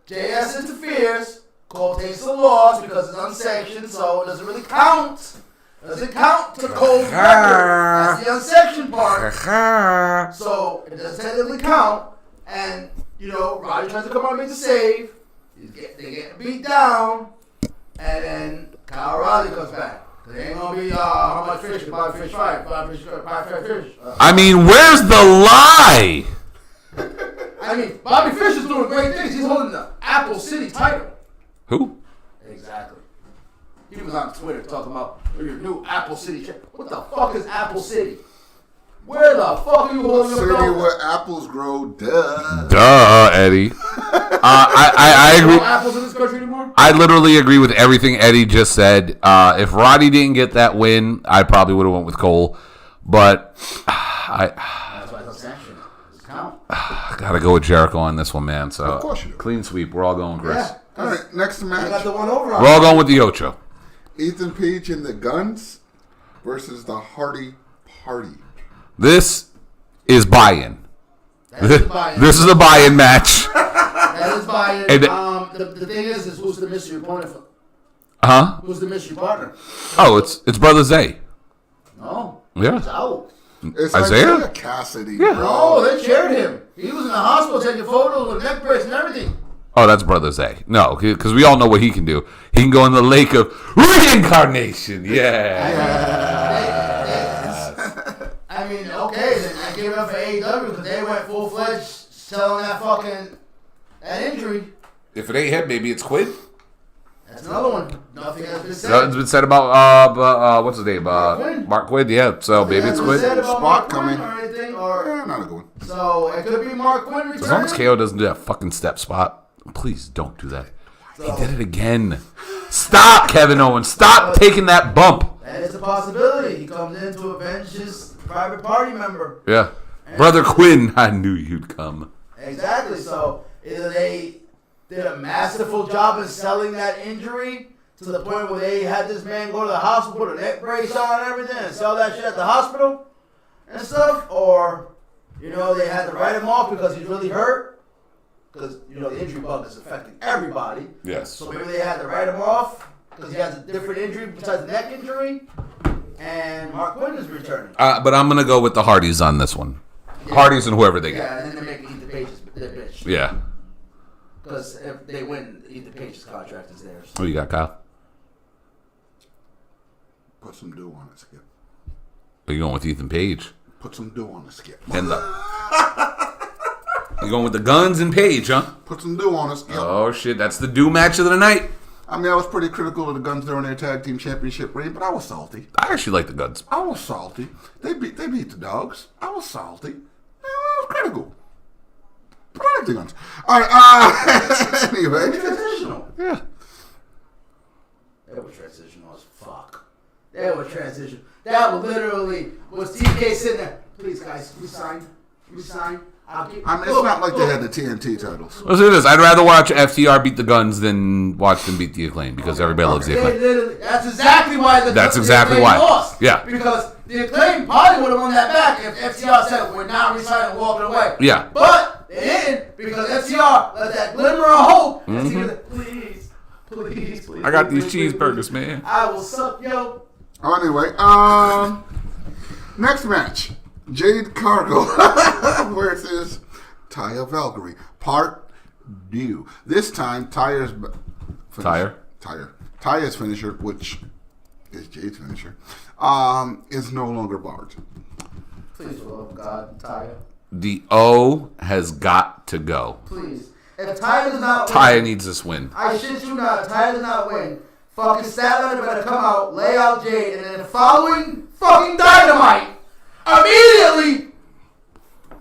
JS interferes. Cole takes the loss because it's unsanctioned, so it doesn't really count. It doesn't count to Cole's record. That's the unsanctioned part. So it doesn't technically count. And, Roddy tries to come on and make the save. They get beat down. And then Kyle O'Reilly comes back. Because it ain't going to be how much fish, buy fish, five fish. I mean, where's the lie? Bobby Fish is doing great things. He's holding the Apple City title. Who? Exactly. He was on Twitter talking about your new Apple City check. What the fuck is Apple City? Where the fuck are you holding your City belt? where apples grow, duh. Duh, Eddie. I agree. No apples in this country anymore? I literally agree with everything Eddie just said. If Roddy didn't get that win, I probably would have went with Cole. But That's why it's unsanctioned. It's count. gotta go with Jericho on this one, man. So Of course you do. clean sweep. We're all going, Chris. Yeah. All right, next You got match. the one over on We're all going with the Ocho. Ethan Page and the Guns versus the Hardy Party. This is buy-in. That is buy-in. This is a buy-in match. That is buy-in. And The thing is who's the mystery opponent? Huh? Who's the mystery partner? Oh, it's Brother Zay. No. Yeah. He's out. It's Isaiah? Isaiah Cassidy, Yeah. bro. Oh, they cheered him. He was in the hospital taking photos with neck brace and everything. Oh, that's Brother Zay. No, because we all know what he can do. He can go in the lake of reincarnation. I mean, okay, then I gave it up for AEW because they went full-fledged selling that injury. If it ain't him, maybe it's Quinn. That's another one. Nothing has been said. Nothing's been said about what's his name? Quinn. Mark Quinn. Yeah. So maybe it's Nothing has been Quinn. said about Spot Mark coming. Quinn or anything, Yeah, not a good one. so it could be Mark Quinn returning. As long as KO doesn't do that fucking step spot, please don't do that. He did it again. Stop, Kevin Owens. Stop taking that bump. That is a possibility. He comes in to avenge his private party member. Yeah. Brother Quinn, I knew you'd come. Exactly. So either they did a masterful job in selling that injury to the point where they had this man go to the hospital, put a neck brace on and everything, and sell that shit at the hospital and stuff, or they had to write him off because he's really hurt, because the injury bug is affecting everybody. Yes. So maybe they had to write him off because he has a different injury besides the neck injury, and Mark Quinn is returning. But I'm gonna go with the Hardys on this one. Hardys and whoever they get. Yeah, and then they make Ethan Page their bitch. Yeah. Because if they win, Ethan Page's contract is theirs. What you got, Kyle? Put some dew on it, Skip. Are you going with Ethan Page? Put some dew on it, Skip. And you going with the Guns and Page, huh? Put some dew on it, Skip. Oh shit, that's the do match of the night. I mean, I was pretty critical of the Guns during their tag team championship reign, but I was salty. I actually like the Guns. I was salty. They beat the Dogs. I was salty. I was critical. But I like the Guns. All right. Anyway. Transitional. Yeah. It was transitional as fuck. They would transition. That would literally was TK sitting there. Please, guys, resign. I mean, it's not like they had the TNT titles. Let's do this. I'd rather watch FTR beat the Guns than watch them beat the Acclaim because everybody loves the Acclaim. That's exactly why the Acclaim lost. Yeah. Because the Acclaim probably would have won that back if FTR said, we're not resigning, walking away. Yeah. But they didn't because FTR let that glimmer of hope. Please. I got these cheeseburgers, man. I will suck, yo. Anyway, next match. Jade Cargill versus Taya Valkyrie. Part 2. This time, Taya's finisher, which is Jade's finisher, is no longer barred. Please, for the love of God, Taya. The O has got to go. Please. If Taya does not win, Taya needs this win. I shit you not, if Taya does not win, fucking Statlander better come out, lay out Jade, and then the following fucking Dynamite, immediately,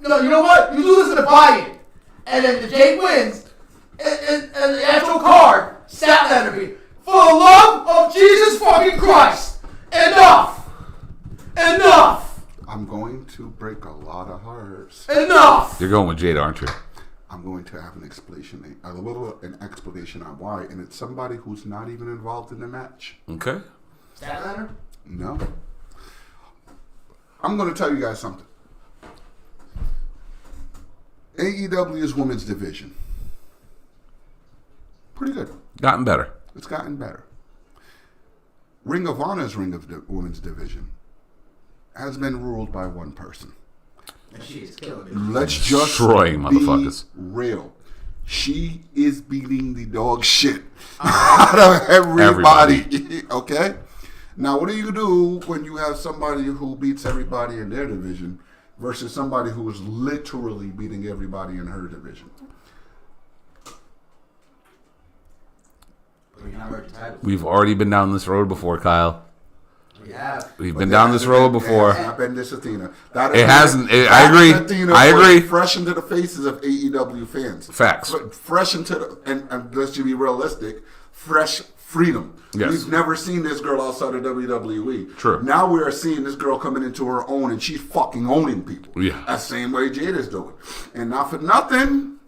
no, you know what? You do this in a buy-in, and then the Jade wins, and the actual card, Statlander beat. For the love of Jesus fucking Christ, enough! I'm going to break a lot of hearts. Enough! You're going with Jade, aren't you? I'm going to have an explanation on why, and it's somebody who's not even involved in the match. Okay. Statlander? No. I'm going to tell you guys something. AEW's women's division. Pretty good. Gotten better. It's gotten better. Ring of Honor's women's division has been ruled by one person. She's killing me. Let's just Destroying motherfuckers. Be real. She is beating the dog shit out of everybody. Okay? Now, what do you do when you have somebody who beats everybody in their division versus somebody who is literally beating everybody in her division? We've already been down this road before, Kyle. Yeah. We've been down this road before. It has not been this Athena. It hasn't. I agree. I agree. Fresh into the faces of AEW fans. Facts. Fresh into the, and let's just be realistic, fresh freedom. Yes. We've never seen this girl outside of WWE. True. Now we are seeing this girl coming into her own, and she's fucking owning people. Yeah. That same way Jade is doing. And not for nothing,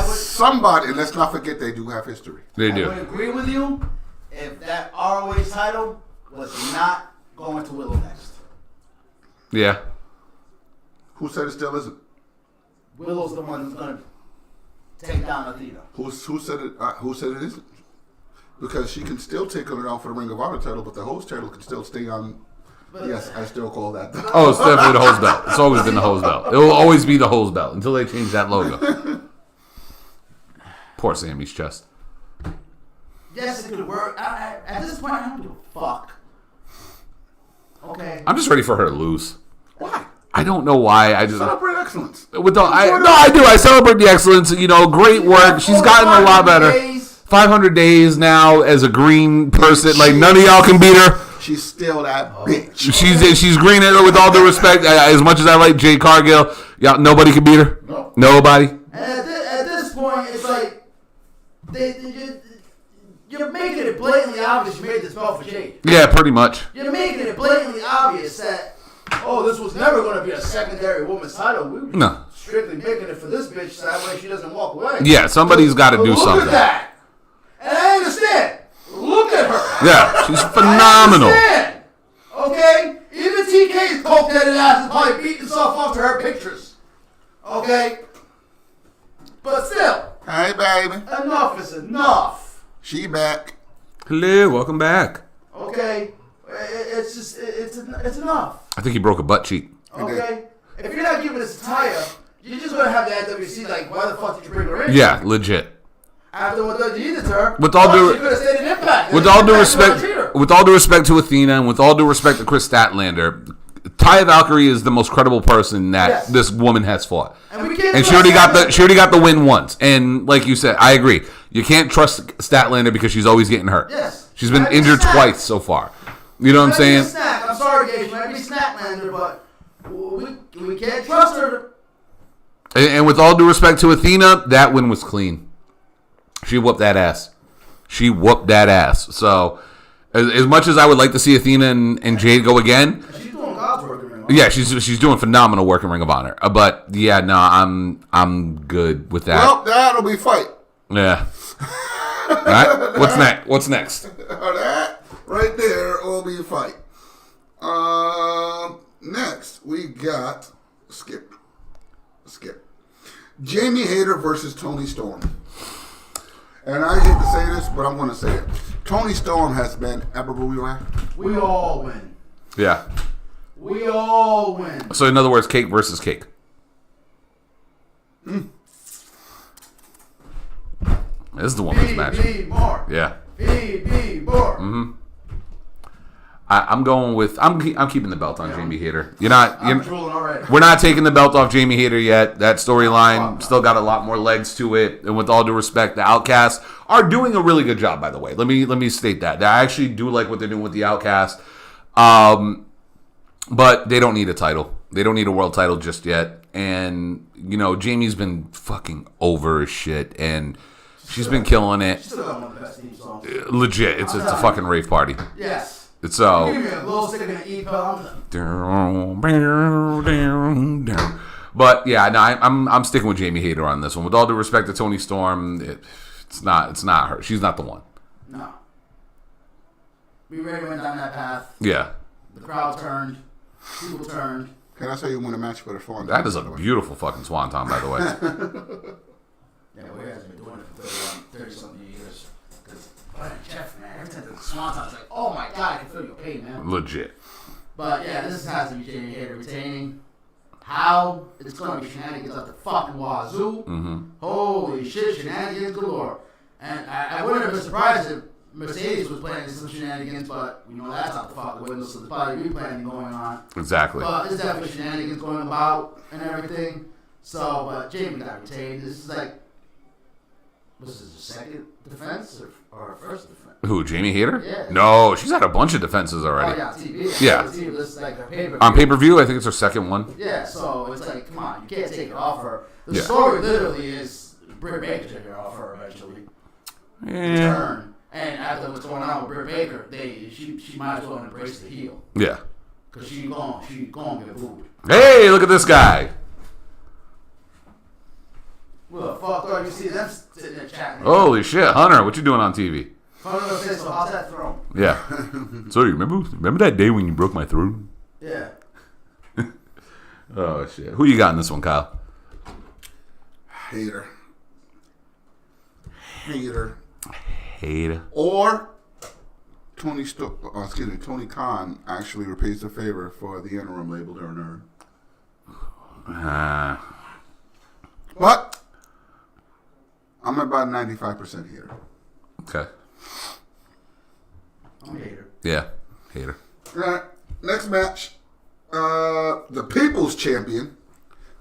somebody, and let's not forget they do have history. They I do. would agree with you if that ROH title was not going to Willow next. Yeah. Who said it still isn't? Willow's the one who's going to take down Athena. Who said it? Who said it isn't? Because she can still take her down for the Ring of Honor title, but the host title can still stay on. Yes, I still call that. Oh, it's definitely the hose belt. It's always been the hose belt. It will always be the hose belt until they change that logo. Poor Sammy's chest. Yes, it could work. At this point, I don't give a fuck. Okay. I'm just ready for her to lose. Why? I don't know why. I just Celebrate excellence. with the, I do. I celebrate the excellence. You know, great work. She's gotten a lot better. 500 days now as a green person. Like none of y'all can beat her. She's still that bitch. She's green with all due respect. As much as I like Jade Cargill, y'all, nobody can beat her. No. Nobody. And at this point, it's like you're making it blatantly obvious you made this belt for Jade. Yeah, pretty much. You're making it blatantly obvious that, this was never going to be a secondary women's title. We were strictly making it for this bitch so that way she doesn't walk away. Yeah, somebody's got to do something. Look at that. And I understand. Look at her. Yeah, she's phenomenal. I understand. Okay? Even TK's coke-headed ass is probably beating himself off to her pictures. Okay? But still. Hey, baby. Enough is enough. She back. Hello, welcome back. Okay? It's just, it's enough. I think he broke a butt cheek. Okay? If you're not giving this to Taya, you're just going to have the IWC like, why the fuck did you bring her in? Yeah, legit. After what they did to her, With all due, she could have stayed in Impact. with all due respect to Athena, and with all due respect to Chris Statlander, Taya Valkyrie is the most credible person that this woman has fought. And she already got the win once. And like you said, I agree. You can't trust Statlander because she's always getting hurt. Yes. She's been injured twice so far. You know what I'm saying? I'm sorry, Gage. She might be Statlander, but we can't trust her. And with all due respect to Athena, that win was clean. She whooped that ass. She whooped that ass. So, as much as I would like to see Athena and Jade go again, She's doing God's work in Ring of Honor. yeah, she's doing phenomenal work in Ring of Honor. But yeah, no, I'm good with that. Well, that'll be fight. Yeah. All right. What's next? That right there will be a fight. Next we got Skip. Jamie Hayter versus Toni Storm. And I hate to say this, but I'm going to say it. Toni Storm has been everywhere. We all win. Yeah. We all win. So in other words, cake versus cake. This is the women's match. Be more. Yeah. Be more. Mm-hmm. I'm going with I'm keeping the belt on Jamie Hayter. I'm drooling already. We're not taking the belt off Jamie Hayter yet. That storyline still got a lot more legs to it. And with all due respect, the Outcasts are doing a really good job, by the way. Let me state that. I actually do like what they're doing with the Outcast. But they don't need a title. They don't need a world title just yet. And, Jamie's been fucking over as shit. And she's been killing it. She's still got one of the best theme songs. Legit. It's a fucking rave party. Yes. It's Give me a little stick and an E-pill. But yeah, no, I'm sticking with Jamie Hayter on this one. With all due respect to Toni Storm, it's not her. She's not the one. No. We already went down that path. Yeah. The crowd turned. People turned. Can I say you win a match for the Swan? That is a beautiful fucking swanton, by the way. Yeah, we guys have been doing it for 30-something years. Jeff, man, every time the swanton's like, oh my god, I can feel your pain, man. Legit. But yeah, this has to be Jamie Hayter retaining. How? It's going to be shenanigans up the fucking wazoo. Mm-hmm. Holy shit, shenanigans galore. And I wouldn't have been surprised if Mercedes was planning some shenanigans, but we know that's out the fucking window, so there's probably replanning going on. Exactly. But there's definitely shenanigans going about and everything. So, but Jamie got retained. This is like, was this his second defense or first defense? Who, Jamie Hayter? Yeah. No, she's had a bunch of defenses already. Oh, yeah, TV. Yeah. TV, this is like a pay-per-view. On pay-per-view, I think it's her second one. Yeah, so it's like, come on, you can't take it off her. The Yeah. story literally is Britt Baker taking it off her eventually. Yeah. Turn. And after what's going on with Britt Baker, she might as well embrace the heel. Yeah. Because she gonna get booed. Hey, look at this guy. Well, fuck, you see them sitting there chatting. Holy shit, Hunter, what you doing on TV? Hunter says, so how's that throne? Yeah. So you remember that day when you broke my throat? Yeah. Oh shit. Who you got in this one, Kyle? Hayter. Or Tony Khan actually repays the favor for the interim label during her. But I'm about 95% here. Okay. I'm a hater. Yeah. Hater. All right. Next match. The People's Champion.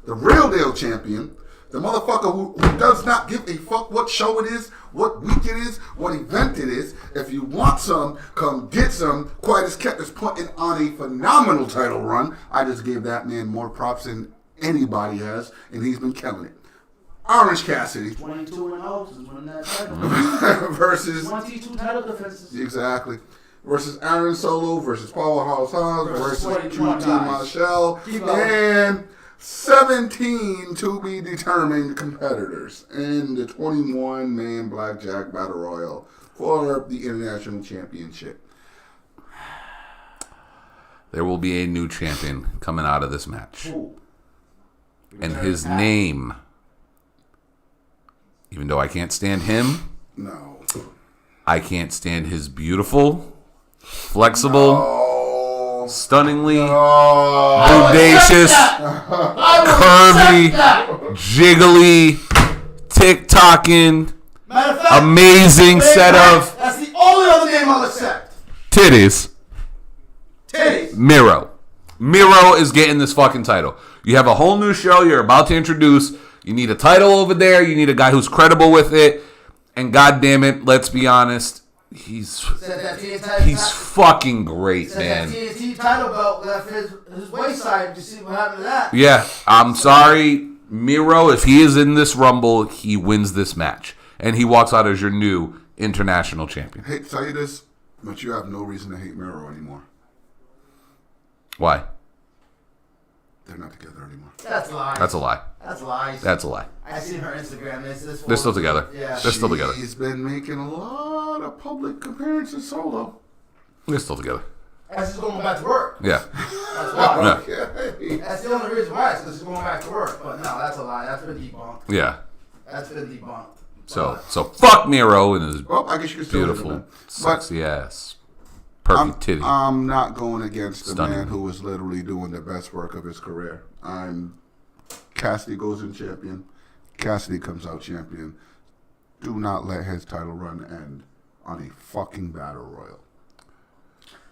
The real deal champion. The motherfucker who does not give a fuck what show it is, what week it is, what event it is. If you want some, come get some. Quiet as kept is putting on a phenomenal title run. I just gave that man more props than anybody has, and he's been killing it. Orange Cassidy 22-0 since winning that title. versus 22 title defenses. exactly versus Aaron Solo versus Powerhouse Hobbs versus QT 21 guys. Marshall Keep going. and 17 to be determined competitors in the 21-man Blackjack Battle Royal for the International Championship. There will be a new champion coming out of this match. Ooh. And his name, even though I can't stand him, No. I can't stand his beautiful, flexible, stunningly, bodacious, curvy, jiggly, tick-tocking, amazing set of That's the only other name I'll accept. titties. Titties. Miro. Miro is getting this fucking title. You have a whole new show you're about to introduce. You need a title over there. You need a guy who's credible with it. And goddamn it, let's be honest, he's fucking great, man. That TNT title belt left his wayside. Did you see what happened to that? Yeah, I'm sorry, Miro. If he is in this Rumble, he wins this match, and he walks out as your new international champion. I hate to tell you this, but you have no reason to hate Miro anymore. Why? They're not together anymore. That's lies. That's a lie. That's lies. That's a lie. I seen her Instagram. They're still together. Yeah. They're still together. He's been making a lot of public appearances solo. They're still together. That's just going back to work. Yeah. That's why. Okay. That's the only reason why. It's because she's going back to work. But no, that's a lie. That's been debunked. Yeah. That's been debunked. So fuck Miro and his Well, I guess you can still beautiful, live in that. sexy ass, perfect titty. I'm not going against the Stunning. man who is literally doing the best work of his career. Cassidy goes in champion. Cassidy comes out champion. Do not let his title run end on a fucking battle royal.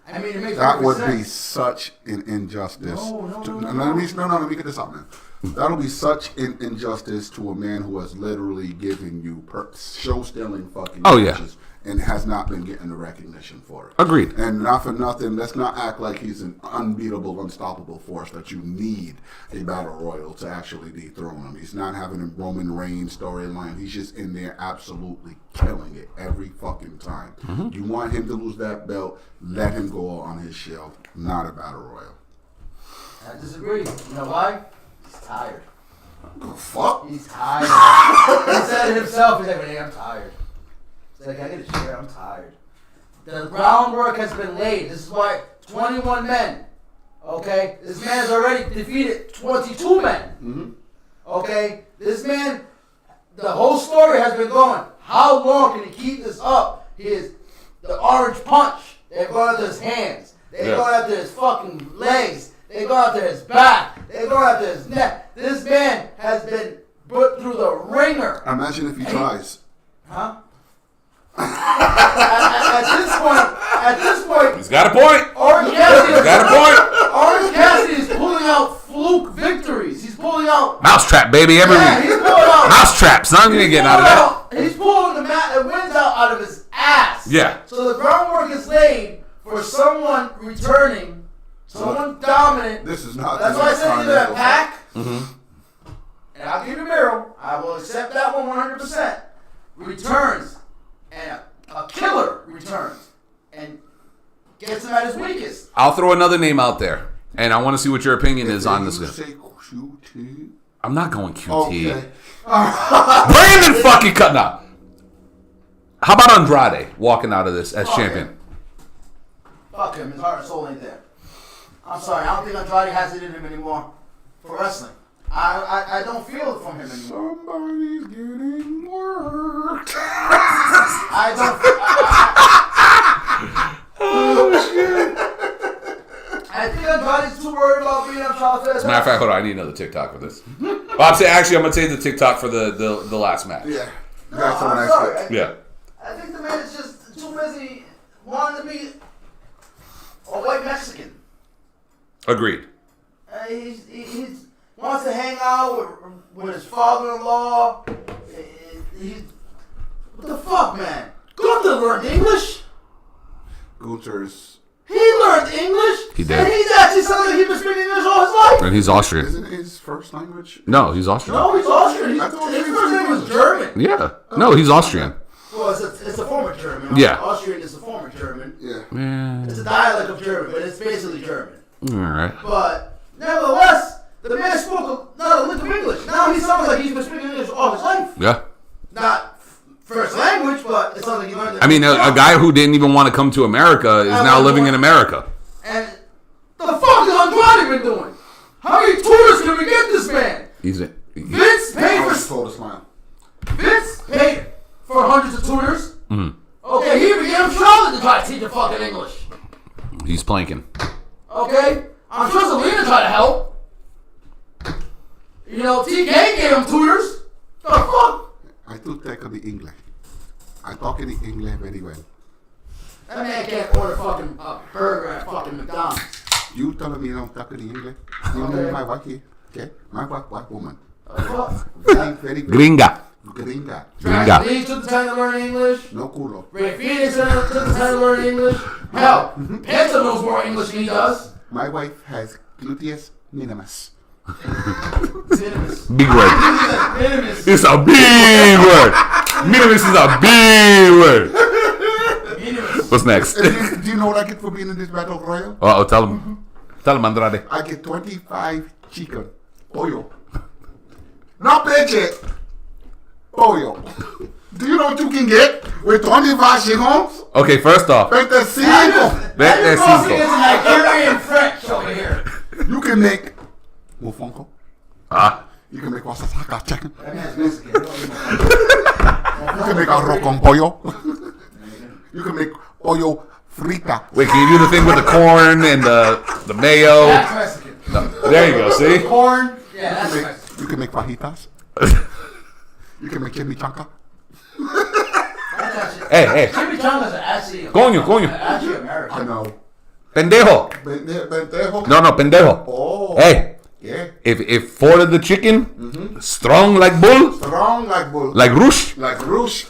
I mean, it makes That would sense. be such an injustice. No. Let me get this out, man. That'll be such an injustice to a man who has literally given you show-stealing fucking matches and has not been getting the recognition for it. Agreed. And not for nothing, let's not act like he's an unbeatable, unstoppable force that you need a battle royal to actually dethrone him. He's not having a Roman Reigns storyline. He's just in there absolutely killing it every fucking time. You want him to lose that belt, let him go on his shield, not a battle royal. I disagree. You know why? He's tired. The fuck? He's tired. He said it himself. He's like, hey, I'm tired. He's like, I get a chair. I'm tired. The groundwork has been laid. This is why 21 men. Okay? This man has already defeated 22 men. Okay? This man, the whole story has been going. How long can he keep this up? He is the orange punch. They're going after his hands. They're going after his fucking legs. They go after his back. They go after his neck. This man has been put through the ringer. Imagine if he tries. Huh? at this point, He's got a point. Orange Cassidy He's got a point. Orange Cassidy is pulling out fluke victories. He's pulling out. Mousetrap, baby, every Yeah, he's week. pulling out. Mousetraps. Nothing gonna get out of that. He's pulling the wins out of his ass. Yeah. So the groundwork is laid for someone returning, someone dominant. This is not. That's the why I next said time either they a go pack, Mm-hmm. and I'll give you Miro. I will accept that one 100%. Returns, and a killer returns, and gets him at his weakest. I'll throw another name out there, and I want to see what your opinion is on this. You say QT? I'm not going QT. Okay. Brandon fucking cut now. How about Andrade walking out of this as champion? Fuck him. His heart and soul ain't there. I'm sorry. I don't think Andrade has it in him anymore for wrestling. I don't feel it from him anymore. Somebody's getting worked. I think Andrade's too worried about being on top of that. As a matter of fact, hold on, I need another TikTok for this. Well, I'm gonna say the TikTok for the last match. Yeah. No, That's the one I'm I sorry. said. Yeah. I think the man is just too busy wanting to be a white Mexican. Agreed. He wants to hang out with his father-in-law. What the fuck, man? Gunther learned English. Gunther's. He learned English. He did. And he's actually sounded like he's been speaking English all his life. And he's Austrian. Isn't it his first language? No, he's Austrian. No, he's Austrian. I thought His he first was name was German. Yeah. No, he's Austrian. Well, it's a form of German. Yeah. Austrian is a form of German. Yeah. Yeah. It's a dialect of German, but it's basically German. All right. But nevertheless, the man spoke not a lick of English. Now he sounds like he's been speaking English all his life. Yeah. Not first language, but it sounds like he learned it. I mean, a guy who didn't even want to come to America is now living in America. And the fuck has Andrade been doing? How many tutors can we get this man? Vince paid I for. was told to smile. Vince paid for hundreds of tutors. Mhm. Okay, he even gave him Charlotte to try to teach him fucking English. He's planking. Okay, I'm sure Selena tried to help. You know, TK gave him tutors. The fuck? I do take the English. I talk in the English very well. That man can't order fucking burger at fucking McDonald's. You telling me you don't talk in the English? You know my wife here. Okay? My wife, white woman. Fuck. Very Gringa. Gringa. Gringa. Lee took the time to learn English. No culo. Ray Phoenix took the time to learn English. Hell, Penta knows more English than he does. My wife has gluteus minimus. Minimus. Big word. Minimus. It's a big word. Minimus is a B word. What's next? And do you know what I get for being in this battle royal? Uh-oh, tell him. Tell him, Andrade. I get 25 chicken. Pollo. Not peche. Pollo. Do you know what you can get with 25 chickens? Okay, first off. 25. You're crossing into Nigerian French over here. You can make mofongo. Ah. You can make wasasaka chicken. That man's Mexican. You can make arroz con pollo. You can make pollo frita. Wait, can you do the thing with the corn and the mayo? That's Mexican. No, there you go, see? Corn. Yeah, that's Mexican. You can make fajitas. You can make chimichanga. Hey. Chimichangas are actually Coño. actually American. I know. Pendejo. Pendejo. No, pendejo. Oh. Hey. Yeah. If four of the chicken, strong like bull, Strong like bull. like roosh, Like Roosh.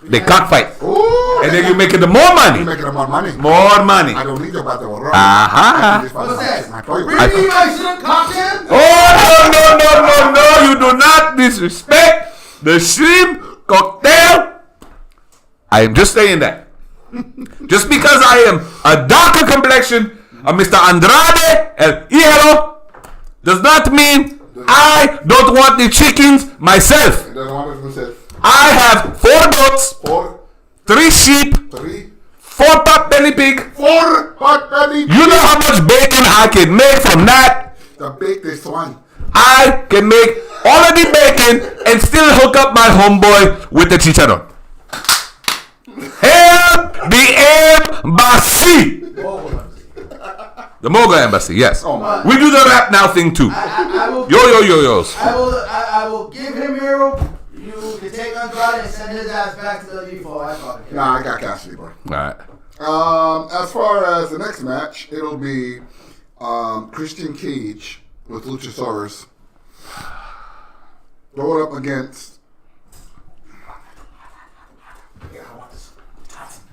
they cockfight. Ooh. And then you make it the more money. You making more money. More money. I don't need your battle royal. Aha. What's that? My pollo. Really? I shouldn't cock in? Oh, no. You do not disrespect the shrimp cocktail. I am just saying that. Just because I am a darker complexion of Mr. Andrade El Hierro does not mean I don't want the chickens myself. That's 100%. I have 4 goats, 4, 3 sheep, 3, 4 pot belly pig. 4 hot belly. You know how much bacon I can make from that? The bake this swine. I can make all of the bacon and still hook up my homeboy with the chicharron. Hail the embassy! The Moga embassy, yes. Oh my. We do the rap now thing too. I will. Yo. I will give him Hero. You can take Andrade and send his ass back to the default. I fucking care. Nah, I got Cassidy, bro. Alright. As far as the next match, it'll be Christian Cage with Luchasaurus going up against.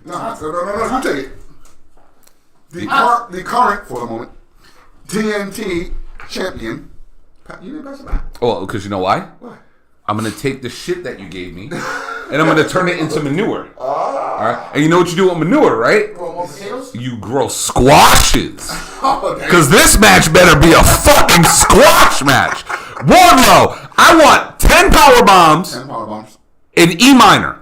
No, you take it. The current, for the moment, TNT champion. You didn't pass it back. Oh, because you know why? What? I'm gonna take the shit that you gave me and I'm gonna turn it into manure. Alright? And you know what you do with manure, right? More potatoes? You grow squashes. Oh, Because this match better be a fucking squash match. Wardlow, I want 10 power bombs 10 power bombs. in E minor.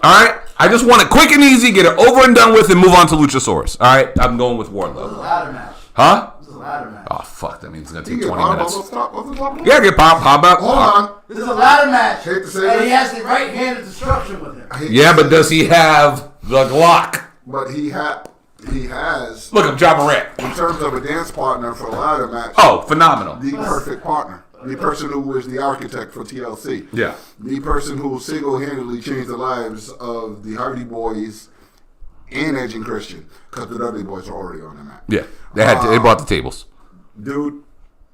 Alright? I just want it quick and easy, get it over and done with, and move on to Luchasaurus. Alright? I'm going with This is a Wardlow. ladder match. Huh? This is a ladder match. Oh, fuck. That means it's going to You take get 20 power minutes. bombs off the top? Yeah, get pop up. Hold on. This is a ladder match. Hate to say and this. he has the right hand of destruction with him. Yeah, but does he have the Glock? But he has, Look, I'm John Morant. in terms of a dance partner for a ladder match, Oh, phenomenal. the perfect partner. The person who was the architect for TLC. Yeah. The person who single-handedly changed the lives of the Hardy Boys and Edge and Christian. Because the Dudley Boys are already on the map. Yeah. They brought the tables. Dude,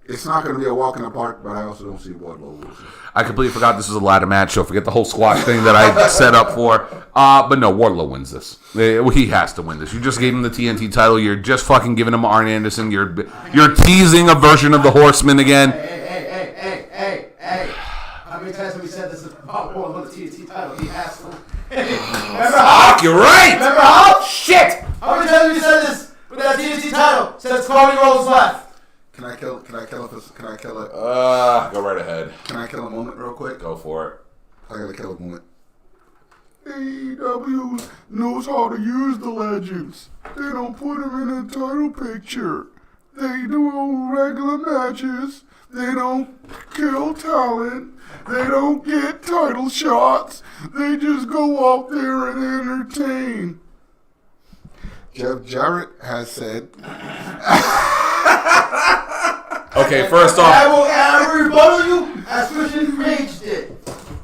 it's not going to be a walk in the park, but I also don't see Wardlow losing. I completely forgot this was a ladder match, so forget the whole squash thing that I set up for. But no, Wardlow wins this. He has to win this. You just gave him the TNT title. You're just fucking giving him Arn Anderson. You're teasing a version of the Horseman again. Hey. How many times have we said this about Wardlow's TNT title? He has to. Remember You're right. Remember how? Shit. How many times have we said this with that TNT title since Cody Rhodes left? Can I kill it? Go right ahead. Can I kill a moment real quick? Go for it. I gotta kill a moment. AEW knows how to use the legends. They don't put them in a title picture. They do regular matches. They don't kill talent. They don't get title shots. They just go out there and entertain. Jeff Jarrett has said. Okay, first I off, will rebuttal you as Christian Cage did.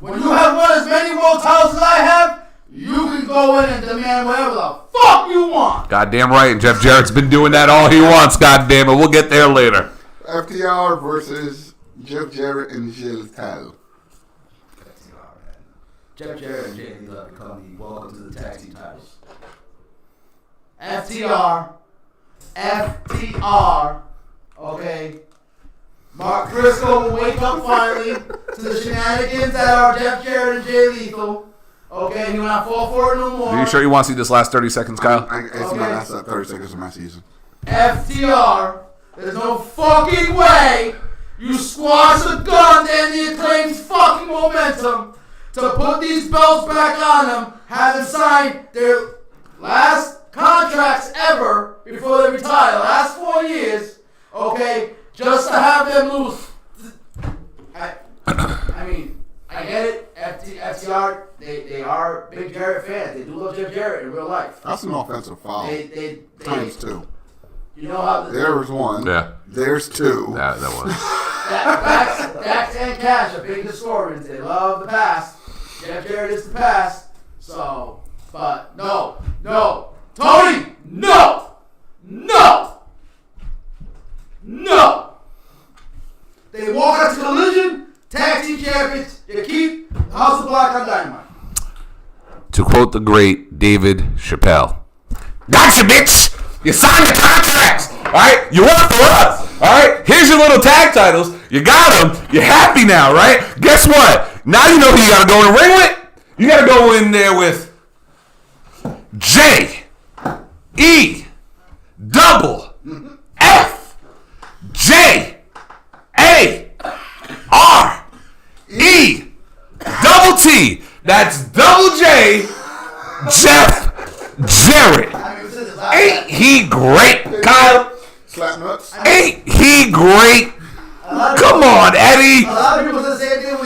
When you have won as many world titles as I have, you can go in and demand whatever the fuck you want. goddamn right, and Jeff Jarrett's been doing that all he wants, goddamn it. We'll get there later. FTR versus Jeff Jarrett and Gilles Tal. Jeff Jarrett and JD Love become the welcome to the tag team titles. FTR, okay. Mark Briscoe will wake up finally to the shenanigans that are Jeff Jarrett and Jay Lethal. Okay, and you want to fall for it no more. Are you sure you want to see this last 30 seconds, Kyle? It's my last 30 seconds of my season. FTR, there's no fucking way you squash the gun and the Acclaim's fucking momentum to put these belts back on them, have them sign their last contracts ever before they retire, the last 4 years, okay, just to have them lose. I mean, I get it. FTR, they are big Jarrett fans. They do love Jeff Jarrett in real life. That's an offensive foul. They Times two. You know how there was one. Yeah. There's two. That was. Dax and Cash are big historians. They love the past. Jeff Jarrett is the past. So, but no, Tony, no. They walk out to Collision, tag team champions. You keep House of Black on Dynamite. To quote the great David Chappelle, "Gotcha, bitch! You signed the contracts, all right? You work for us, all right? Here's your little tag titles. You got them. You're happy now, right? Guess what? Now you know who you got to go in the ring with. You got to go in there with J E double F J A R E double T. That's double J Jeff Jarrett. Ain't he great, Kyle? Slap nuts. Ain't he great? Come on, Eddie. A lot of people said the same thing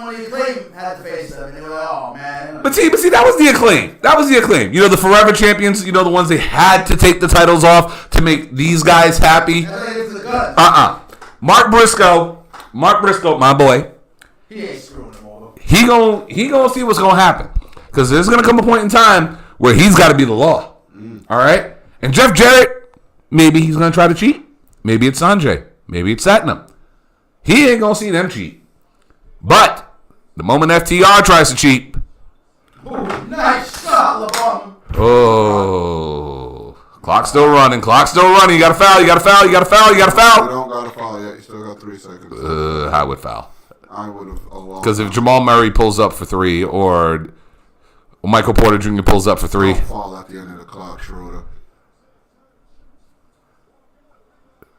when the Acclaim had to face them, and they were like, "Oh man." But see, that was the Acclaim. That was the Acclaim. You know, the Forever Champions. You know, the ones they had to take the titles off to make these guys happy. Mark Briscoe, my boy. He ain't screwing them all. He gonna see what's gonna happen, because there's gonna come a point in time where he's got to be the law. All right, and Jeff Jarrett, maybe he's gonna try to cheat. Maybe it's Sanjay. Maybe it's Satnam. He ain't gonna see them cheat. But the moment FTR tries to cheat, Nice shot, LeBron. oh, clock's still running. You got to foul. You don't got to foul yet. You still got 3 seconds. I would foul. I would have. Because if Jamal Murray pulls up for 3 or Michael Porter Jr. pulls up for 3. Don't fall at the end of the clock, Schroeder.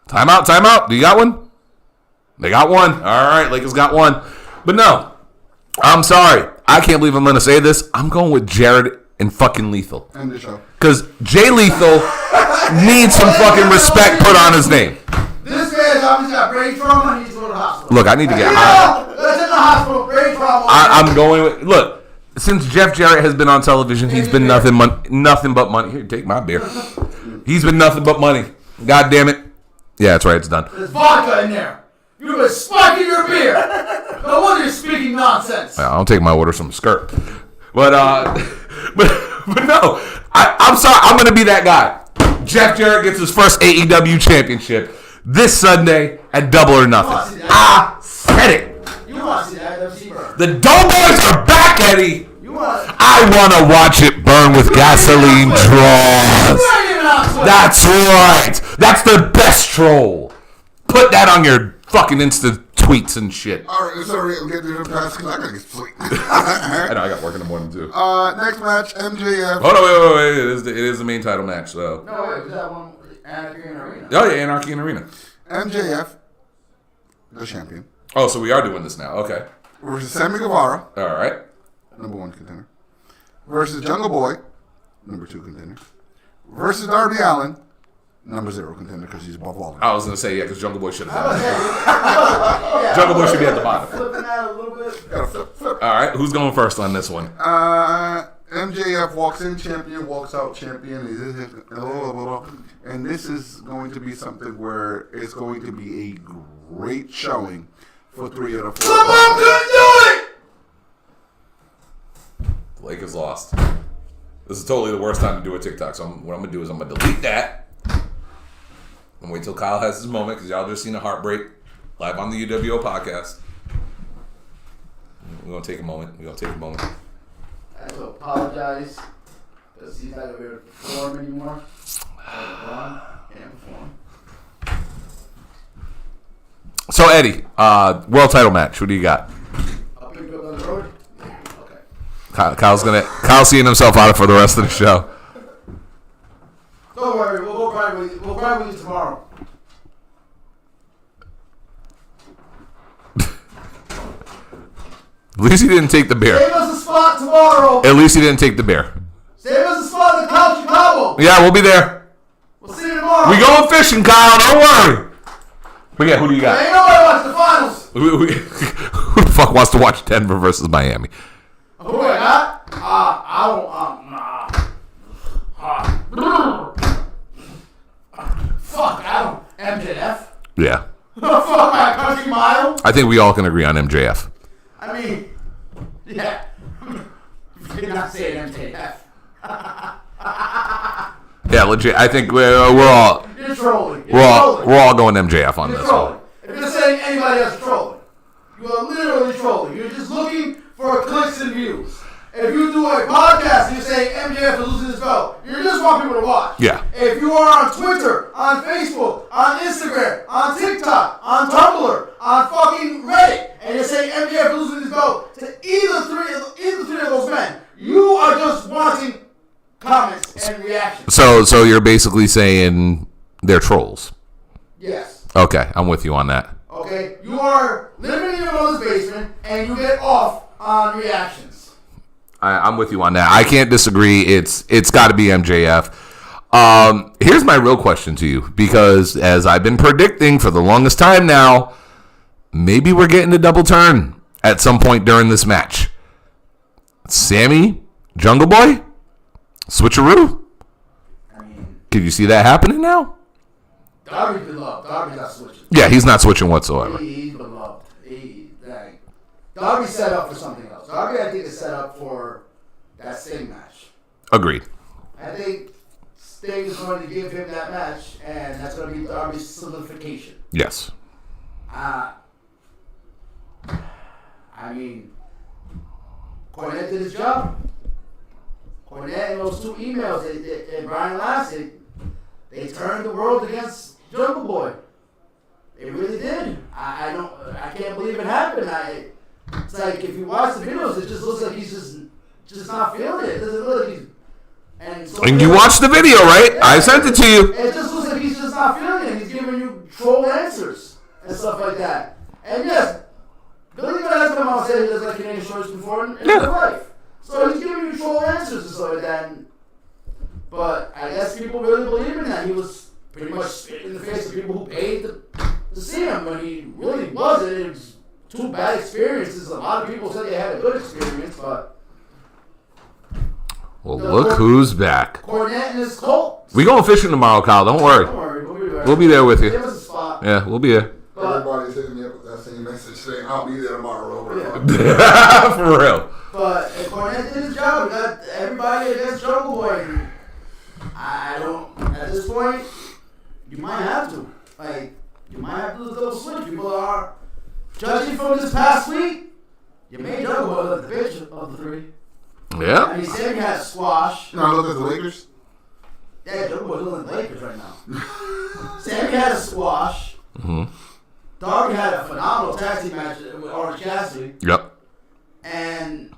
Timeout. Do you got one? They got one. All right, Lakers got one. But no, I'm sorry. I can't believe I'm going to say this. I'm going with Jarrett and fucking Lethal. End the show. Because Jay Lethal needs some fucking respect put on his name. This man's obviously got brain trauma. He needs to go to the hospital. Look, I need to get high. That's in the hospital. Brain trauma. I'm going with... Look, since Jeff Jarrett has been on television, he's been nothing but money. Here, take my beer. He's been nothing but money. God damn it. Yeah, that's right. It's done. There's vodka in there. You've been spiking your beer. No wonder you're speaking nonsense. I'll take my orders from Skirt. But no, I'm sorry. I'm going to be that guy. Jeff Jarrett gets his first AEW championship this Sunday at Double or Nothing. I said it. You want to see that IWC burn. The Doughboys are back, Eddie. I want to watch it burn with gasoline draws. That's right. That's the best troll. Put that on your fucking Insta tweets and shit. All right, sorry, I'm getting to the past because I got to get sleep. I know, I got work in the morning too. Next match, MJF. Oh, no, wait. It is the main title match, so. No, wait, was that one Anarchy in Arena? Oh, yeah, Anarchy in Arena. MJF, the champion. Oh, so we are doing this now. Okay. Versus Sammy Guevara, All right. number 1 contender. Versus Jungle Boy, number 2 contender. Versus Darby Allin, number 0 contender because he's above all. I was going to say, yeah, because Jungle Boy should have done Jungle Boy should be at the bottom. Flipping that a little bit. Gotta flip. All right, who's going first on this one? MJF walks in champion, walks out champion, and this is going to be something where it's going to be a great showing for 3 out of 4. Someone could do it! The Lakers lost. This is totally the worst time to do a TikTok, so what I'm going to do is I'm going to delete that and wait till Kyle has his moment, because y'all just seen a heartbreak live on the UWO podcast. We're going to take a moment. I have to apologize because he's not going to be able to perform anymore. LeBron can't perform. So, Eddie, world title match. What do you got? Kyle's seeing himself out for the rest of the show. Don't worry, we'll probably leave tomorrow. At least he didn't take the beer. Save us a spot tomorrow. At least he didn't take the beer. Save us a spot in the couch in Cabo. Yeah, we'll be there. We'll see you tomorrow. We going fishing, Kyle. Don't worry. But yeah, who do you got? Ain't nobody watch the finals. Who the fuck wants to watch Denver versus Miami? Who I got? I don't. Fuck, I don't. MJF. Yeah. Fuck my country mile. I think we all can agree on MJF. I mean, yeah. You're not saying MJF. Yeah, legit. I think we're all You're trolling. we're all going MJF on You're this trolling. one. If you're saying anybody else, trolling. You are literally trolling. You're just looking for clicks and views. If you do a podcast and you're saying MJF is losing his belt, you just want people to watch. Yeah. If you are on Twitter, on Facebook, on Instagram, on TikTok, on Tumblr, on fucking Reddit, and you're saying MJF is losing his belt to either three of those men, you are just wanting comments and reactions. So you're basically saying they're trolls. Yes. Okay, I'm with you on that. Okay? You are living in your mother's basement and you get off on reactions. I'm with you on that. I can't disagree. It's got to be MJF. Here's my real question to you, because as I've been predicting for the longest time now, maybe we're getting a double turn at some point during this match. Sammy, Jungle Boy, switcheroo. I mean, Can you see that happening now? Darby's beloved. Darby's not switching. Yeah, he's not switching whatsoever. He's beloved. Darby's set up for something else. Darby, I think, is set up for that Sting match. Agreed. I think Sting is going to give him that match, and that's going to be Darby's solidification. Yes. I mean, Cornette did his job. Cornette and those two emails and Bryan lasted. They turned the world against Jungle Boy. They really did. I can't believe it happened. It's like if you watch the videos, it just looks like he's just not feeling it. It doesn't look like he's. And you watched the video, right? Yeah, I sent it to you. It just looks like he's just not feeling it. He's giving you troll answers and stuff like that. And yes, Billy Gunn has come out and said he doesn't like Canadian shorts before in real life. So he's giving you troll answers and stuff like that. But I guess people really believe in that. He was pretty much spitting in the face of people who paid to see him when he really wasn't. It was two bad experiences. A lot of people said they had a good experience, but. Well, look who's back. Cornette and his cult. We going fishing tomorrow, Kyle. Don't worry. Don't worry, We'll be there with you. Give us a spot. Yeah, we'll be there. Everybody's hitting me up with that same message saying, I'll be there tomorrow. For real. But Cornette did his job. We got everybody against Jungle Boy. And I don't, at this point, you might have to. You might have to do a double switch. People are, judging from this past week, you made Jungle Boy look the bitch of the three. Yeah. I mean, Sammy had a squash. Now look at the Lakers. Yeah, Jungle Boy's looking at the Lakers right now. Sammy had a squash. Mm-hmm. Darby had a phenomenal tag team match with Orange Cassidy. Yep. And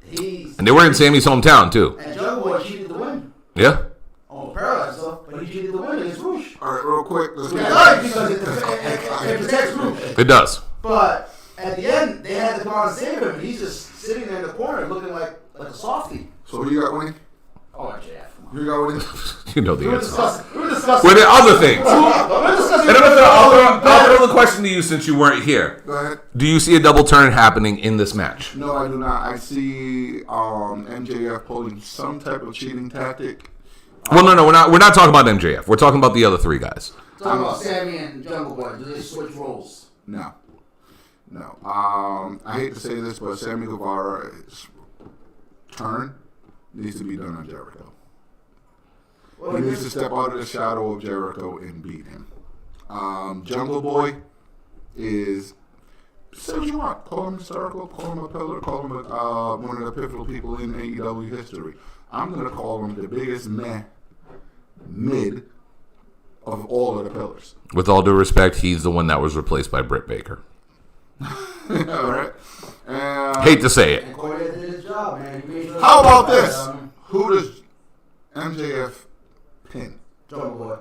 they were in Sammy's hometown, too. And Jungle Boy cheated the win. Yeah. On Paralyze stuff, but he cheated the win against Roosh. All right, real quick. Let's Which get I like because it protects Roosh. It does. But at the end, they had to come out and save him, and he's just sitting there in the corner looking like a softie. So who you got winning? Oh, JF. Who you got winning? You know the We were answer. discussing. Were there other things? We're discussing. And I'll throw the question to you since you weren't here. Go ahead. Do you see a double turn happening in this match? No, I do not. I see MJF pulling some type of cheating tactic. Well, no, we're not talking about MJF. We're talking about the other three guys. Talking about Sammy and Jungle Boy. Do they switch roles? No. I hate to say this, but Sammy Guevara's turn needs to be done on Jericho. He needs to step out of the shadow of Jericho and beat him. Jungle Boy is, say what you want. Call him historical, call him a pillar, call him one of the pivotal people in AEW history. I'm going to call him the biggest mid of all of the pillars. With all due respect, he's the one that was replaced by Britt Baker. All right. Hate to say it. And Cornette did his job. job, man. He made sure How that about was this? better. Who does MJF pin? Jungle Boy.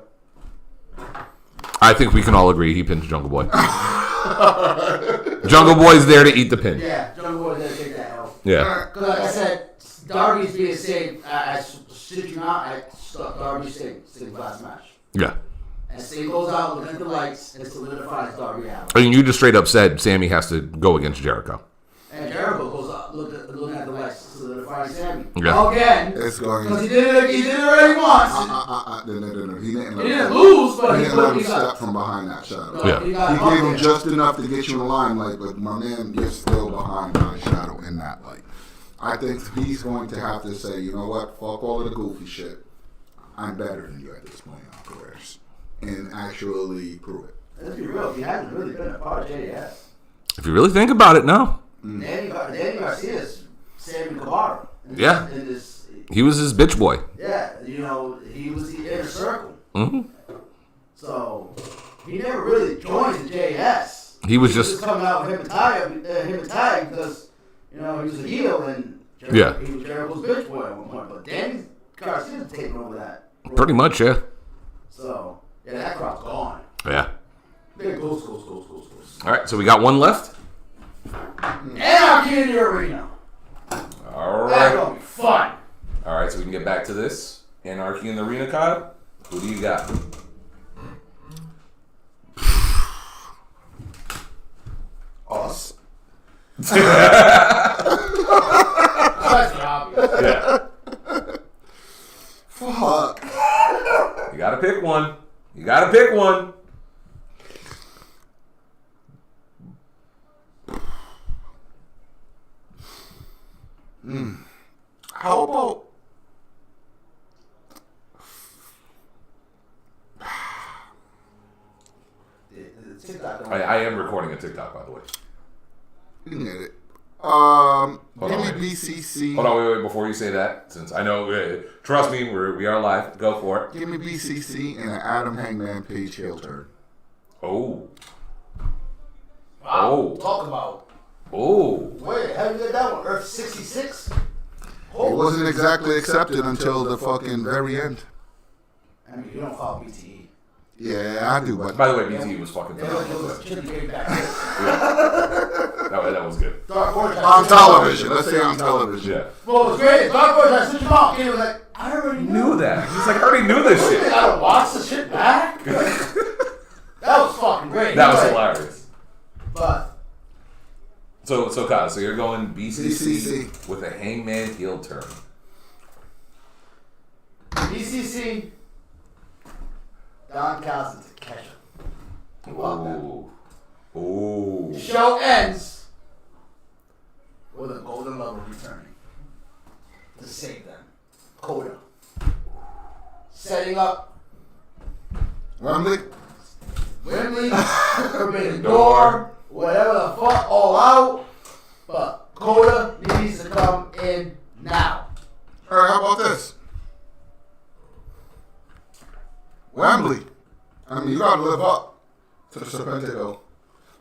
I think we can all agree he pins Jungle Boy. Jungle Boy's there to eat the pin. Yeah, Jungle Boy did take that L. Yeah. Because like I said, Darby's being saved. I shit you not. Darby Sting's last match. Yeah. And Sting goes out, looking at the lights, and solidifies Darby out. I mean, you just straight up said Sammy has to go against Jericho. And Jericho goes up, looking at the lights, solidifying Sammy. Yeah. Again, It's going. because he did it already once. No. He didn't Lose, but he didn't let him he got. step from behind that shadow. Yeah. He got He up gave him there. just enough to get you in the limelight, but my man, you're still behind my shadow in that light. I think he's going to have to say, you know what, fuck all of the goofy shit. I'm better than you at this point in our careers. And actually prove it. Let's be real, he hasn't really been a part of JDS. If you really think about it, no. Danny Garcia's Sammy Guevara. Yeah. In this, He was his bitch boy. yeah, he was the inner circle. Mm-hmm. So, he never really joined the JS. He was just coming out with him and Ty because, he was a heel and Yeah. he was Jericho's bitch boy at one point. But Danny Garcia's taking over that role. pretty much, yeah. So, yeah, that crowd's gone. Yeah. Big goes. All right, so we got one left. Anarchy in the arena. All That's right. gonna be fun. All right, so we can get back to this. Anarchy in the Arena, Kyle. Who do you got? Us. That's obvious. Yeah. Fuck. You gotta pick one. How about I am recording a TikTok, by the way. you can get it? on, Give me wait. BCC. Hold on, wait, before you say that, since I know, trust me, we are live. Go for it. Give me BCC and an Adam Hangman Page heel turn. Oh. Wow. Oh. Talk about. Oh. Wait, how you get that one? Earth 66? It wasn't exactly accepted until the fucking very end. I mean, you don't follow BTE. Yeah, I do, but By the way, BT was fucking It was phenomenal. Chili Cake back That was good. Dark Horse. on television. Let's say on television. Yeah. Well, it was great. Dark Horse, I switched him off. He was like, I already Knew that. He's like, I already knew this You shit. gotta watch the shit back? That was fucking great. That was Anyway, hilarious. But, So Kyle, so you're going BCC BCC. with a Hangman heel turn. BCC, Don Callis and Takesha. Love that. Ooh. The show ends with a golden lover returning to save them. Coda. Setting up Wembley? Wembley, Forbidden Door, whatever the fuck, all out. But Coda needs to come in now. All right, how about this? Wembley. I mean, you gotta live up to the Serpentico.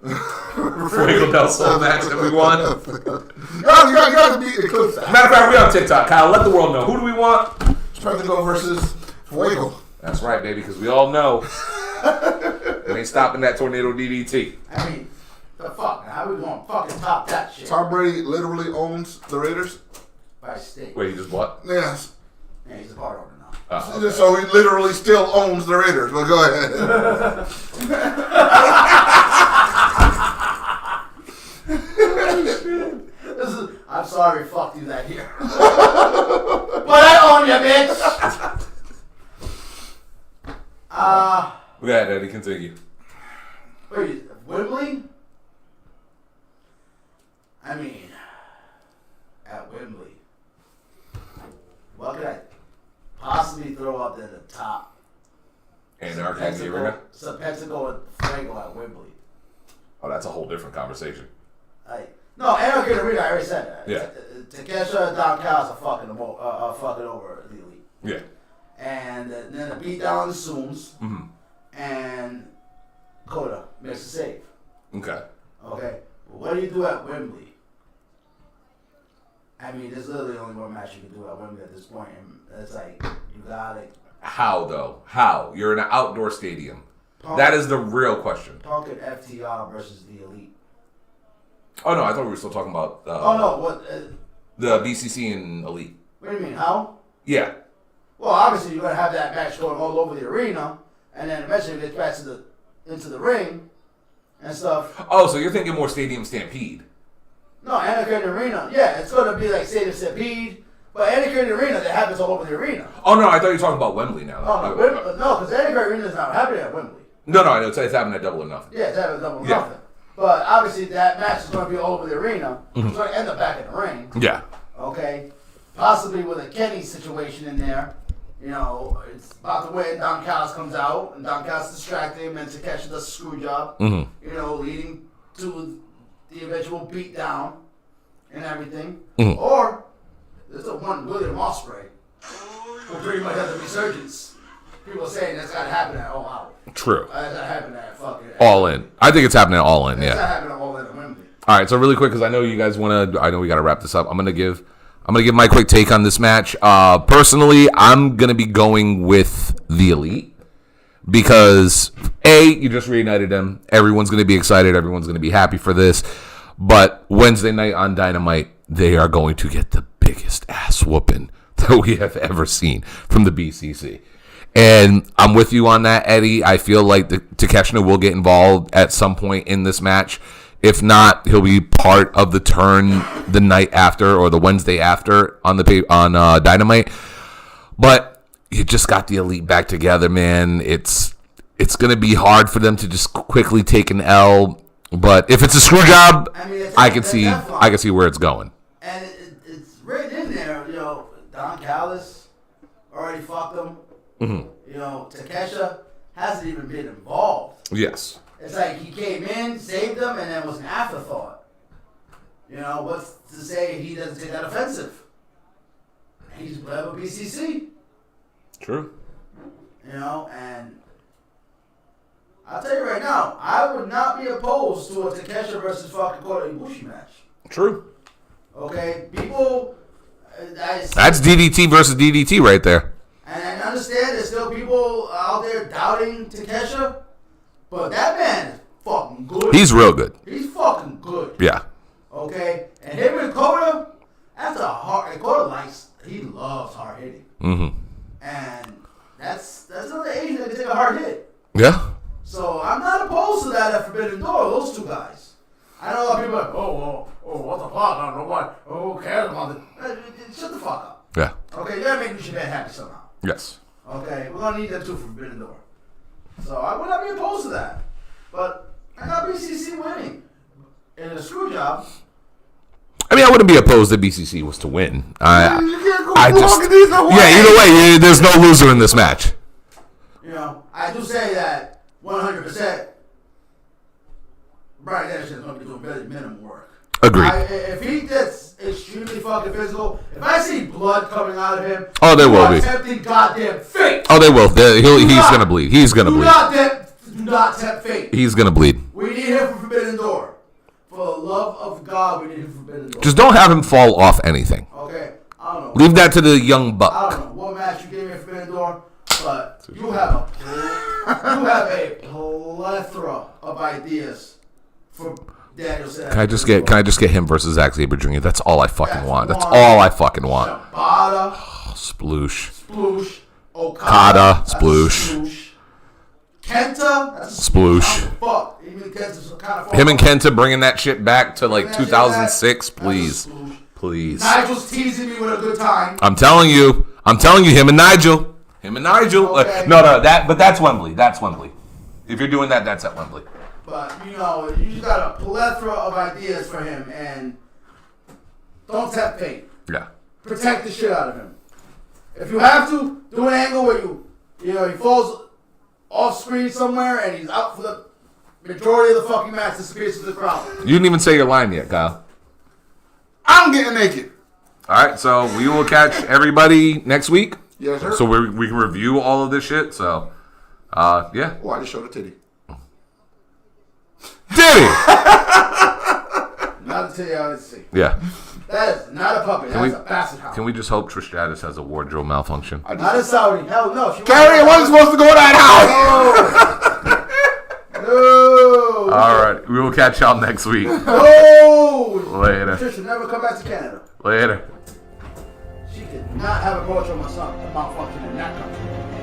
Fuego del Sol match that we won. You gotta beat Eclipse. Matter of fact, we on TikTok. Kyle, let the world know. Who do we want? Serpentico versus Fuego. That's right, baby, because we all know we ain't stopping that tornado DDT. I mean, the fuck? How we gonna fucking top that shit? Tom Brady literally owns the Raiders. By state. Wait, he just what? Yes. Yeah, he's a part owner now. Okay. So he literally still owns the Raiders. But go ahead. I'm sorry, fuck you that year. But I own you, bitch. Go ahead, Eddie, continue. Wait, Wembley? I mean, at Wembley, what could I possibly throw up at the top? Anarchy in the Arena? Serpentico and Fuego at Wembley. Oh, that's a whole different conversation. No, Anarchy in the Arena, I already said that. Yeah. Takesha and Don Callis are fucking over the Elite. Yeah. And then the beatdown assumes, Mm-hmm. and Coda makes a save. Okay. Okay? Well, what do you do at Wembley? I mean, there's literally only one match you can do at Wembley at this point, and it's like you got it. How though? How? You're in an outdoor stadium. That is the real question. Talking FTR versus the Elite. Oh no, I thought we were still talking about. What? The BCC and Elite. What do you mean? How? Yeah. Well, obviously you're gonna have that match going all over the arena, and then eventually it gets back to into the ring and stuff. Oh, so you're thinking more Stadium Stampede? No, Anakin Arena. Yeah, it's gonna be like Stadium Stampede, but Anakin Arena that happens all over the arena. Oh no, I thought you were talking about Wembley now. No, because Anakin Arena is not happening at Wembley. No, I know it's happening at Double or Nothing. Yeah, it's happening at Double or Nothing. But obviously that match is going to be all over the arena. Mm-hmm. It's going to end up back in the ring. Yeah. Okay. Possibly with a Kenny situation in there. You know, it's about to win. Don Callis comes out, and Don Callis distracts him, and Takeshi does a screw job. Mm-hmm. You know, leading to the eventual beatdown and everything. Mm-hmm. Or there's a one William Ospreay who pretty much has a resurgence. People are saying that's got to happen at All Out. True. That's got to happen at fucking All In. I think it's happening at All In. Yeah. It's not happening at All In at Wembley. All right. So really quick, because I know you guys want to. I know we got to wrap this up. I'm gonna give my quick take on this match. Personally, I'm gonna be going with the Elite because you just reunited them. Everyone's gonna be excited. Everyone's gonna be happy for this. But Wednesday night on Dynamite, they are going to get the biggest ass whooping that we have ever seen from the BCC. And I'm with you on that, Eddie. I feel like Takeshi will get involved at some point in this match. If not, he'll be part of the turn the night after or the Wednesday after on Dynamite. But you just got the Elite back together, man. It's going to be hard for them to just quickly take an L. But if it's a screw job, I can see where it's going. And it's written in there, you know, Don Callis already fucked them. Mm-hmm. You know, Takeshi hasn't even been involved. Yes. It's like he came in, saved them, and then was an afterthought. You know, what's to say he doesn't take that offensive? He's whatever BCC. True. You know, and I'll tell you right now, I would not be opposed to a Takeshi versus fucking Kota Ibushi match. True. Okay, people. That's DDT versus DDT right there. And I understand there's still people out there doubting Takeshi, but that man is fucking good. He's real good. He's fucking good. Yeah. Okay? And him and Kota, that's a hard... And Kota he loves hard hitting. Mm-hmm. And that's another Asian that can take a hard hit. Yeah. So I'm not opposed to that at Forbidden Door, those two guys. I know a lot of people are like, what the fuck? I don't know what. Who cares about it? Shut the fuck up. Yeah. Okay, you gotta make New Japan happy somehow. Yes. Okay, we're gonna need them too for Forbidden Door. So I would not be opposed to that. But I got BCC winning in a screw job. I mean, I wouldn't be opposed that BCC was to win. You can't go either way, there's no loser in this match. You know, I do say that 100%. Bryan Danielson is going to be doing very minimum work. Agreed. If he gets extremely fucking physical, if I see blood coming out of him, there will be. Tempting goddamn fate. Oh, they will. He's going to bleed. He's going to bleed. Do not tempt fate. He's going to bleed. We need him for Forbidden Door. For the love of God, we need him for Forbidden Door. Just don't have him fall off anything. Okay, I don't know. Leave that to the young buck. I don't know what match you gave me for Forbidden Door, but you have a plethora of ideas for Danielson. Can I just get him versus Zack Sabre Jr.? That's all I fucking want. That's all I fucking want. Shibata, Sploosh. Okada, Sploosh. Kenta, Sploosh. Fuck. Even Kenta's kind of Him and Kenta bringing that shit back to like 2006, please. Please. Nigel's teasing me with a good time. I'm telling you, him and Nigel. Okay. No, but that's Wembley. That's Wembley. If you're doing that, that's at Wembley. But, you know, you just got a plethora of ideas for him, and don't tempt fate. Yeah. Protect the shit out of him. If you have to, do an angle where he falls off screen somewhere and he's out for the majority of the fucking match, disappears to the crowd. You didn't even say your line yet, Kyle. I'm getting naked. All right, so we will catch everybody next week. Yes, sir. So we can review all of this shit. So, yeah. Oh, I just showed a titty. Did he? Not the titty I didn't see. Yeah. That is not a puppet. That's a basset hound. Can we just hope Trish Stratus has a wardrobe malfunction? Not a Saudi. Hell no. Carrie, it wasn't supposed to go that high. No. All right. We will catch y'all next week. No. Later. Trish should never come back to Canada. Later. She did not have a wardrobe malfunction in that country.